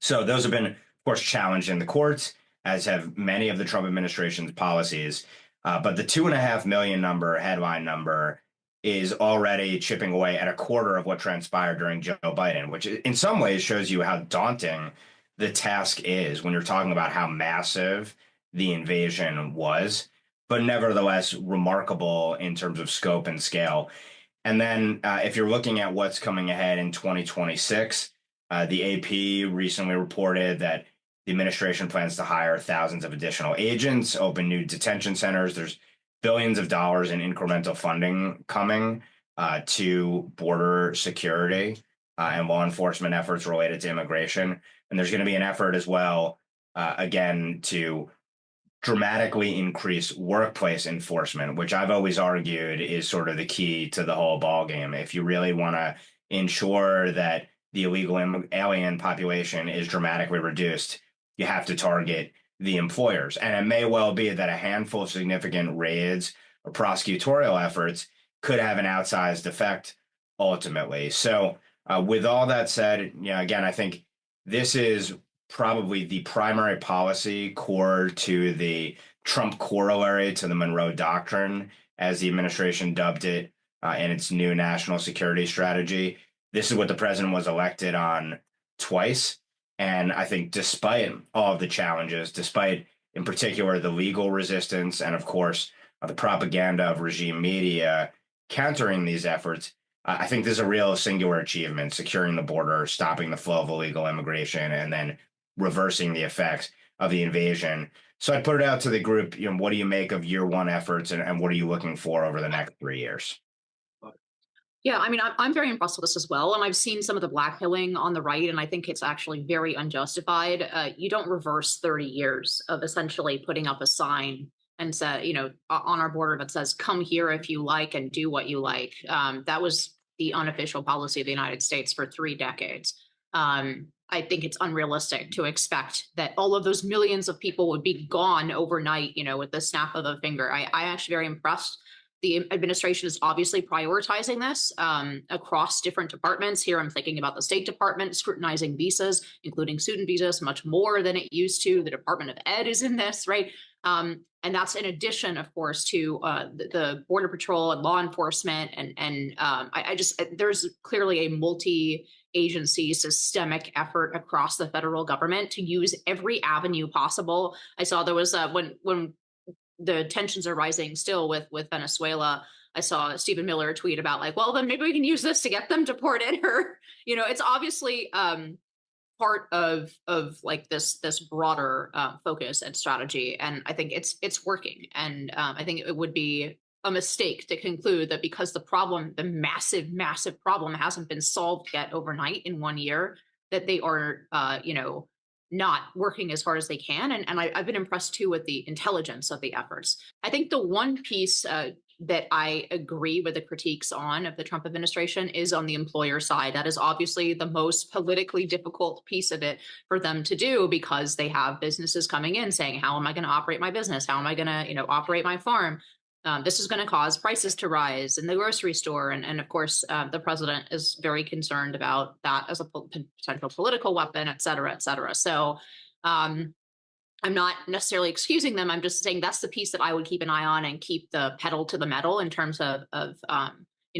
R: So those have been, of course, challenged in the courts, as have many of the Trump administration's policies. But the 2.5 million headline number is already chipping away at a quarter of what transpired during Joe Biden, which in some ways shows you how daunting the task is when you're talking about how massive the invasion was, but nevertheless remarkable in terms of scope and scale. And then if you're looking at what's coming ahead in 2026, the AP recently reported that the administration plans to hire thousands of additional agents, open new detention centers. There's billions of dollars in incremental funding coming to border security and law enforcement efforts related to immigration. And there's going to be an effort as well, again, to dramatically increase workplace enforcement, which I've always argued is sort of the key to the whole ballgame. If you really want to ensure that the illegal alien population is dramatically reduced, you have to target the employers. And it may well be that a handful of significant raids or prosecutorial efforts could have an outsized effect ultimately. So with all that said, again, I think this is probably the primary policy core to the Trump corollary to the Monroe Doctrine, as the administration dubbed it in its new national security strategy. This is what the president was elected on twice. And I think despite all of the challenges, despite in particular the legal resistance and, of course, the propaganda of regime media countering these efforts, I think this is a real singular achievement, securing the border, stopping the flow of illegal immigration, and then reversing the effects of the invasion. So I'd put it out to the group, what do you make of year one efforts, and what are you looking for over the next 3 years?
S: Yeah, I mean, I'm very impressed with this as well. And I've seen some of the blackpilling on the right, and I think it's actually very unjustified. You don't reverse 30 years of essentially putting up a sign and say, on our border that says, come here if you like and do what you like. That was the unofficial policy of the United States for 3 decades. I think it's unrealistic to expect that all of those millions of people would be gone overnight, with the snap of a finger. I'm actually very impressed. The administration is obviously prioritizing this across different departments. Here, I'm thinking about the State Department scrutinizing visas, including student visas, much more than it used to. The Department of Ed is in this, right? And that's in addition, of course, to the Border Patrol and law enforcement. And there's clearly a multi-agency systemic effort across the federal government to use every avenue possible. I saw there was when the tensions are rising still with Venezuela. I saw Stephen Miller tweet about well, then maybe we can use this to get them deported. Or, it's obviously part of this broader focus and strategy. And I think it's working. And I think it would be a mistake to conclude that because the massive, massive problem hasn't been solved yet overnight in 1 year, that they are, not working as hard as they can. And I've been impressed too with the intelligence of the efforts. I think the one piece that I agree with the critiques on of the Trump administration is on the employer side. That is obviously the most politically difficult piece of it for them to do, because they have businesses coming in saying, how am I going to operate my business? How am I going to, operate my farm? This is going to cause prices to rise in the grocery store. And of course, the president is very concerned about that as a potential political weapon, et cetera, et cetera. So I'm not necessarily excusing them. I'm just saying that's the piece that I would keep an eye on and keep the pedal to the metal in terms of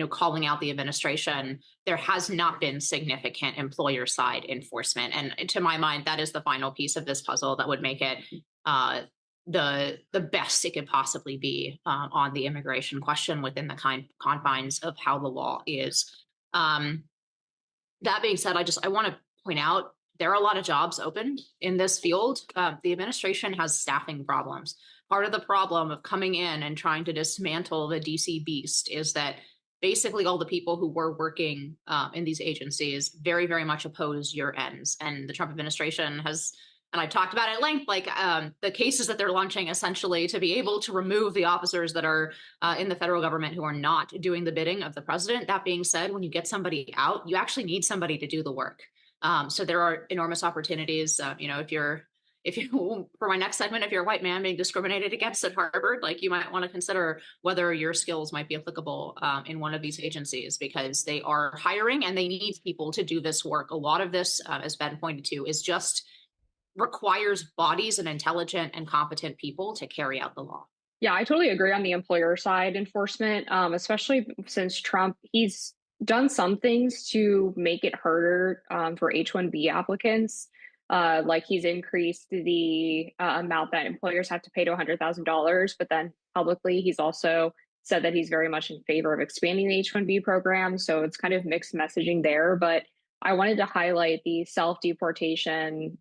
S: calling out the administration. There has not been significant employer side enforcement. And to my mind, that is the final piece of this puzzle that would make it the best it could possibly be on the immigration question within the confines of how the law is. That being said, I want to point out there are a lot of jobs open in this field. The administration has staffing problems. Part of the problem of coming in and trying to dismantle the DC beast is that basically all the people who were working in these agencies very, very much oppose your ends. And the Trump administration has, and I've talked about it at length, the cases that they're launching essentially to be able to remove the officers that are in the federal government who are not doing the bidding of the president. That being said, when you get somebody out, you actually need somebody to do the work. So there are enormous opportunities. If you, for my next segment, if you're a white man being discriminated against at Harvard, you might want to consider whether your skills might be applicable in one of these agencies, because they are hiring and they need people to do this work. A lot of this, as Ben pointed to, is just requires bodies and intelligent and competent people to carry out the law.
T: Yeah, I totally agree on the employer side enforcement, especially since Trump, he's done some things to make it harder for H-1B applicants. He's increased the amount that employers have to pay to $100,000, but then publicly he's also said that he's very much in favor of expanding the H-1B program. So it's kind of mixed messaging there. But I wanted to highlight the self-deportation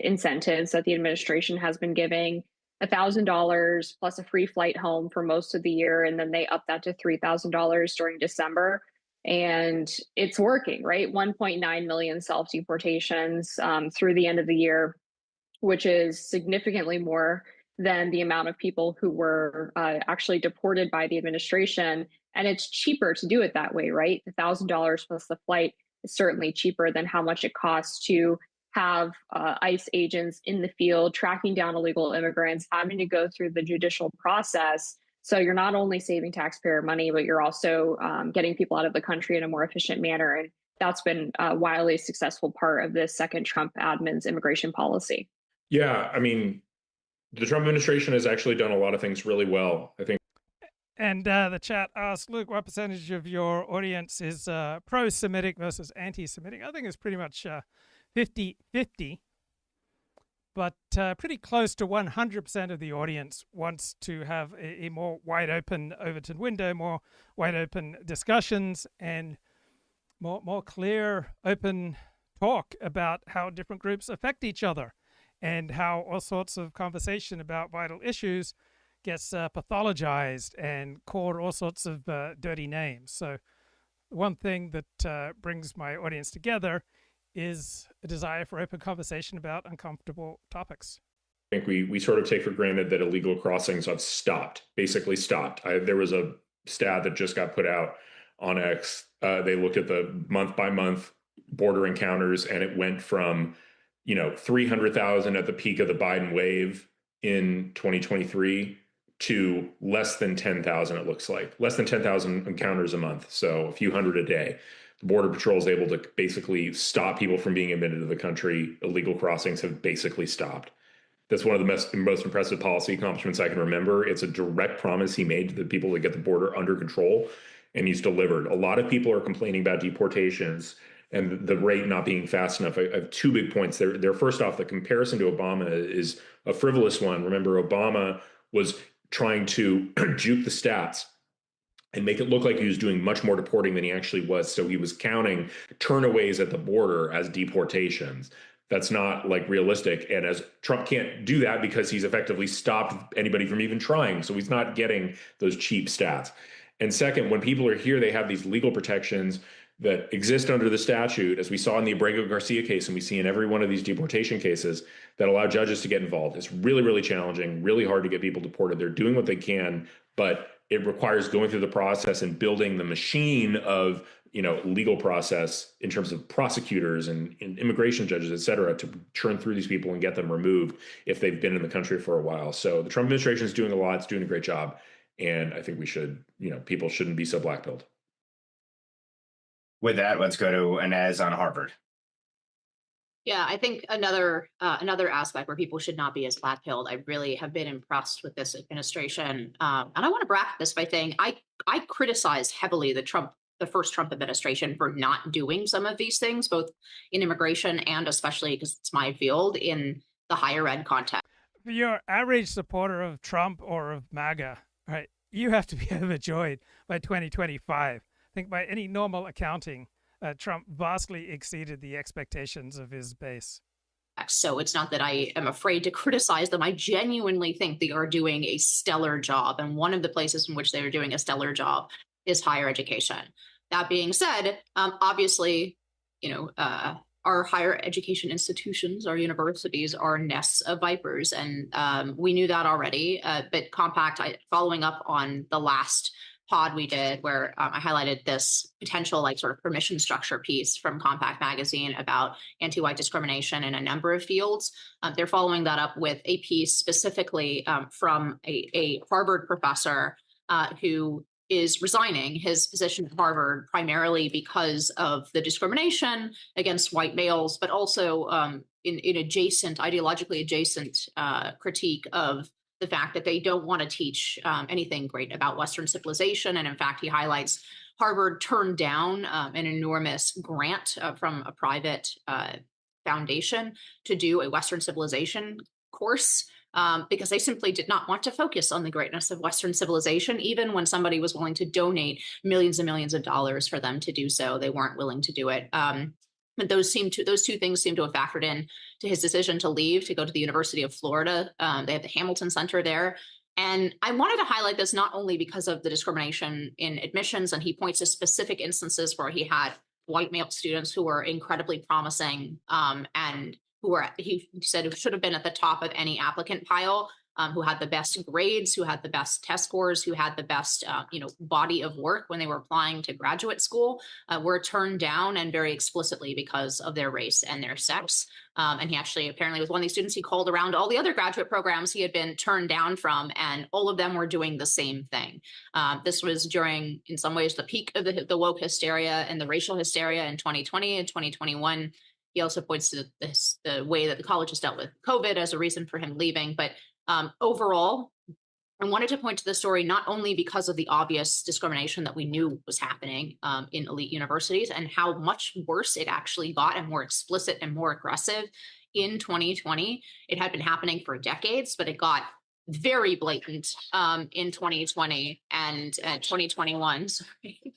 T: incentives that the administration has been giving. $1,000 plus a free flight home for most of the year, and then they upped that to $3,000 during December. And it's working, right? 1.9 million self-deportations through the end of the year, which is significantly more than the amount of people who were actually deported by the administration. And it's cheaper to do it that way, right? The $1,000 plus the flight is certainly cheaper than how much it costs to have ICE agents in the field tracking down illegal immigrants, having to go through the judicial process. So you're not only saving taxpayer money, but you're also getting people out of the country in a more efficient manner. And that's been a wildly successful part of this second Trump admin's immigration policy.
U: Yeah, I mean, the Trump administration has actually done a lot of things really well, I think.
A: And the chat asked, Luke, what percentage of your audience is pro-Semitic versus anti-Semitic? I think it's pretty much 50-50, but pretty close to 100% of the audience wants to have a more wide-open Overton window, more wide-open discussions, and more clear, open talk about how different groups affect each other and how all sorts of conversation about vital issues gets pathologized and called all sorts of dirty names. So one thing that brings my audience together is a desire for open conversation about uncomfortable topics.
U: I think we sort of take for granted that illegal crossings have basically stopped. There was a stat that just got put out on X. They looked at the month by month border encounters, and it went from 300,000 at the peak of the Biden wave in 2023 to less than 10,000, it looks like. Less than 10,000 encounters a month, so a few hundred a day. The Border Patrol is able to basically stop people from being admitted to the country. Illegal crossings have basically stopped. That's one of the most impressive policy accomplishments I can remember. It's a direct promise he made to the people to get the border under control, and he's delivered. A lot of people are complaining about deportations and the rate not being fast enough. I have two big points there. First off, the comparison to Obama is a frivolous one. Remember, Obama was trying to juke the stats and make it look like he was doing much more deporting than he actually was. So he was counting turnaways at the border as deportations. That's not realistic. And as Trump can't do that because he's effectively stopped anybody from even trying. So he's not getting those cheap stats. And second, when people are here, they have these legal protections that exist under the statute, as we saw in the Abrego Garcia case, and we see in every one of these deportation cases, that allow judges to get involved. It's really, really challenging, really hard to get people deported. They're doing what they can, but it requires going through the process and building the machine of legal process in terms of prosecutors and immigration judges, et cetera, to churn through these people and get them removed if they've been in the country for a while. So the Trump administration is doing a lot. It's doing a great job. And I think we should, people shouldn't be so black-pilled.
R: With that, let's go to Inez on Harvard.
S: Yeah, I think another aspect where people should not be as black-pilled. I really have been impressed with this administration, and I want to bracket this by saying I criticized heavily the first Trump administration for not doing some of these things, both in immigration and especially because it's my field in the higher ed context.
A: For your average supporter of Trump or of MAGA, right, you have to be overjoyed by 2025. I think by any normal accounting, Trump vastly exceeded the expectations of his base.
S: So it's not that I am afraid to criticize them. I genuinely think they are doing a stellar job. And one of the places in which they are doing a stellar job is higher education. That being said, obviously, our higher education institutions, our universities are nests of vipers. And we knew that already. But Compact, following up on the last pod we did where I highlighted this potential sort of permission structure piece from Compact magazine about anti-white discrimination in a number of fields. They're following that up with a piece specifically from a Harvard professor who is resigning his position at Harvard primarily because of the discrimination against white males, but also in ideologically adjacent critique of the fact that they don't want to teach anything great about Western civilization. And in fact, he highlights Harvard turned down an enormous grant from a private foundation to do a Western civilization course because they simply did not want to focus on the greatness of Western civilization. Even when somebody was willing to donate millions and millions of dollars for them to do so, they weren't willing to do it. But those two things seem to have factored in to his decision to leave, to go to the University of Florida. They have the Hamilton Center there. And I wanted to highlight this not only because of the discrimination in admissions, and he points to specific instances where he had white male students who were incredibly promising and who were, he said, should have been at the top of any applicant pile, who had the best grades, who had the best test scores, who had the best body of work when they were applying to graduate school, were turned down, and very explicitly because of their race and their sex. And he actually apparently was one of these students. He called around all the other graduate programs he had been turned down from, and all of them were doing the same thing. This was during, in some ways, the peak of the woke hysteria and the racial hysteria in 2020 and 2021. He also points to the way that the college has dealt with COVID as a reason for him leaving. But overall, I wanted to point to the story not only because of the obvious discrimination that we knew was happening in elite universities, and how much worse it actually got and more explicit and more aggressive in 2020. It had been happening for decades, but it got very blatant in 2020 and 2021. Sorry.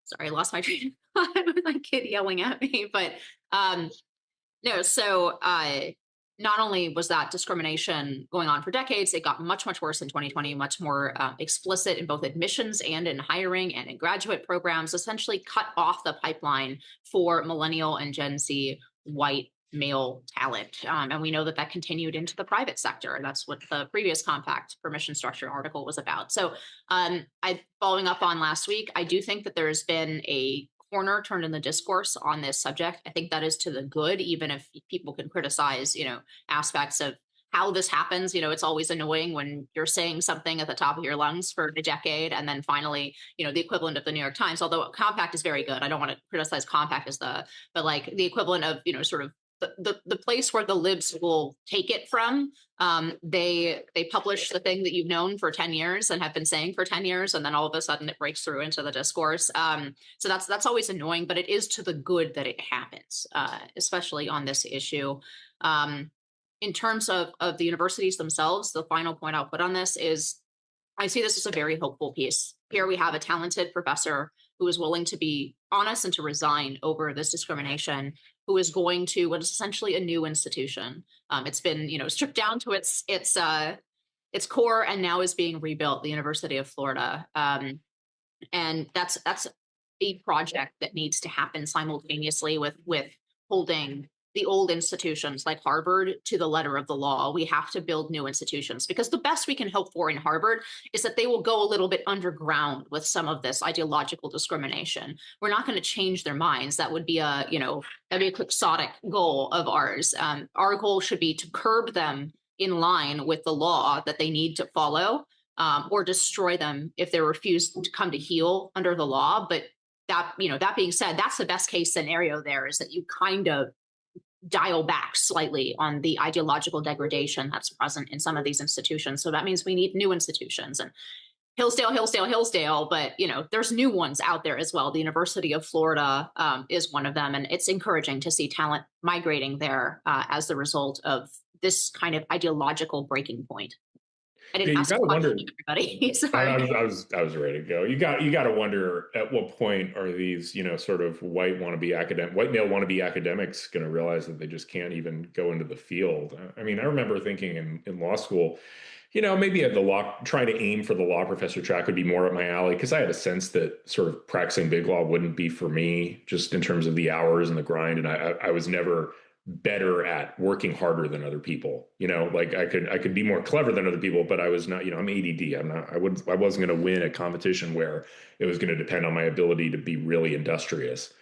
S: Sorry, I lost my train of thought with my kid yelling at me, but no, so not only was that discrimination going on for decades, it got much, much worse in 2020, much more explicit in both admissions and in hiring and in graduate programs, essentially cut off the pipeline for millennial and Gen Z white male talent. And we know that that continued into the private sector. That's what the previous compact permission structure article was about. So following up on last week, I do think that there's been a corner turned in the discourse on this subject. I think that is to the good, even if people can criticize, aspects of how this happens. It's always annoying when you're saying something at the top of your lungs for a decade, and then finally, the equivalent of the New York Times, although Compact is very good. I don't want to criticize Compact as but like the equivalent of, sort of the place where the libs will take it from. They publish the thing that you've known for 10 years and have been saying for 10 years, and then all of a sudden it breaks through into the discourse. So that's always annoying, but it is to the good that it happens, especially on this issue. In terms of the universities themselves, the final point I'll put on this is I see this as a very hopeful piece. Here we have a talented professor who is willing to be honest and to resign over this discrimination, who is going to what is essentially a new institution. It's been, stripped down to its core, and now is being rebuilt, the University of Florida. And that's a project that needs to happen simultaneously with holding the old institutions like Harvard to the letter of the law. We have to build new institutions, because the best we can hope for in Harvard is that they will go a little bit underground with some of this ideological discrimination. We're not going to change their minds. That would be that'd be a quixotic goal of ours. Our goal should be to curb them in line with the law that they need to follow, or destroy them if they refuse to come to heel under the law. But that being said, that's the best case scenario there, is that you kind of dial back slightly on the ideological degradation that's present in some of these institutions. So that means we need new institutions, and Hillsdale, but there's new ones out there as well. The University of Florida is one of them, and it's encouraging to see talent migrating there as the result of this kind of ideological breaking point. I didn't ask a question, everybody. Sorry.
U: I was ready to go. You got to wonder, at what point are these, sort of white male wannabe academics going to realize that they just can't even go into the field? I mean, I remember thinking in law school, maybe at trying to aim for the law professor track would be more up my alley, because I had a sense that sort of practicing big law wouldn't be for me, just in terms of the hours and the grind. And I was never better at working harder than other people. Like I could be more clever than other people, but I was not, I'm ADD. I wasn't going to win a competition where it was going to depend on my ability to be really industrious.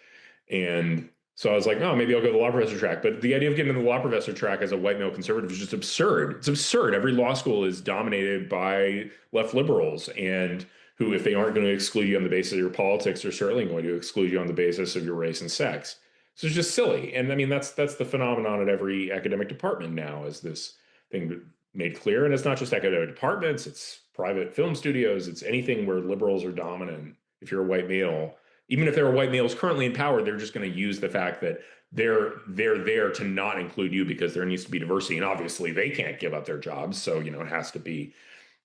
U: And so I was like, oh, maybe I'll go the law professor track. But the idea of getting into the law professor track as a white male conservative is just absurd. It's absurd. Every law school is dominated by left liberals, and who, if they aren't going to exclude you on the basis of your politics, are certainly going to exclude you on the basis of your race and sex. So it's just silly. And I mean, that's the phenomenon at every academic department now, is this thing made clear. And it's not just academic departments, it's private film studios, it's anything where liberals are dominant. If you're a white male, even if there are white males currently in power, they're just going to use the fact that they're there to not include you, because there needs to be diversity. And obviously they can't give up their jobs. So, it has to be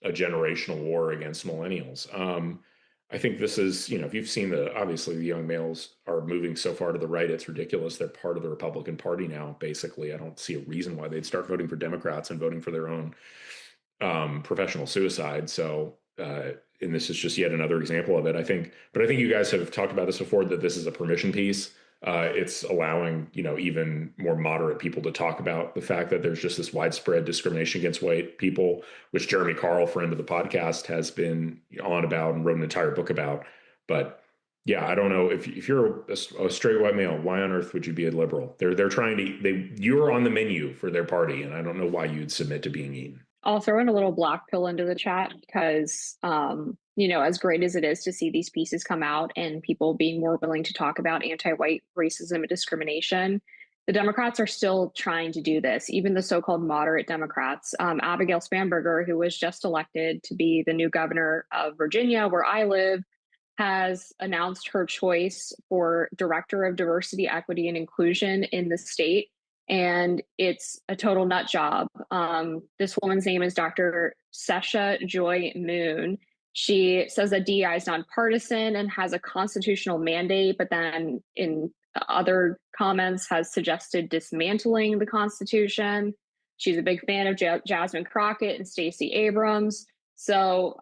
U: a generational war against millennials. I think this is, if you've seen obviously the young males are moving so far to the right, it's ridiculous. They're part of the Republican Party now, basically. I don't see a reason why they'd start voting for Democrats and voting for their own professional suicide. So, and this is just yet another example of it, I think. But I think you guys have talked about this before, that this is a permission piece. It's allowing, even more moderate people to talk about the fact that there's just this widespread discrimination against white people, which Jeremy Carl, friend of the podcast, has been on about and wrote an entire book about. But yeah, I don't know if you're a straight white male, why on earth would you be a liberal? They're trying to, you're on the menu for their party, and I don't know why you'd submit to being eaten.
T: I'll throw in a little black pill into the chat because, as great as it is to see these pieces come out and people being more willing to talk about anti-white racism and discrimination, the Democrats are still trying to do this, even the so-called moderate Democrats. Abigail Spanberger, who was just elected to be the new governor of Virginia, where I live, has announced her choice for Director of Diversity, Equity, and Inclusion in the state. And it's a total nut job. This woman's name is Dr. Sesha Joy Moon. She says that DEI is nonpartisan and has a constitutional mandate, but then in other comments has suggested dismantling the Constitution. She's a big fan of Jasmine Crockett and Stacey Abrams. So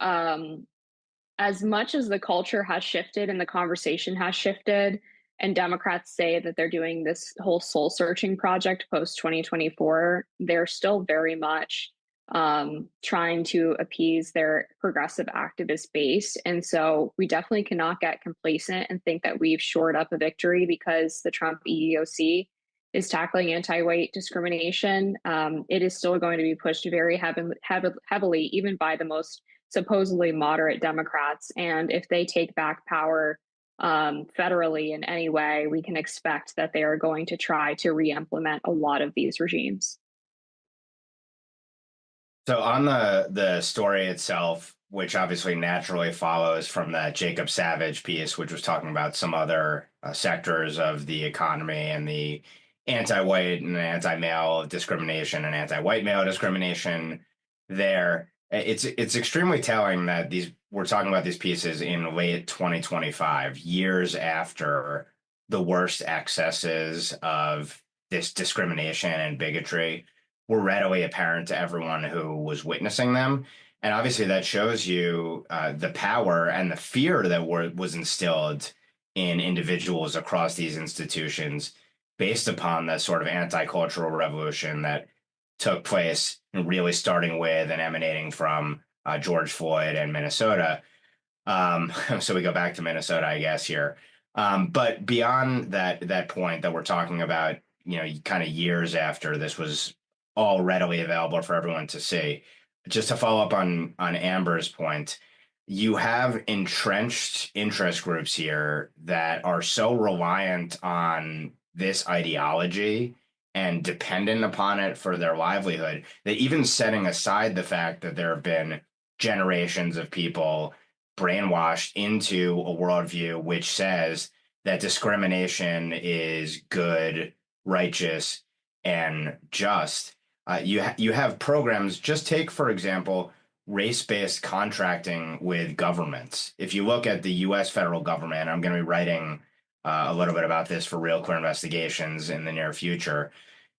T: as much as the culture has shifted and the conversation has shifted, and Democrats say that they're doing this whole soul searching project post 2024, they're still very much trying to appease their progressive activist base. And so we definitely cannot get complacent and think that we've shored up a victory because the Trump EEOC is tackling anti-white discrimination. It is still going to be pushed very heavily, even by the most supposedly moderate Democrats. And if they take back power federally in any way, we can expect that they are going to try to re-implement a lot of these regimes.
R: So on the story itself, which obviously naturally follows from that Jacob Savage piece, which was talking about some other sectors of the economy and the anti-white and anti-male discrimination and anti-white male discrimination there, it's extremely telling that we're talking about these pieces in late 2025, years after the worst excesses of this discrimination and bigotry were readily apparent to everyone who was witnessing them. And obviously that shows you the power and the fear that was instilled in individuals across these institutions based upon the sort of anti-cultural revolution that took place, really starting with and emanating from George Floyd and Minnesota. So we go back to Minnesota, I guess, here. But beyond that point that we're talking about, kind of years after this was all readily available for everyone to see, just to follow up on Amber's point, you have entrenched interest groups here that are so reliant on this ideology and dependent upon it for their livelihood, that even setting aside the fact that there have been generations of people brainwashed into a worldview which says that discrimination is good, righteous, and just, you have programs. Just take, for example, race-based contracting with governments. If you look at the U.S. federal government, I'm going to be writing a little bit about this for Real Clear Investigations in the near future.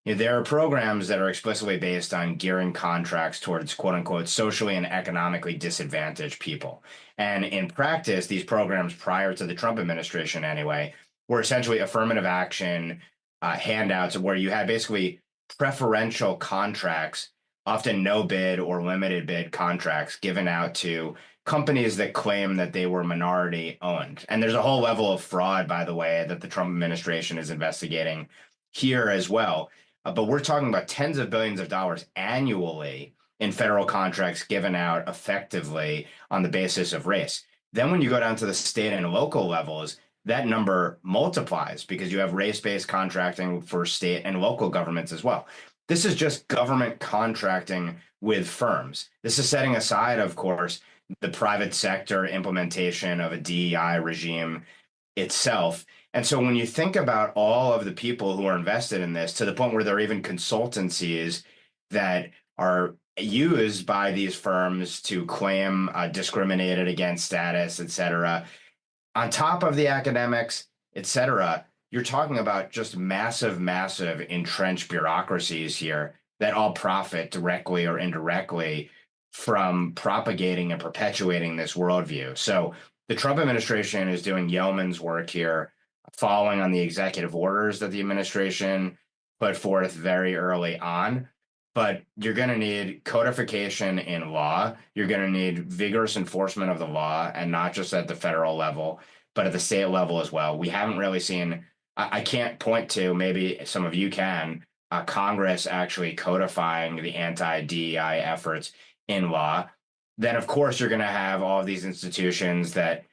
R: There are programs that are explicitly based on gearing contracts towards quote unquote socially and economically disadvantaged people. And in practice, these programs prior to the Trump administration anyway, were essentially affirmative action handouts where you had basically preferential contracts, often no bid or limited bid contracts given out to companies that claim that they were minority owned. And there's a whole level of fraud, by the way, that the Trump administration is investigating here as well. But we're talking about tens of billions of dollars annually in federal contracts given out effectively on the basis of race. Then when you go down to the state and local levels, that number multiplies because you have race-based contracting for state and local governments as well. This is just government contracting with firms. This is setting aside, of course, the private sector implementation of a DEI regime itself. And so when you think about all of the people who are invested in this, to the point where there are even consultancies that are used by these firms to claim discriminated against status, etc. On top of the academics, etc., you're talking about just massive, massive entrenched bureaucracies here that all profit directly or indirectly from propagating and perpetuating this worldview. So the Trump administration is doing yeoman's work here, following on the executive orders that the administration put forth very early on. But you're going to need codification in law. You're going to need vigorous enforcement of the law, and not just at the federal level, but at the state level as well. We haven't really seen, I can't point to, maybe some of you can, Congress actually codifying the anti-DEI efforts in law. Then, of course, you're going to have all of these institutions that,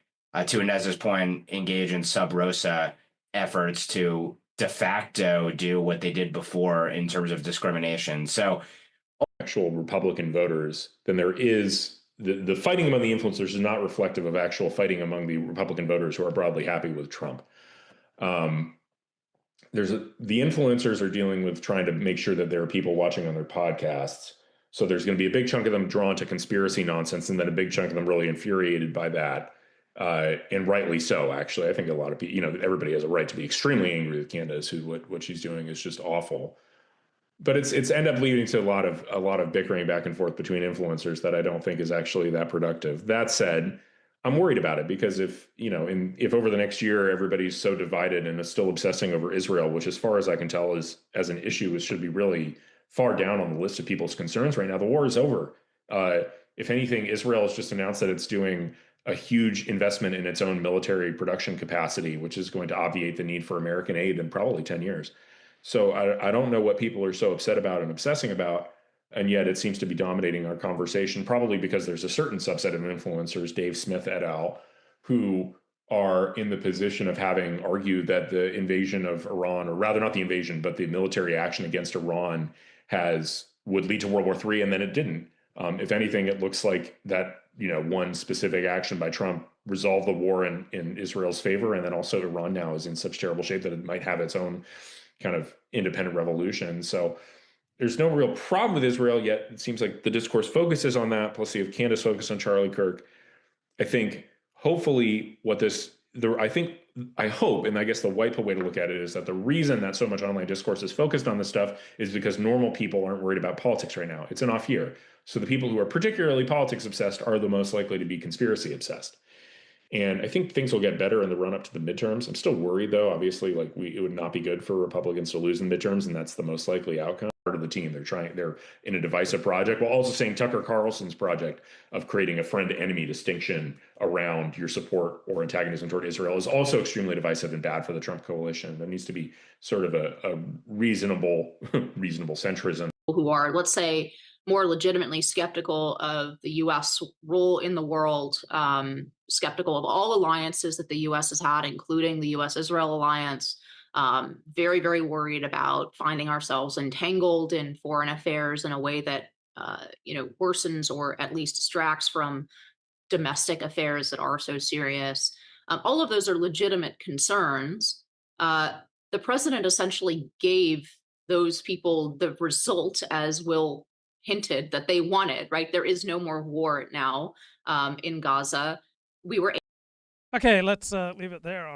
R: to Inez's point, engage in sub rosa efforts to de facto do what they did before in terms of discrimination. So
U: actual Republican voters, then there is the fighting among the influencers is not reflective of actual fighting among the Republican voters who are broadly happy with Trump. The influencers are dealing with trying to make sure that there are people watching on their podcasts. So there's going to be a big chunk of them drawn to conspiracy nonsense, and then a big chunk of them really infuriated by that. And rightly so, actually. I think a lot of people, everybody has a right to be extremely angry with Candace, what she's doing is just awful. But it's end up leading to a lot of bickering back and forth between influencers that I don't think is actually that productive. That said, I'm worried about it because if over the next year everybody's so divided and is still obsessing over Israel, which as far as I can tell is as an issue it should be really far down on the list of people's concerns right now. The war is over. If anything, Israel has just announced that it's doing a huge investment in its own military production capacity, which is going to obviate the need for American aid in probably 10 years. So I don't know what people are so upset about and obsessing about, and yet it seems to be dominating our conversation, probably because there's a certain subset of influencers, Dave Smith et al., who are in the position of having argued that the invasion of Iran, or rather not the invasion, but the military action against Iran would lead to World War III, and then it didn't. If anything, it looks like that one specific action by Trump resolved the war in Israel's favor, and then also Iran now is in such terrible shape that it might have its own kind of independent revolution. So there's no real problem with Israel yet. It seems like the discourse focuses on that. Plus, you have Candace focus on Charlie Kirk. I think hopefully I hope, and I guess the white pill way to look at it is that the reason that so much online discourse is focused on this stuff is because normal people aren't worried about politics right now. It's an off year. So the people who are particularly politics obsessed are the most likely to be conspiracy obsessed. And I think things will get better in the run up to the midterms. I'm still worried, though. Obviously, it would not be good for Republicans to lose in midterms, and that's the most likely outcome. Part of the team, they're in a divisive project, while also saying Tucker Carlson's project of creating a friend-enemy distinction around your support or antagonism toward Israel is also extremely divisive and bad for the Trump coalition. There needs to be sort of a reasonable centrism.
S: Who are, let's say, more legitimately skeptical of the U.S. role in the world, skeptical of all alliances that the U.S. has had, including the U.S.-Israel alliance, very, very worried about finding ourselves entangled in foreign affairs in a way that, worsens or at least distracts from domestic affairs that are so serious. All of those are legitimate concerns. The president essentially gave those people the result, as Will hinted, that they wanted, right? There is no more war now in Gaza. We were
A: Okay, let's leave it there.